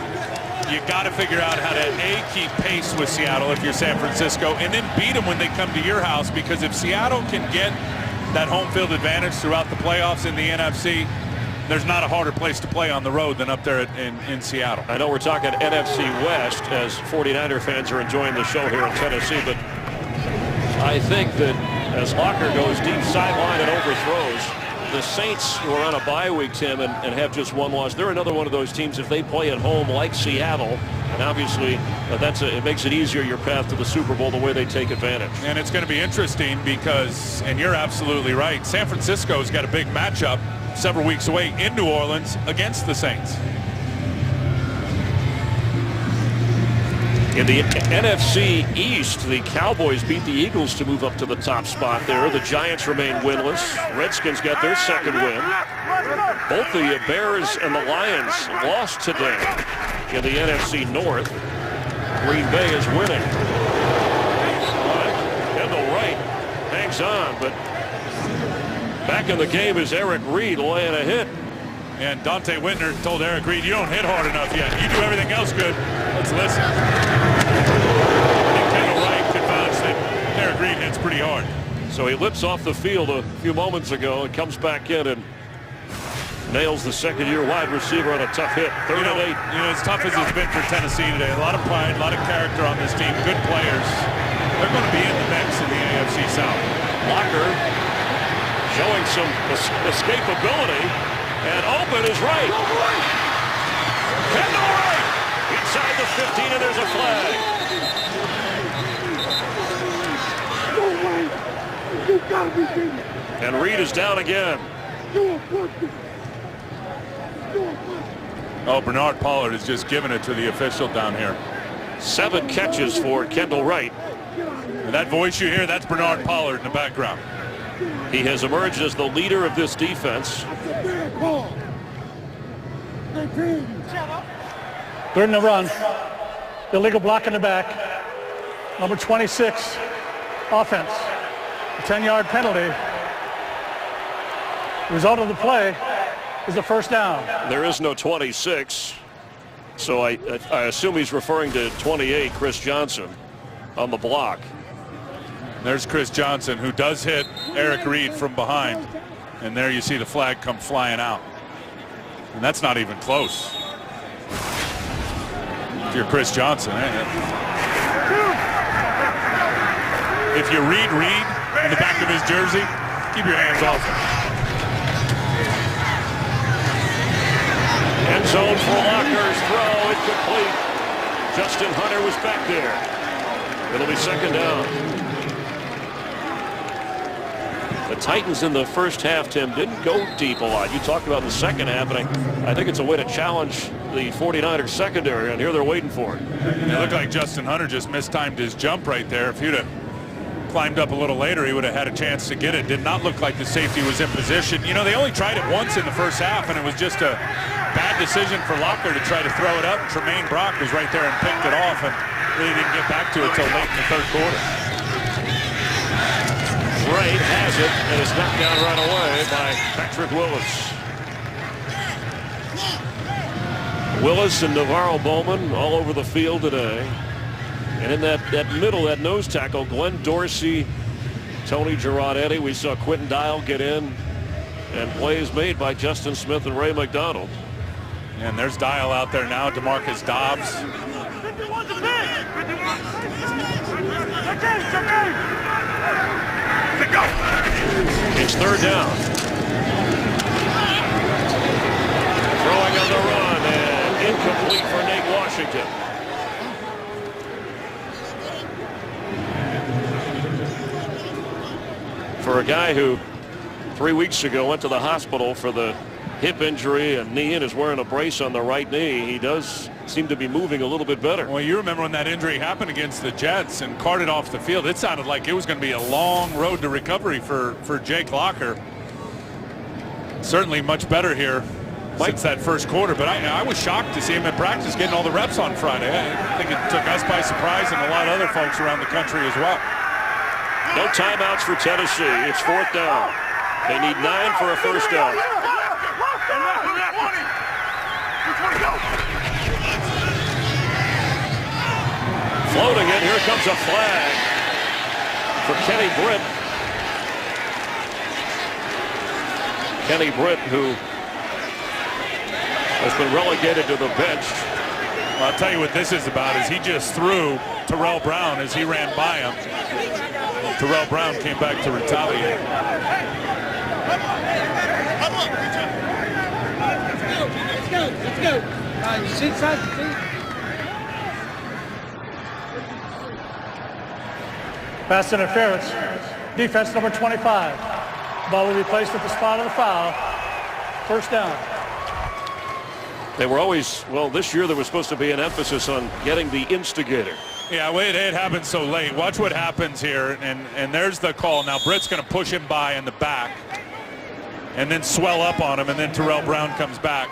you got to figure out how to, A, keep pace with Seattle if you're San Francisco, and then beat them when they come to your house, because if Seattle can get that home field advantage throughout the playoffs in the NFC, there's not a harder place to play on the road than up there in Seattle. I know we're talking NFC West as 49er fans are enjoying the show here in Tennessee, but I think that as Locker goes deep sideline and overthrows, the Saints, who are on a bye week, Tim, and have just one loss, they're another one of those teams, if they play at home like Seattle, and obviously it makes it easier, your path to the Super Bowl, the way they take advantage. And it's going to be interesting because, and you're absolutely right, San Francisco's got a big matchup several weeks away in New Orleans against the Saints. In the NFC East, the Cowboys beat the Eagles to move up to the top spot there. The Giants remain winless. Redskins got their second win. Both the Bears and the Lions lost today in the NFC North. Green Bay is winning. Kendall Wright hangs on, but back in the game is Eric Reed laying a hit. And Dante Whitner told Eric Reed, you don't hit hard enough yet. You do everything else good. Let's listen. And Kendall Wright can vouch that Eric Reed hits pretty hard. So he lips off the field a few moments ago and comes back in and nails the second-year wide receiver on a tough hit. Third and 8. You know, as tough as it's been for Tennessee today, a lot of pride, a lot of character on this team, good players. They're going to be in the mix in the AFC South. Locker showing some escapability, and open is Wright. Kendall Wright inside the 15, and there's a flag. And Reed is down again. Oh, Bernard Pollard is just giving it to the official down here. 7 catches for Kendall Wright. And that voice you hear, that's Bernard Pollard in the background. He has emerged as the leader of this defense. Third in the run. Illegal block in the back. Number 26, offense. A 10-yard penalty. The result of the play is a first down. There is no 26, so I assume he's referring to 28, Chris Johnson, on the block. There's Chris Johnson, who does hit Eric Reed from behind. And there you see the flag come flying out. And that's not even close. If you're Chris Johnson. If you read Reed in the back of his jersey, keep your hands off him. End zone for Locker's throw, incomplete. Justin Hunter was back there. It'll be second down. The Titans in the first half, Tim, didn't go deep a lot. You talked about the second half, and I think it's a way to challenge the 49ers secondary, and here they're waiting for it. It looked like Justin Hunter just mistimed his jump right there. If he'd have climbed up a little later, he would have had a chance to get it. Did not look like the safety was in position. You know, they only tried it once in the first half, and it was just a bad decision for Locker to try to throw it up. Tremaine Brock was right there and picked it off, and really didn't get back to it until late in the third quarter. Wright has it, and it's knocked down right away by Patrick Willis. Willis and Navarro Bowman all over the field today. And in that middle, that nose tackle, Glenn Dorsey, Tony Girardetti. We saw Quentin Dial get in, and plays made by Justin Smith and Ray McDonald. And there's Dial out there now, DeMarcus Dobbs. It's third down. Throwing on the run and incomplete for Nate Washington. For a guy who 3 weeks ago went to the hospital for the hip injury and knee and is wearing a brace on the right knee, he does seem to be moving a little bit better. Well, you remember when that injury happened against the Jets and carted off the field, it sounded like it was going to be a long road to recovery for Jake Locker. Certainly much better here since that first quarter, but I was shocked to see him in practice getting all the reps on Friday. I think it took us by surprise and a lot of other folks around the country as well. No timeouts for Tennessee. It's fourth down. They need 9 for a first down. Floating in. Here comes a flag for Kenny Britt. Kenny Britt, who has been relegated to the bench. Well, I'll tell you what this is about is he just threw Terrell Brown as he ran by him. Terrell Brown came back to retaliate. Let's go. You see inside the seat. Pass interference. Defense number 25. Ball will be placed at the spot of the foul. First down. They were always, well, this year there was supposed to be an emphasis on getting the instigator. Yeah, wait, it happened so late. Watch what happens here, and there's the call. Now Britt's going to push him by in the back and then swell up on him, and then Terrell Brown comes back.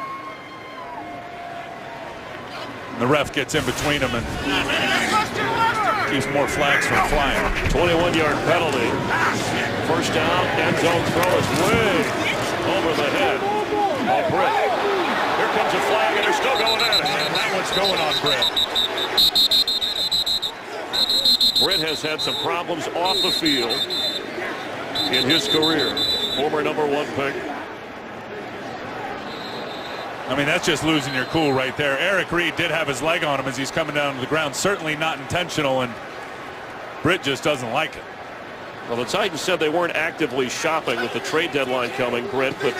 And the ref gets in between them and keeps more flags from flying. 21-yard penalty. First down, end zone throw is way over the head of Britt. Here comes a flag, and they're still going at it. And that one's going on Britt. Britt has had some problems off the field in his career. Former #1 pick. I mean, that's just losing your cool right there. Eric Reed did have his leg on him as he's coming down to the ground. Certainly not intentional, and Britt just doesn't like it. Well, the Titans said they weren't actively shopping with the trade deadline coming, Britt, but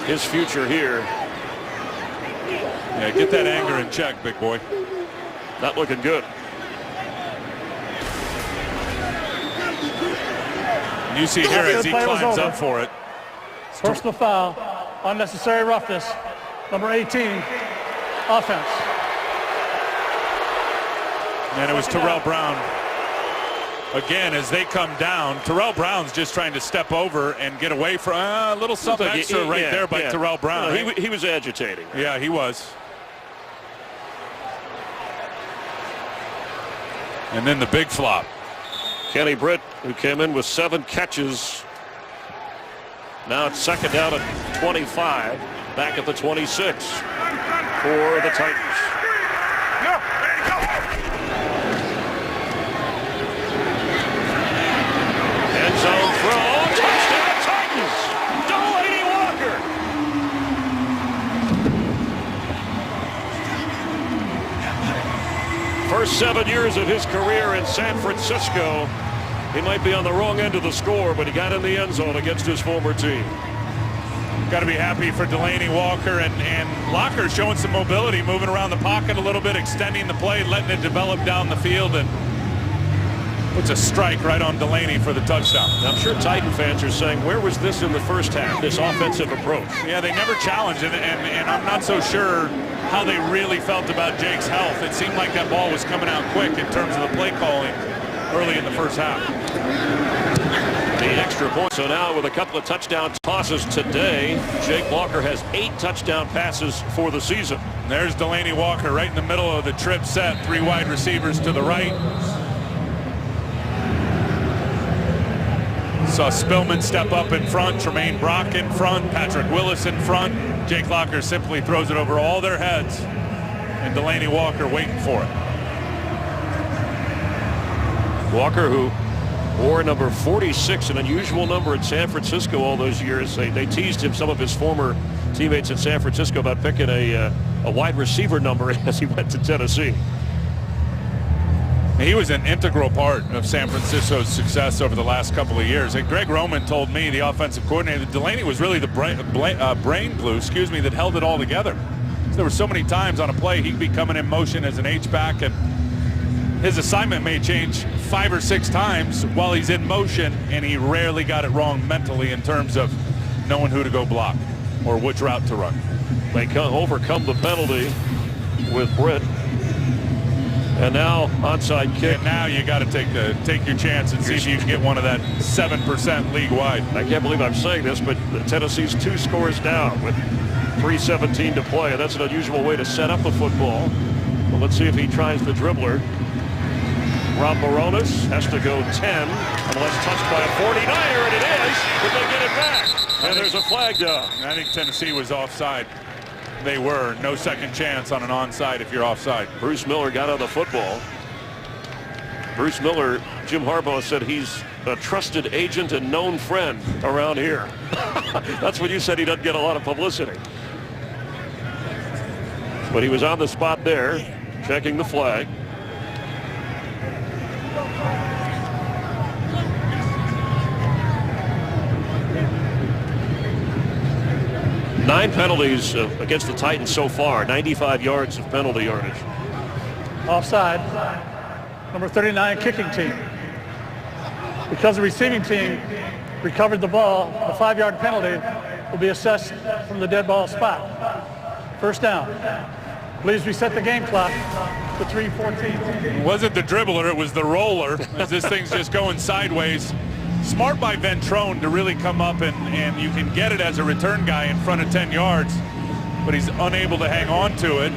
his future here. Yeah, get that anger in check, big boy. Not looking good. And you see here as he climbs up for it. Personal foul. Unnecessary roughness. Number 18. Offense. And it was Terrell Brown. Again, as they come down, Terrell Brown's just trying to step over and get away from a little something extra right there by Terrell Brown. No, he was agitating. Yeah, he was. And then the big flop. Kenny Britt, who came in with 7 catches. Now it's second down at 25. Back at the 26 for the Titans. End zone throw. Touchdown Titans. Delaney Walker. First 7 years of his career in San Francisco. He might be on the wrong end of the score, but he got in the end zone against his former team. Got to be happy for Delaney Walker, and Locker showing some mobility, moving around the pocket a little bit, extending the play, letting it develop down the field, and puts a strike right on Delaney for the touchdown. I'm sure Titan fans are saying, where was this in the first half, this offensive approach? Yeah, they never challenged it, and I'm not so sure how they really felt about Jake's health. It seemed like that ball was coming out quick in terms of the play calling early in the first half. The extra point. So now with a couple of touchdown tosses today, Jake Locker has 8 touchdown passes for the season. And there's Delaney Walker right in the middle of the trip set. 3 wide receivers to the right. Saw Spillman step up in front, Tremaine Brock in front, Patrick Willis in front. Jake Locker simply throws it over all their heads, and Delaney Walker waiting for it. Walker, who wore number 46, an unusual number in San Francisco all those years. They teased him, some of his former teammates in San Francisco about picking a wide receiver number as he went to Tennessee. He was an integral part of San Francisco's success over the last couple of years. And Greg Roman told me, the offensive coordinator, that Delaney was really the brain glue, that held it all together. So there were so many times on a play he'd be coming in motion as an H-back, and his assignment may change 5 or 6 times while he's in motion, and he rarely got it wrong mentally in terms of knowing who to go block or which route to run. They overcome the penalty with Britt. And now onside kick. And now you got to take your chance and see if you can get one of that 7% league wide. I can't believe I'm saying this, but Tennessee's 2 scores down with 3:17 to play. That's an unusual way to set up a football. Well, let's see if he tries the dribbler. Rob Moronis has to go 10 unless touched by a 49er, and it is, but they get it back. And there's a flag down. I think Tennessee was offside. They were. No second chance on an onside if you're offside. Bruce Miller got on the football. Bruce Miller, Jim Harbaugh said he's a trusted agent and known friend around here. That's when you said he doesn't get a lot of publicity. But he was on the spot there, checking the flag. Nine penalties against the Titans so far, 95 yards of penalty yardage. Offside, number 39 kicking team. Because the receiving team recovered the ball, the 5-yard penalty will be assessed from the dead ball spot. First down. Please reset the game clock to 3:14. It wasn't the dribbler, it was the roller, as this thing's just going sideways. Smart by Ventrone to really come up, and you can get it as a return guy in front of 10 yards, but he's unable to hang on to it.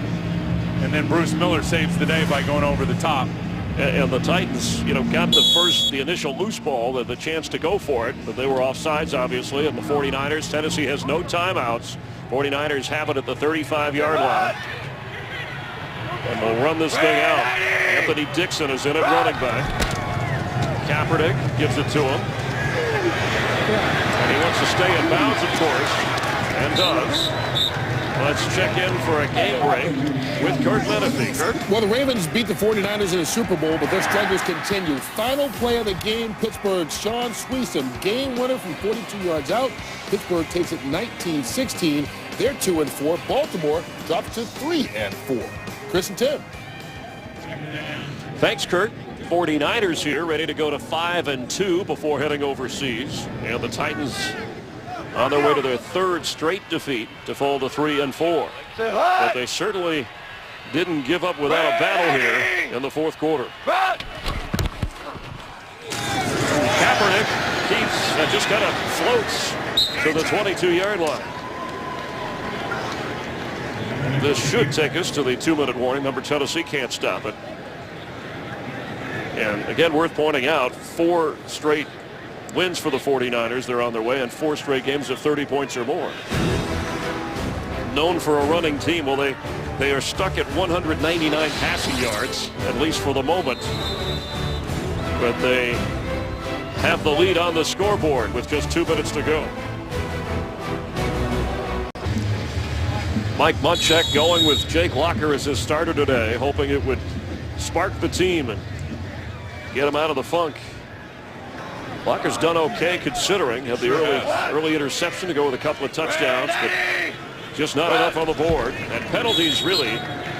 And then Bruce Miller saves the day by going over the top. And the Titans, got the initial loose ball, the chance to go for it, but they were offsides, obviously, and the 49ers. Tennessee has no timeouts. 49ers have it at the 35-yard line. And they'll run this thing out. Anthony Dixon is in at running back. Kaepernick gives it to him. And he wants to stay in bounds, of course, and does. Let's check in for a game break with Kurt Menefee. Kurt? Well, the Ravens beat the 49ers in the Super Bowl, but their struggles continue. Final play of the game, Pittsburgh's Sean Sweeson, game winner from 42 yards out. Pittsburgh takes it 19-16. They're 2-4. Baltimore drops to 3-4. Chris and Tim. Thanks, Kurt. 49ers here, ready to go to 5-2 before heading overseas. And the Titans on their way to their 3rd straight defeat to fall to 3-4. But they certainly didn't give up without a battle here in the 4th quarter. Kaepernick keeps, just kind of floats to the 22-yard line. This should take us to the 2-minute warning. Remember, Tennessee can't stop it. And again, worth pointing out, 4 straight wins for the 49ers. They're on their way, and 4 straight games of 30 points or more. Known for a running team, well, they are stuck at 199 passing yards, at least for the moment. But they have the lead on the scoreboard with just 2 minutes to go. Mike Munchak going with Jake Locker as his starter today, hoping it would spark the team and get him out of the funk. Locker's done okay considering. Had the early interception to go with a couple of touchdowns, but just not enough on the board. And penalties really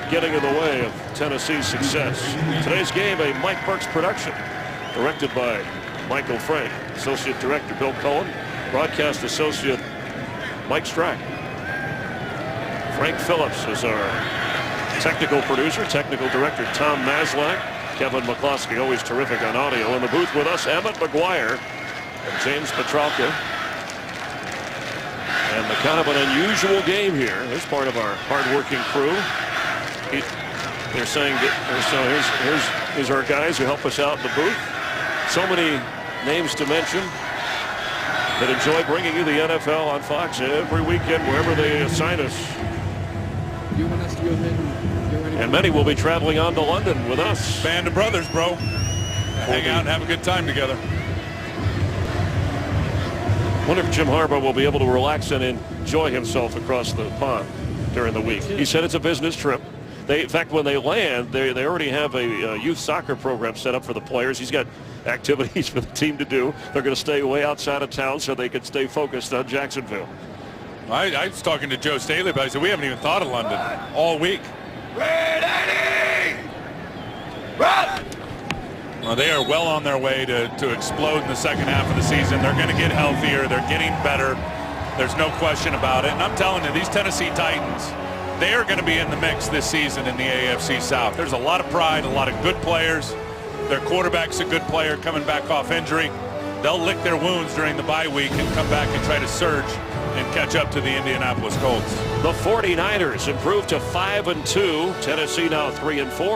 getting in the way of Tennessee's success. Today's game, a Mike Burks production, directed by Michael Frank, Associate Director Bill Cohen, Broadcast Associate Mike Strack. Frank Phillips is our technical producer, technical director Tom Maslak. Kevin McCloskey, always terrific on audio. In the booth with us, Emmett McGuire and James Petralka. And the kind of an unusual game here. Here's part of our hard-working crew. They're saying that here's our guys who help us out in the booth. So many names to mention that enjoy bringing you the NFL on Fox every weekend, wherever they assign us. You want us to go ahead and many will be traveling on to London with us. Band of brothers, bro. Hang out and have a good time together. Wonder if Jim Harbaugh will be able to relax and enjoy himself across the pond during the week. He said it's a business trip. In fact, when they land, they already have a youth soccer program set up for the players. He's got activities for the team to do. They're going to stay way outside of town so they can stay focused on Jacksonville. I was talking to Joe Staley, but I said we haven't even thought of London all week. Well, they are well on their way to explode in the second half of the season. They're going to get healthier. They're getting better. There's no question about it. And I'm telling you, these Tennessee Titans, they are going to be in the mix this season in the AFC South. There's a lot of pride, a lot of good players. Their quarterback's a good player coming back off injury. They'll lick their wounds during the bye week and come back and try to surge and catch up to the Indianapolis Colts. The 49ers improved to 5-2. Tennessee now 3-4.